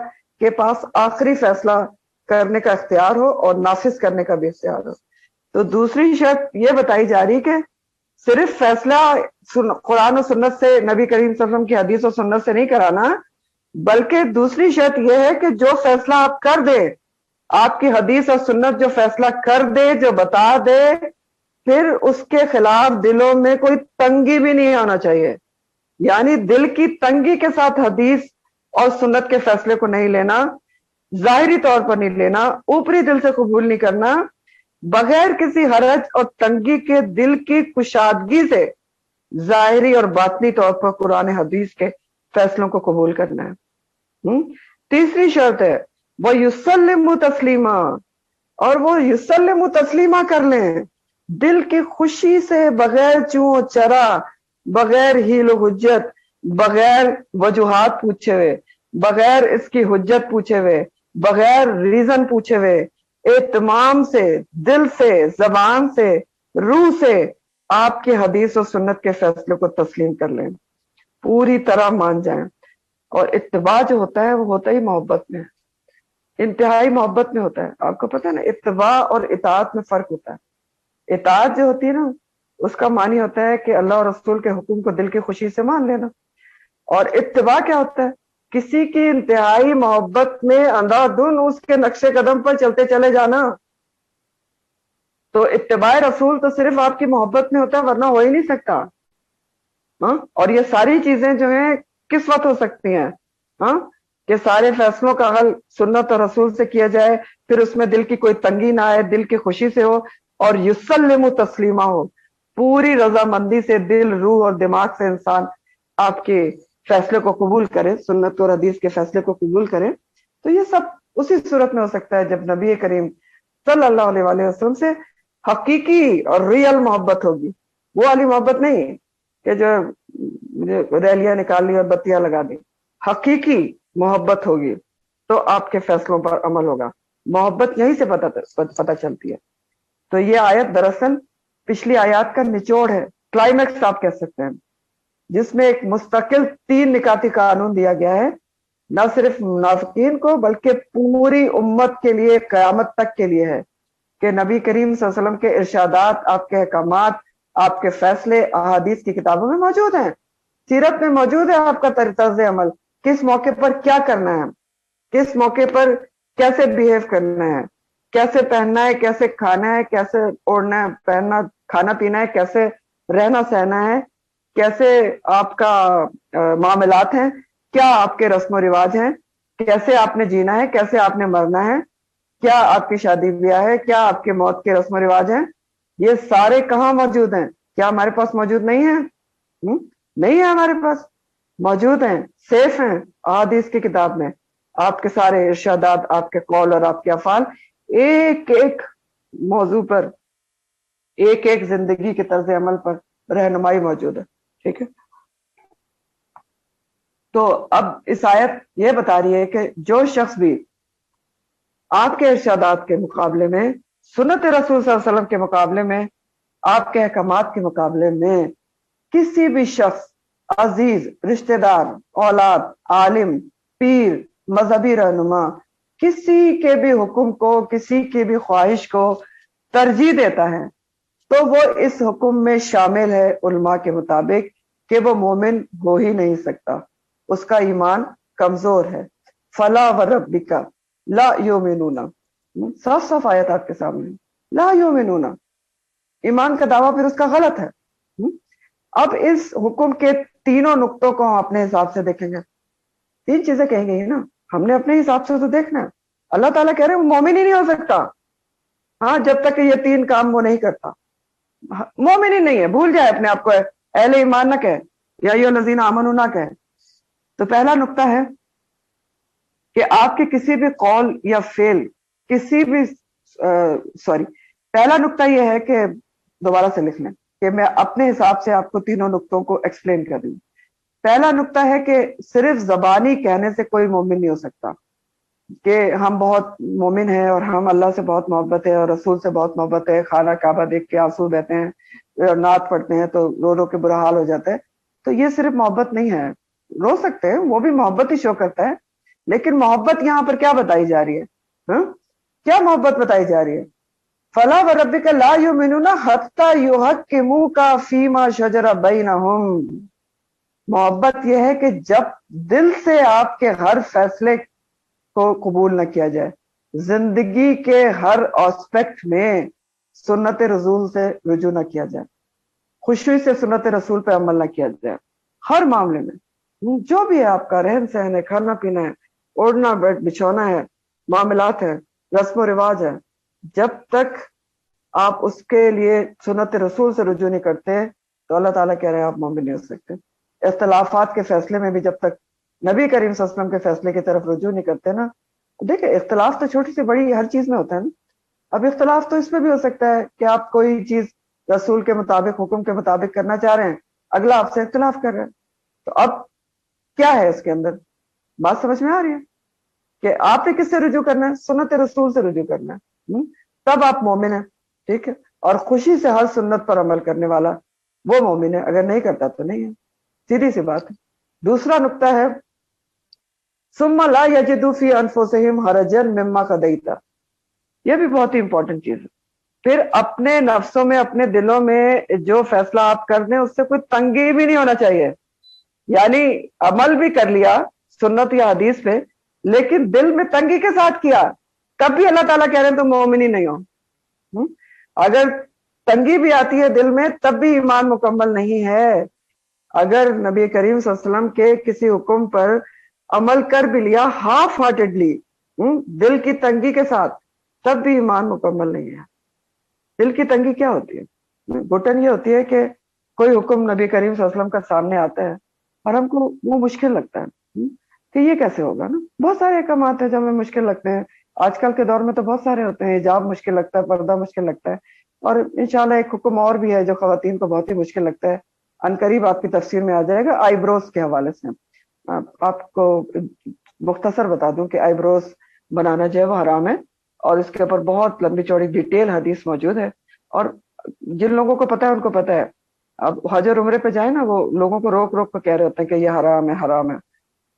کے پاس آخری فیصلہ کرنے کا اختیار ہو اور نافذ کرنے کا بھی اختیار ہو. تو دوسری شرط یہ بتائی جا رہی کہ صرف فیصلہ قرآن و سنت سے، نبی کریم صلی اللہ علیہ وسلم کی حدیث و سنت سے نہیں کرانا، بلکہ دوسری شرط یہ ہے کہ جو فیصلہ آپ کر دے، آپ کی حدیث اور سنت جو فیصلہ کر دے، جو بتا دے، پھر اس کے خلاف دلوں میں کوئی تنگی بھی نہیں آنا چاہیے. یعنی دل کی تنگی کے ساتھ حدیث اور سنت کے فیصلے کو نہیں لینا، ظاہری طور پر نہیں لینا، اوپری دل سے قبول نہیں کرنا، بغیر کسی حرج اور تنگی کے دل کی کشادگی سے ظاہری اور باطنی طور پر قرآن حدیث کے فیصلوں کو قبول کرنا ہے. تیسری شرط ہے وہ یسلم تسلیما، اور وہ یسلم تسلیما کر لیں دل کی خوشی سے، بغیر چوں چرا، بغیر ہیل و حجت، بغیر وجوہات پوچھے ہوئے، بغیر اس کی حجت پوچھے ہوئے، بغیر ریزن پوچھے ہوئے، اہتمام سے، دل سے، زبان سے، روح سے آپ کے حدیث و سنت کے فیصلے کو تسلیم کر لیں، پوری طرح مان جائیں. اور اتباع جو ہوتا ہے وہ ہوتا ہی محبت میں، انتہائی محبت میں ہوتا ہے. آپ کو پتہ ہے نا، اتباع اور اطاعت میں فرق ہوتا ہے. اطاعت جو ہوتی ہے نا، اس کا معنی ہوتا ہے کہ اللہ اور رسول کے حکم کو دل کی خوشی سے مان لینا. اور اتباع کیا ہوتا ہے؟ کسی کی انتہائی محبت میں اندھا دھن اس کے نقش قدم پر چلتے چلے جانا. تو اتباع رسول تو صرف آپ کی محبت میں ہوتا ہے، ورنہ ہو ہی نہیں سکتا. ہاں، اور یہ ساری چیزیں جو ہیں کس وقت ہو سکتی ہیں؟ ہاں، کہ سارے فیصلوں کا حل سنت اور رسول سے کیا جائے، پھر اس میں دل کی کوئی تنگی نہ آئے، دل کی خوشی سے ہو، اور یسلم تسلیما ہو، پوری رضامندی سے دل، روح اور دماغ سے انسان آپ کے فیصلے کو قبول کرے، سنت اور حدیث کے فیصلے کو قبول کرے. تو یہ سب اسی صورت میں ہو سکتا ہے جب نبی کریم صلی اللہ علیہ وآلہ وسلم سے حقیقی اور ریئل محبت ہوگی. وہ والی محبت نہیں کہ جو ریلیاں نکال لی اور بتیاں لگا دی. حقیقی محبت ہوگی تو آپ کے فیصلوں پر عمل ہوگا. محبت یہیں سے پتہ چلتی ہے. تو یہ آیت دراصل پچھلی آیات کا نچوڑ ہے، کلائمیکس آپ کہہ سکتے ہیں، جس میں ایک مستقل 3 نکاتی قانون دیا گیا ہے، نہ صرف منافقین کو بلکہ پوری امت کے لیے، قیامت تک کے لیے ہے، کہ نبی کریم صلی اللہ علیہ وسلم کے ارشادات، آپ کے احکامات، آپ کے فیصلے احادیث کی کتابوں میں موجود ہیں، سیرت میں موجود ہے. آپ کا طرز عمل، کس موقع پر کیا کرنا ہے، کس موقع پر کیسے بیہیو کرنا ہے، کیسے پہننا ہے، کیسے کھانا ہے، کیسے اوڑھنا ہے، پہننا، کھانا پینا ہے، کیسے رہنا سہنا ہے، کیسے آپ کا معاملات ہیں، کیا آپ کے رسم و رواج ہیں، کیسے آپ نے جینا ہے، کیسے آپ نے مرنا ہے، کیا آپ کی شادی بیاہ ہے، کیا آپ کے موت کے رسم و رواج ہیں. یہ سارے کہاں موجود ہیں؟ کیا ہمارے پاس موجود نہیں ہیں؟ نہیں ہے ہمارے پاس، موجود ہیں، سیف ہیں احادیث کی کتاب میں. آپ کے سارے ارشادات، آپ کے قول اور آپ کے افعال، ایک ایک موضوع پر، ایک ایک زندگی کے طرز عمل پر رہنمائی موجود ہے. ٹھیک ہے، تو اب اس آیت یہ بتا رہی ہے کہ جو شخص بھی آپ کے ارشادات کے مقابلے میں، سنت رسول صلی اللہ علیہ وسلم کے مقابلے میں، آپ کے احکامات کے مقابلے میں کسی بھی شخص، عزیز، رشتہ دار، اولاد، عالم، پیر، مذہبی رہنما، کسی کے بھی حکم کو، کسی کی بھی خواہش کو ترجیح دیتا ہے تو وہ اس حکم میں شامل ہے علماء کے مطابق کہ وہ مومن ہو ہی نہیں سکتا، اس کا ایمان کمزور ہے. فلا وربک لا یؤمنون، صاف صاف آیت آپ کے سامنے، لا یؤمنون، ایمان کا دعویٰ پھر اس کا غلط ہے. اب اس حکم کے تینوں نقطوں کو ہم اپنے حساب سے دیکھیں گے. 3 چیزیں کہیں گئی نا، ہم نے اپنے حساب سے تو دیکھنا ہے. اللہ تعالیٰ کہہ رہے ہیں وہ مومن ہی نہیں ہو سکتا ہاں جب تک کہ یہ 3 کام وہ نہیں کرتا. مومن ہی نہیں ہے، بھول جائے اپنے آپ کو، اہل ایمان نہ کہے، یا ایھا الذین آمنوا نہ کہے. تو پہلا نقطہ ہے کہ آپ کے کسی بھی قول یا فعل، کسی بھی پہلا نقطہ یہ ہے کہ دوبارہ سے لکھ لیں کہ میں اپنے حساب سے آپ کو تینوں نقطوں کو ایکسپلین کر دوں. پہلا نقطہ ہے کہ صرف زبانی کہنے سے کوئی مومن نہیں ہو سکتا کہ ہم بہت مومن ہیں اور ہم اللہ سے بہت محبت ہے اور رسول سے بہت محبت ہے، خانہ کعبہ دیکھ کے آنسو بہتے ہیں، نعت پڑھتے ہیں تو رو رو کے برا حال ہو جاتا ہے. تو یہ صرف محبت نہیں ہے. رو سکتے ہیں، وہ بھی محبت ہی شو کرتا ہے، لیکن محبت یہاں پر کیا بتائی جا رہی ہے؟ کیا محبت بتائی جا رہی ہے؟ فلا وربک لا یؤمنون حتی یحکموک فیما شجر بینہم. محبت یہ ہے کہ جب دل سے آپ کے ہر فیصلے کو قبول نہ کیا جائے، زندگی کے ہر آسپیکٹ میں سنت رسول سے رجوع نہ کیا جائے، خوشی سے سنت رسول پہ عمل نہ کیا جائے، ہر معاملے میں جو بھی ہے، آپ کا رہن سہن ہے، کھانا پینا ہے، اوڑھنا بچھونا ہے، معاملات ہے، رسم و رواج ہے، جب تک آپ اس کے لیے سنت رسول سے رجوع نہیں کرتے تو اللہ تعالیٰ کہہ رہے ہیں آپ مومن نہیں ہو سکتے. اختلافات کے فیصلے میں بھی جب تک نبی کریم صلی اللہ علیہ وسلم کے فیصلے کی طرف رجوع نہیں کرتے نا، دیکھیں اختلاف تو چھوٹی سی بڑی ہر چیز میں ہوتا ہے نا. اب اختلاف تو اس میں بھی ہو سکتا ہے کہ آپ کوئی چیز رسول کے مطابق، حکم کے مطابق کرنا چاہ رہے ہیں، اگلا آپ سے اختلاف کر رہا ہے، تو اب کیا ہے اس کے اندر؟ بات سمجھ میں آ رہی ہے کہ آپ نے کس سے رجوع کرنا ہے؟ سنت رسول سے رجوع کرنا ہے، تب آپ مومن ہیں. ٹھیک ہے، اور خوشی سے ہر سنت پر عمل کرنے والا وہ مومن ہے، اگر نہیں کرتا تو نہیں ہے، سیدھی سی بات ہے. دوسرا نقطہ ہے ثم لا یجدوا فی انفسہم حرجا مما قضیت. یہ بھی بہت ہی امپورٹنٹ چیز ہے. پھر اپنے نفسوں میں، اپنے دلوں میں جو فیصلہ آپ کر دیں اس سے کوئی تنگی بھی نہیں ہونا چاہیے. یعنی عمل بھی کر لیا سنت یا حدیث پہ، لیکن دل میں تنگی کے ساتھ کیا، تب بھی اللہ تعالیٰ کہہ رہے ہیں تم مومن ہی نہیں ہو. اگر تنگی بھی آتی ہے دل میں تب بھی ایمان مکمل نہیں ہے. اگر نبی کریم صلی اللہ علیہ وسلم کے کسی حکم پر عمل کر بھی لیا ہاف ہارٹیڈلی، دل کی تنگی کے ساتھ، تب بھی ایمان مکمل نہیں ہے۔ دل کی تنگی کیا ہوتی ہے؟ گھٹن یہ ہوتی ہے کہ کوئی حکم نبی کریم صلی اللہ علیہ وسلم کا سامنے آتا ہے اور ہم کو وہ مشکل لگتا ہے کہ یہ کیسے ہوگا نا۔ بہت سارے احکامات ہیں جو ہمیں مشکل لگتے ہیں، آج کل کے دور میں تو بہت سارے ہوتے ہیں، حجاب مشکل لگتا ہے، پردہ مشکل لگتا ہے، اور انشاءاللہ ایک حکم اور بھی ہے جو خواتین کو بہت ہی مشکل لگتا ہے، عنقریب آپ کی تفسیر میں آ جائے گا، آئی بروز کے حوالے سے۔ آپ کو مختصر بتا دوں کہ آئی بروز بنانا جو ہے وہ حرام ہے، اور اس کے اوپر بہت لمبی چوڑی ڈیٹیل حدیث موجود ہے، اور جن لوگوں کو پتا ہے ان کو پتا ہے۔ اب حج اور عمرے پہ جائیں نا، وہ لوگوں کو روک روک کے کہہ رہے ہوتے ہیں کہ یہ حرام ہے، حرام ہے۔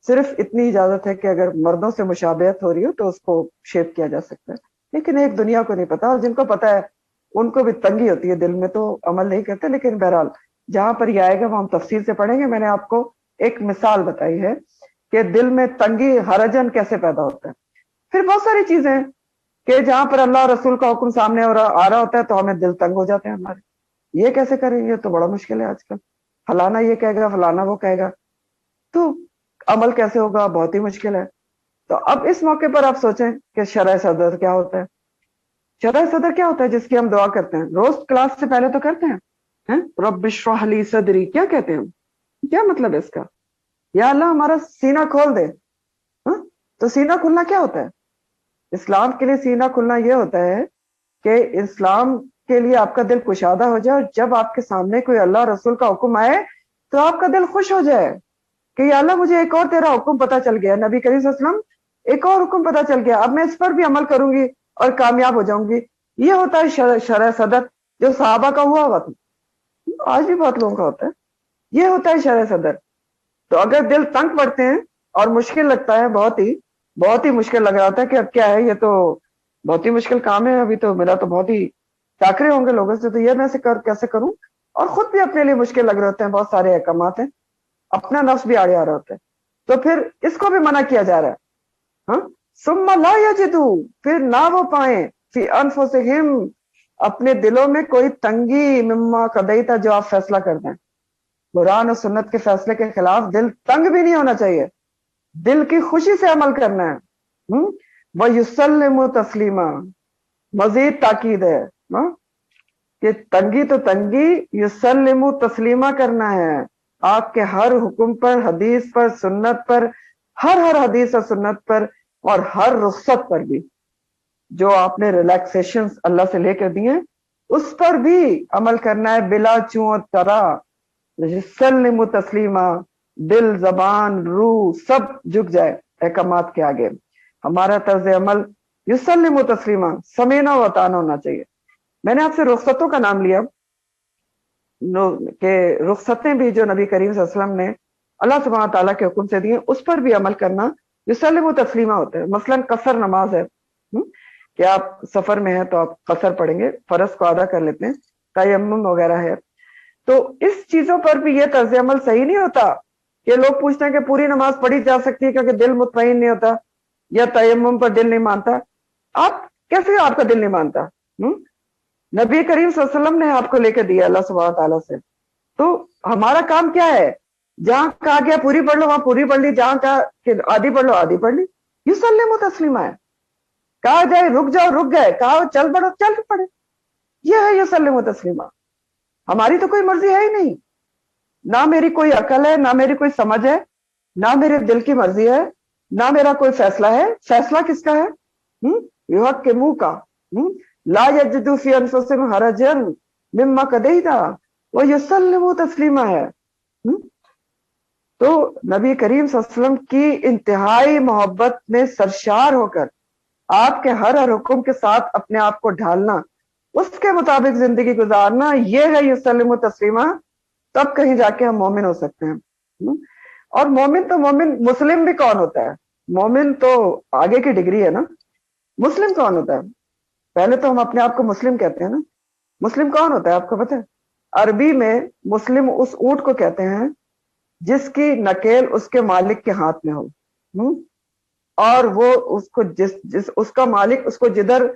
صرف اتنی اجازت ہے کہ اگر مردوں سے مشابہت ہو رہی ہو تو اس کو شیپ کیا جا سکتا ہے، لیکن ایک دنیا کو نہیں پتا، اور جن کو پتا ہے ان کو بھی تنگی ہوتی ہے دل میں، تو عمل نہیں کرتے۔ لیکن بہرحال جہاں پر یہ آئے گا وہ ہم تفصیل سے پڑھیں گے۔ میں نے آپ کو ایک مثال بتائی ہے کہ دل میں تنگی حرجن کیسے پیدا ہوتا ہے۔ پھر بہت ساری چیزیں ہیں کہ جہاں پر اللہ اور رسول کا حکم سامنے آ رہا ہوتا ہے تو ہمیں دل تنگ ہو جاتے ہیں ہمارے، یہ کیسے کریں، یہ تو بڑا مشکل ہے آج کل، فلانا یہ کہے گا، فلانا وہ کہے گا، تو عمل کیسے ہوگا، بہت ہی مشکل ہے۔ تو اب اس موقع پر آپ سوچیں کہ شرح صدر کیا ہوتا ہے۔ شرح صدر کیا ہوتا ہے جس کی ہم دعا کرتے ہیں روز کلاس سے پہلے تو کرتے ہیں، رب اشرح لی صدری، کیا کہتے ہیں ہم؟ کیا مطلب ہے اس کا؟ یا اللہ ہمارا سینہ کھول دے۔ تو سینہ کھلنا کیا ہوتا ہے؟ اسلام کے لیے سینہ کھلنا یہ ہوتا ہے کہ اسلام کے لیے آپ کا دل کشادہ ہو جائے، اور جب آپ کے سامنے کوئی اللہ رسول کا حکم آئے تو آپ کا دل خوش ہو جائے کہ یا اللہ مجھے ایک اور تیرا حکم پتا چل گیا، نبی کریم صلی اللہ علیہ وسلم ایک اور حکم پتا چل گیا، اب میں اس پر بھی عمل کروں گی اور کامیاب ہو جاؤں گی۔ یہ ہوتا ہے شرح صدر، جو صحابہ کا ہوا ہوا تھا، آج بھی بہت لوگوں کا ہوتا ہے، یہ ہوتا ہے شرح صدر۔ تو اگر دل تنگ پڑتے ہیں اور مشکل لگتا ہے، بہت ہی مشکل لگ رہا ہوتا ہے کہ اب کیا ہے، یہ تو بہت ہی مشکل کام ہے، ابھی تو میرا تو بہت ہی ٹاکرے ہوں گے لوگوں سے، تو یہ میں کیسے کروں، اور خود بھی اپنے لیے مشکل لگ رہے ہوتے ہیں، بہت سارے احکامات ہیں، اپنا نفس بھی آڑے آ رہا ہوتا ہے، تو پھر اس کو بھی منع کیا جا رہا ہے۔ ثم لا یجدوا، پھر نہ وہ پائیں، فی انفسہم، اپنے دلوں میں کوئی تنگی، مما قضیت، جو آپ فیصلہ کر دیں۔ قرآن اور سنت کے فیصلے کے خلاف دل تنگ بھی نہیں ہونا چاہیے، دل کی خوشی سے عمل کرنا ہے۔ وَيُسَلِّمُ تَسْلِيمًا، مزید تاکید ہے کہ تنگی تو تنگی، یسلم تسلیمہ کرنا ہے، آپ کے ہر حکم پر، حدیث پر، سنت پر، ہر حدیث اور سنت پر، اور ہر رخصت پر بھی، جو آپ نے ریلیکسیشن اللہ سے لے کر دیے اس پر بھی عمل کرنا ہے، بلا چوں ترا، یسلم تسلیمہ، دل، زبان، روح سب جھک جائے احکامات کے آگے۔ ہمارا طرز عمل یسلم تسلیمہ، سمینا و اطاعنا ہونا چاہیے۔ میں نے آپ سے رخصتوں کا نام لیا کہ رخصتیں بھی جو نبی کریم صلی اللہ علیہ وسلم نے اللہ سبحانہ تعالیٰ کے حکم سے دیے، اس پر بھی عمل کرنا یسلم و تسلیمہ ہوتا ہے۔ مثلا قصر نماز ہے کہ آپ سفر میں ہیں تو آپ قصر پڑھیں گے، فرض کو ادا کر لیتے ہیں، تیمم وغیرہ ہے، تو اس چیزوں پر بھی یہ طرز عمل صحیح نہیں ہوتا کہ لوگ پوچھتے ہیں کہ پوری نماز پڑھی جا سکتی ہے کیونکہ دل مطمئن نہیں ہوتا، یا تیمم پر دل نہیں مانتا۔ آپ کیسے آپ کا دل نہیں مانتا؟ نبی کریم صلی اللہ علیہ وسلم نے آپ کو لے کے دیا اللہ سبحانہ تعالیٰ سے، تو ہمارا کام کیا ہے؟ جہاں کہا گیا پوری پڑھ لو وہاں پوری پڑھ لی، جہاں کہا کہ آدھی پڑھ لو آدھی پڑھ لی، یسلم تسلیمہ ہے۔ کہا جائے رک جاؤ رک گئے، کہا چل پڑو چل پڑے، یہ ہے یسلم تسلیمہ۔ ہماری تو کوئی مرضی ہے ہی نہیں، نہ میری کوئی عقل ہے، نہ میری کوئی سمجھ ہے، نہ میرے دل کی مرضی ہے، نہ میرا کوئی فیصلہ ہے۔ فیصلہ کس کا ہے؟ یوحق کے منہ کا، لا یجدوا فی انفسہم حرجا مما قضیت ویسلموا تسلیما ہے۔ تو نبی کریم صلی اللہ علیہ وسلم کی انتہائی محبت میں سرشار ہو کر آپ کے ہر حکم کے ساتھ اپنے آپ کو ڈھالنا، اس کے مطابق زندگی گزارنا، یہ ہے یسلم تسلیمہ، تب کہیں جا کے ہم مومن ہو سکتے ہیں۔ اور مومن تو مومن، مسلم بھی کون ہوتا ہے؟ مومن تو آگے کی ڈگری ہے نا، مسلم کون ہوتا ہے؟ پہلے تو ہم اپنے آپ کو مسلم کہتے ہیں نا، مسلم کون ہوتا ہے آپ کو پتہ ہے؟ عربی میں مسلم اس اونٹ کو کہتے ہیں جس کی نکیل اس کے مالک کے ہاتھ میں ہو، اور وہ اس کو اس کا مالک اس کو جدھر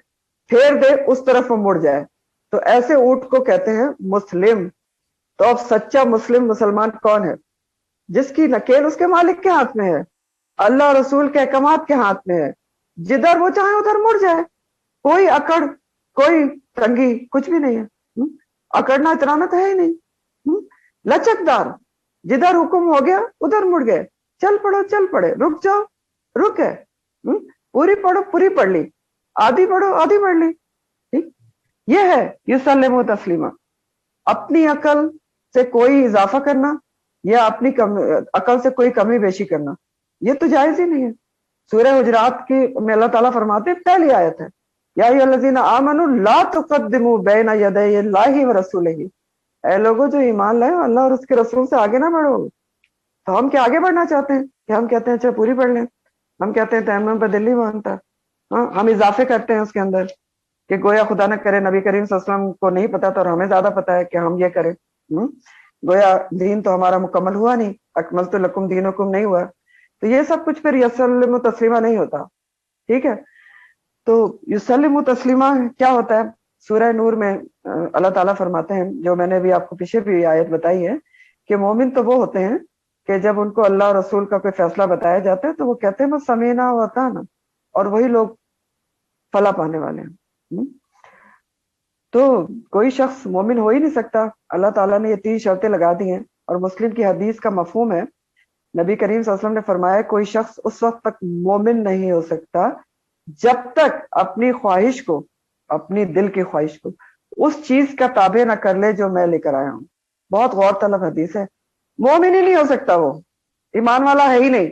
پھیر دے اس طرف وہ مڑ جائے، تو ایسے اونٹ کو کہتے ہیں مسلم۔ تو اب سچا مسلمان کون ہے؟ جس کی نکیل اس کے مالک کے ہاتھ میں ہے، اللہ اور رسول کے احکامات کے ہاتھ میں ہے، جدھر وہ چاہے ادھر مڑ جائے، کوئی اکڑ کوئی تنگی کچھ بھی نہیں ہے، اکڑنا اترانا تو ہے ہی نہیں، لچکدار، جدھر حکم ہو گیا ادھر مڑ گئے، چل پڑو چل پڑے، رک جاؤ رک ہے، پوری پڑھو پوری پڑھ لی، آدھی پڑھو آدھی پڑھ لی، ٹھیک؟ یہ ہے یسلم تسلیمہ۔ اپنی عقل سے کوئی اضافہ کرنا یا اپنی عقل سے کوئی کمی بیشی کرنا، یہ تو جائز ہی نہیں ہے۔ سورہ حجرات کی میں اللہ تعالیٰ فرماتے ہیں، پہلی آیت ہے، یا ایھا الذین آمنوا لا تقدموا بین یدی اللہ ورسولہ، اے لوگوں جو ایمان لائے اللہ اور اس کے رسول سے آگے نہ بڑھو۔ تو ہم کیا آگے بڑھنا چاہتے ہیں کہ ہم کہتے ہیں اچھا پوری پڑھ لیں، ہم کہتے ہیں تیمم پہ دل نہیں مانتا، ہم اضافے کرتے ہیں اس کے اندر کہ گویا خدا نہ کرے نبی کریم صلی اللہ علیہ وسلم کو نہیں پتا تھا اور ہمیں زیادہ پتا ہے کہ ہم یہ کریں، گویا دین تو ہمارا مکمل ہوا نہیں، اکملت لکم دینکم نہیں ہوا، تو یہ سب کچھ پھر یسلم تسلیمہ نہیں ہوتا، ٹھیک ہے؟ تو یسلم تسلیمہ کیا ہوتا ہے؟ سورہ نور میں اللہ تعالیٰ فرماتے ہیں، جو میں نے بھی آپ کو پیچھے بھی آیت بتائی ہے، کہ مومن تو وہ ہوتے ہیں کہ جب ان کو اللہ اور رسول کا کوئی فیصلہ بتایا جاتا ہے تو وہ کہتے ہیں بس سمینا و اطعنا، اور وہی لوگ فلاح پانے والے ہیں۔ تو کوئی شخص مومن ہو ہی نہیں سکتا، اللہ تعالیٰ نے یہ 3 شرطیں لگا دی ہیں، اور مسلم کی حدیث کا مفہوم ہے، نبی کریم صلی اللہ علیہ وسلم نے فرمایا کوئی شخص اس وقت تک مومن نہیں ہو سکتا جب تک اپنی خواہش کو، اپنی دل کی خواہش کو اس چیز کا تابع نہ کر لے جو میں لے کر آیا ہوں۔ بہت غور طلب حدیث ہے، مومن ہی نہیں ہو سکتا، وہ ایمان والا ہے ہی نہیں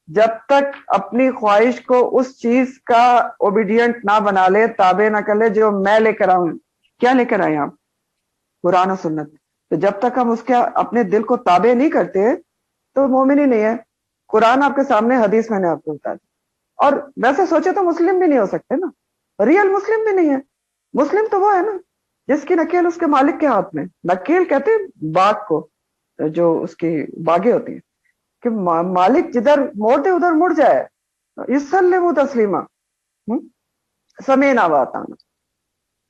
جب تک اپنی خواہش کو اس چیز کا اوبیڈینٹ نہ بنا لے، تابع نہ کر لے جو میں لے کر آؤں۔ کیا لے کر آئے آپ؟ قرآن و سنت۔ تو جب تک ہم اس کے اپنے دل کو تابع نہیں کرتے تو مومن ہی نہیں ہے۔ قرآن آپ کے سامنے، حدیث میں نے آپ کو بتا دی، اور ویسے سوچے تو مسلم بھی نہیں ہو سکتے نا، ریئل مسلم بھی نہیں ہے۔ مسلم تو وہ ہے نا جس کی نکیل اس کے مالک کے ہاتھ میں، نکیل کہتے ہیں باغ کو، جو اس کی باغیں ہوتی ہیں، کہ مالک جدھر موڑ دے ادھر مڑ جائے، یسلم تسلیمہ، سمینا و اطعنا۔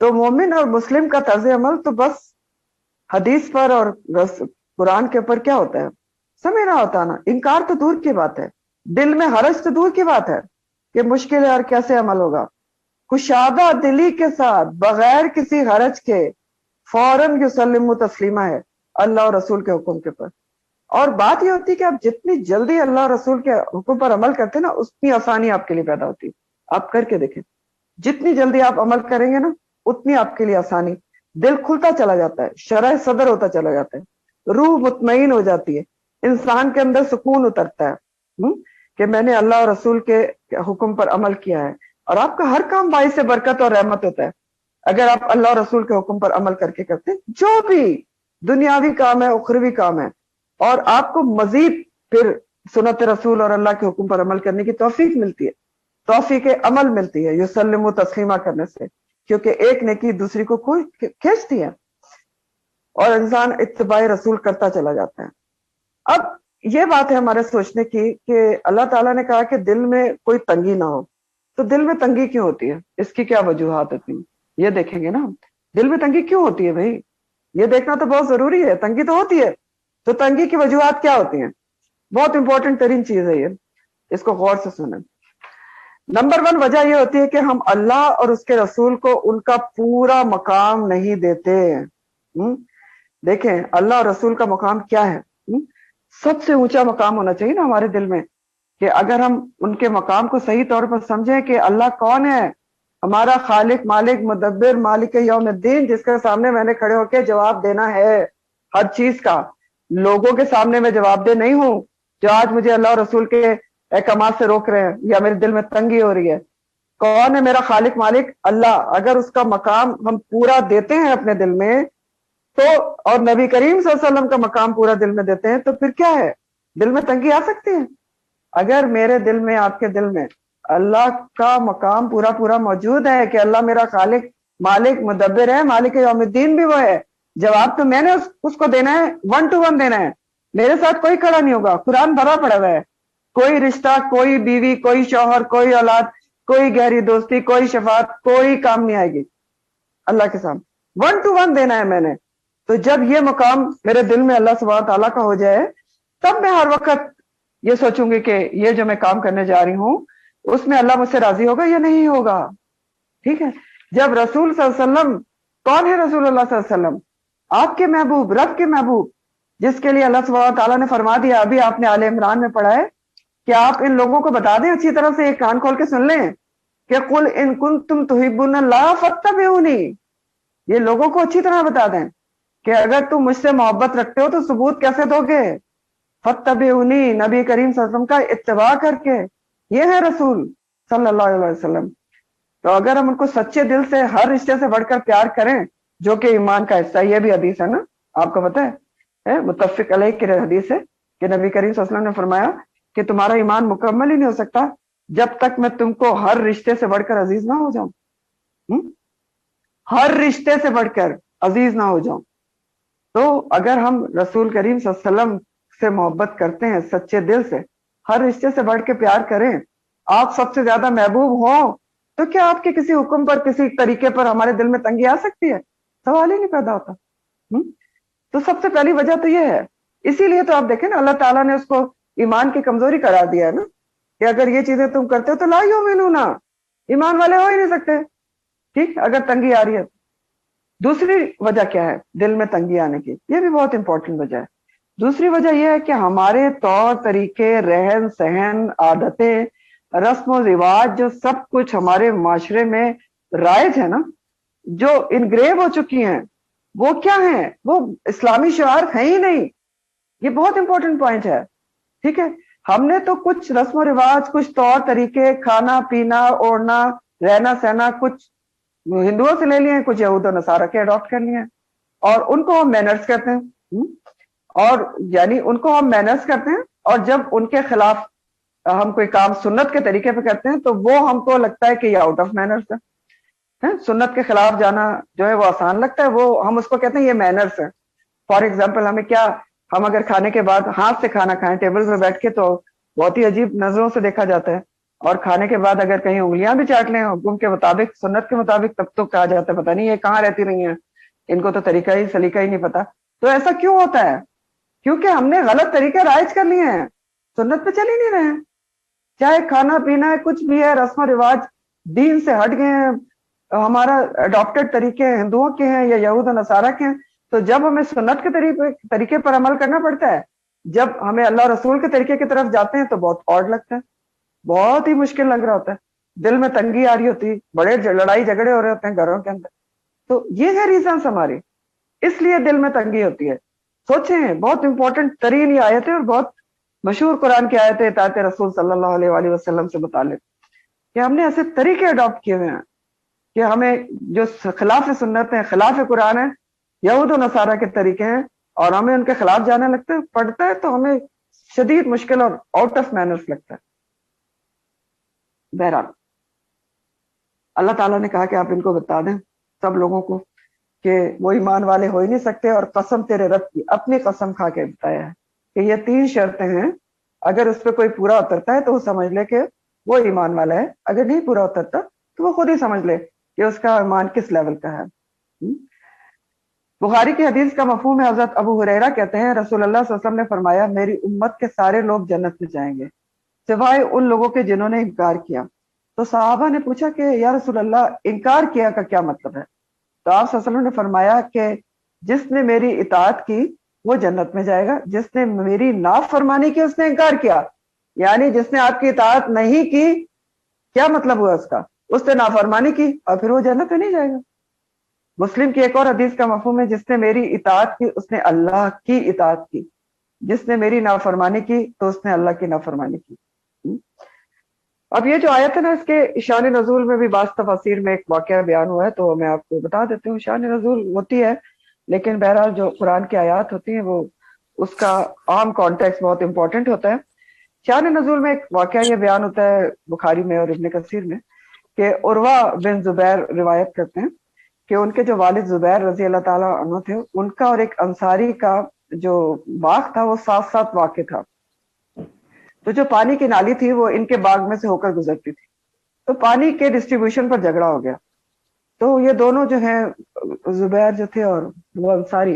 تو مومن اور مسلم کا طرز عمل تو بس حدیث پر اور قرآن کے اوپر کیا ہوتا ہے؟ سمینا و اطعنا۔ انکار تو دور کی بات ہے، دل میں حرج تو دور کی بات ہے کہ مشکل ہے اور کیسے عمل ہوگا، کشادہ دلی کے ساتھ بغیر کسی حرج کے فوراً یسلم تسلیمہ ہے اللہ اور رسول کے حکم کے پر۔ اور بات یہ ہوتی ہے کہ آپ جتنی جلدی اللہ اور رسول کے حکم پر عمل کرتے ہیں نا، اتنی آسانی آپ کے لیے پیدا ہوتی ہے۔ آپ کر کے دیکھیں، جتنی جلدی آپ عمل کریں گے نا اتنی آپ کے لیے آسانی، دل کھلتا چلا جاتا ہے، شرح صدر ہوتا چلا جاتا ہے، روح مطمئن ہو جاتی ہے، انسان کے اندر سکون اترتا ہے کہ میں نے اللہ اور رسول کے حکم پر عمل کیا ہے، اور آپ کا ہر کام باعث برکت اور رحمت ہوتا ہے اگر آپ اللہ اور رسول کے حکم پر عمل کر کے کرتے ہیں، جو بھی دنیاوی کام ہے اخروی کام ہے، اور آپ کو مزید پھر سنت رسول اور اللہ کے حکم پر عمل کرنے کی توفیق ملتی ہے، توفیق عمل ملتی ہے یسلم تسلیمہ کرنے سے، کیونکہ ایک نیکی دوسری کو کوئی کھینچتی ہے اور انسان اتباع رسول کرتا چلا جاتا ہے۔ اب یہ بات ہے ہمارے سوچنے کی کہ اللہ تعالیٰ نے کہا کہ دل میں کوئی تنگی نہ ہو، تو دل میں تنگی کیوں ہوتی ہے؟ اس کی کیا وجوہات ہوتی ہیں؟ یہ دیکھیں گے نا ہم، دل میں تنگی کیوں ہوتی ہے بھائی، یہ دیکھنا تو بہت ضروری ہے۔ تنگی تو ہوتی ہے، تو تنگی کی وجوہات کیا ہوتی ہیں؟ بہت امپورٹنٹ ترین چیز ہے یہ، اس کو غور سے سنیں۔ نمبر 1 وجہ یہ ہوتی ہے کہ ہم اللہ اور اس کے رسول کو ان کا پورا مقام نہیں دیتے۔ دیکھیں اللہ اور رسول کا مقام کیا ہے؟ سب سے اونچا مقام ہونا چاہیے نا ہمارے دل میں، کہ اگر ہم ان کے مقام کو صحیح طور پر سمجھیں کہ اللہ کون ہے، ہمارا خالق، مالک، مدبر، مالک یوم الدین، جس کے سامنے میں نے کھڑے ہو کے جواب دینا ہے ہر چیز کا، لوگوں کے سامنے میں جواب دہ نہیں ہوں جو آج مجھے اللہ اور رسول کے احکامات سے روک رہے ہیں یا میرے دل میں تنگی ہو رہی ہے۔ کون ہے میرا خالق مالک؟ اللہ۔ اگر اس کا مقام ہم پورا دیتے ہیں اپنے دل میں تو، اور نبی کریم صلی اللہ علیہ وسلم کا مقام پورا دل میں دیتے ہیں، تو پھر کیا ہے؟ دل میں تنگی آ سکتی ہے؟ اگر میرے دل میں، آپ کے دل میں اللہ کا مقام پورا پورا موجود ہے کہ اللہ میرا خالق، مالک، مدبر ہے، مالک یوم الدین بھی وہ ہے، جواب تو میں نے اس کو دینا ہے، 1 to 1 دینا ہے، میرے ساتھ کوئی کھڑا نہیں ہوگا۔ قرآن بھرا پڑا ہوا ہے، کوئی رشتہ، کوئی بیوی، کوئی شوہر، کوئی اولاد، کوئی گہری دوستی، کوئی شفاعت، کوئی کام نہیں آئے گی اللہ کے سامنے۔ 1 to 1 دینا ہے میں نے، تو جب یہ مقام میرے دل میں اللہ سبحانہ تعالیٰ کا ہو جائے تب میں ہر وقت یہ سوچوں گی کہ یہ جو میں کام کرنے جا رہی ہوں اس میں اللہ مجھ سے راضی ہوگا یا نہیں ہوگا. ٹھیک ہے. جب رسول صلی اللہ علیہ وسلم، کون ہے رسول اللہ صلی اللہ علیہ وسلم؟ آپ کے محبوب، رب کے محبوب، جس کے لیے اللہ سبحانہ تعالیٰ نے فرما دیا، ابھی آپ نے آل عمران میں پڑھا ہے کہ آپ ان لوگوں کو بتا دیں اچھی طرح سے، ایک کان کھول کے سن لیں کہ قل ان کنتم تحبون اللہ فاتبعونی. یہ لوگوں کو اچھی طرح بتا دیں کہ اگر تم مجھ سے محبت رکھتے ہو تو ثبوت کیسے دو گے؟ فاتبعونی، نبی کریم صلی اللہ علیہ وسلم کا اتباع کر کے. یہ ہے رسول صلی اللہ علیہ وسلم. تو اگر ہم ان کو سچے دل سے ہر رشتے سے بڑھ کر پیار کریں، جو کہ ایمان کا حصہ، یہ بھی حدیث ہے نا، آپ کو پتہ ہے متفق علیہ کی حدیث ہے کہ نبی کریم صلی اللہ علیہ وسلم نے فرمایا کہ تمہارا ایمان مکمل ہی نہیں ہو سکتا جب تک میں تم کو ہر رشتے سے بڑھ کر عزیز نہ ہو جاؤں. ہر رشتے سے بڑھ کر عزیز نہ ہو جاؤں. تو اگر ہم رسول کریم صلی اللہ علیہ وسلم سے محبت کرتے ہیں سچے دل سے، ہر رشتے سے بڑھ کے پیار کریں، آپ سب سے زیادہ محبوب ہوں، تو کیا آپ کے کسی حکم پر، کسی طریقے پر ہمارے دل میں تنگی آ سکتی ہے؟ سوال ہی نہیں پیدا ہوتا. تو سب سے پہلی وجہ تو یہ ہے. اسی لیے تو آپ دیکھیں نا، اللہ تعالیٰ نے اس کو ایمان کی کمزوری قرار دیا ہے نا، کہ اگر یہ چیزیں تم کرتے ہو تو لا یؤمنون، ایمان والے ہو ہی نہیں سکتے. ٹھیک، اگر تنگی آ رہی ہے. دوسری وجہ کیا ہے دل میں تنگی آنے کی؟ یہ بھی بہت امپورٹنٹ وجہ ہے. دوسری وجہ یہ ہے کہ ہمارے طور طریقے، رہن سہن، عادتیں، رسم و رواج، جو سب کچھ ہمارے معاشرے میں رائج ہے نا، جو انگریو ہو چکی ہیں، وہ کیا ہیں؟ وہ اسلامی شعار ہیں ہی نہیں. یہ بہت امپورٹنٹ پوائنٹ ہے. ٹھیک ہے. ہم نے تو کچھ رسم و رواج، کچھ طور طریقے، کھانا پینا، اوڑھنا، رہنا سہنا، کچھ ہندوؤں سے لے لیے ہیں، کچھ یہود و نصارہ کے اڈاپٹ کر لیے ہیں، اور ان کو ہم مینرز کہتے ہیں. اور یعنی ان کو ہم مینرز کرتے ہیں، اور جب ان کے خلاف ہم کوئی کام سنت کے طریقے پہ کرتے ہیں تو وہ ہم کو لگتا ہے کہ یہ آؤٹ آف مینرز ہے. سنت کے خلاف جانا جو ہے وہ آسان لگتا ہے، وہ ہم اس کو کہتے ہیں یہ مینرز ہے. فار ایگزامپل، ہمیں کیا، ہم اگر کھانے کے بعد ہاتھ سے کھانا کھائیں ٹیبل پہ بیٹھ کے تو بہت ہی عجیب نظروں سے دیکھا جاتا ہے، اور کھانے کے بعد اگر کہیں انگلیاں بھی چاٹ لیں حکم کے مطابق، سنت کے مطابق، تب تو کہا جاتا ہے پتہ نہیں یہ کہاں رہتی رہی ہیں، ان کو تو طریقہ ہی سلیقہ ہی نہیں پتا. تو ایسا کیوں ہوتا ہے؟ کیونکہ ہم نے غلط طریقے رائج کر لیے ہیں، سنت پہ چل ہی نہیں رہے ہیں. چاہے کھانا پینا ہے، کچھ بھی ہے، رسم و رواج دین سے ہٹ گئے ہیں، ہمارا اڈاپٹڈ طریقے ہندوؤں کے ہیں یا یہود و نصارہ کے ہیں. تو جب ہمیں سنت کے طریقے پر عمل کرنا پڑتا ہے، جب ہمیں اللہ رسول کے طریقے کی طرف جاتے ہیں تو بہت آڈ لگتا ہے، بہت ہی مشکل لگ رہا ہوتا ہے، دل میں تنگی آ رہی ہوتی، بڑے لڑائی جھگڑے ہو رہے ہوتے ہیں گھروں کے اندر. تو یہ ہے ریزنس ہماری، اس لیے دل میں تنگی ہوتی ہے. سوچیں، بہت امپورٹنٹ ترین یہ آیت ہے اور بہت مشہور قرآن کی آیت ہے اطاعت رسول صلی اللہ علیہ وآلہ وسلم سے متعلق، کہ ہم نے ایسے طریقے اڈاپٹ کیے ہوئے ہیں کہ ہمیں جو خلاف سنت ہیں، خلاف قرآن ہے، یہود و نصارہ کے طریقے ہیں، اور ہمیں ان کے خلاف جانے لگتا ہے، پڑھتا ہے تو ہمیں شدید مشکل اور آؤٹ آف مینرز لگتا ہے. بہرحال اللہ تعالیٰ نے کہا کہ آپ ان کو بتا دیں سب لوگوں کو کہ وہ ایمان والے ہو ہی نہیں سکتے، اور قسم تیرے رب کی، اپنی قسم کھا کے بتایا ہے کہ یہ 3 شرطیں ہیں، اگر اس پہ کوئی پورا اترتا ہے تو وہ سمجھ لے کہ وہ ایمان والا ہے، اگر نہیں پورا اترتا تو وہ خود ہی سمجھ لے کہ اس کا ایمان کس لیول کا ہے. بخاری کی حدیث کا مفہوم ہے، حضرت ابو ہریرہ کہتے ہیں رسول اللہ صلی اللہ علیہ وسلم نے فرمایا، میری امت کے سارے لوگ جنت میں جائیں گے سوائے ان لوگوں کے جنہوں نے انکار کیا. تو صحابہ نے پوچھا کہ یا رسول اللہ، انکار کیا کا کیا مطلب ہے؟ تو آپ صلی اللہ علیہ وسلم نے فرمایا کہ جس نے میری اطاعت کی وہ جنت میں جائے گا، جس نے میری نافرمانی کی اس نے انکار کیا. یعنی جس نے آپ کی اطاعت نہیں کی، کیا مطلب ہوا اس کا؟ اس نے نافرمانی کی اور پھر وہ جنت میں نہیں جائے گا. مسلم کی ایک اور حدیث کا مفہوم ہے، جس نے میری اطاعت کی اس نے اللہ کی اطاعت کی، جس نے میری نافرمانی کی تو اس نے اللہ کی نافرمانی کی. اب یہ جو آیت ہے نا، اس کے شان نزول میں بھی بعض تفاسیر میں ایک واقعہ بیان ہوا ہے، تو میں آپ کو بتا دیتی ہوں. شان نزول ہوتی ہے، لیکن بہرحال جو قرآن کی آیات ہوتی ہیں وہ اس کا عام کانٹیکس بہت امپورٹنٹ ہوتا ہے. شان نزول میں ایک واقعہ یہ بیان ہوتا ہے بخاری میں اور ابن کثیر میں، کہ عروہ بن زبیر روایت کرتے ہیں کہ ان کے جو والد زبیر رضی اللہ تعالیٰ عنہ تھے، ان کا اور ایک انصاری کا جو باغ تھا وہ ساتھ ساتھ واقع تھا. تو جو پانی کی نالی تھی وہ ان کے باغ میں سے ہو کر گزرتی تھی، تو پانی کے ڈسٹریبیوشن پر جھگڑا ہو گیا. تو یہ دونوں جو ہیں، زبیر جو تھے اور وہ انصاری،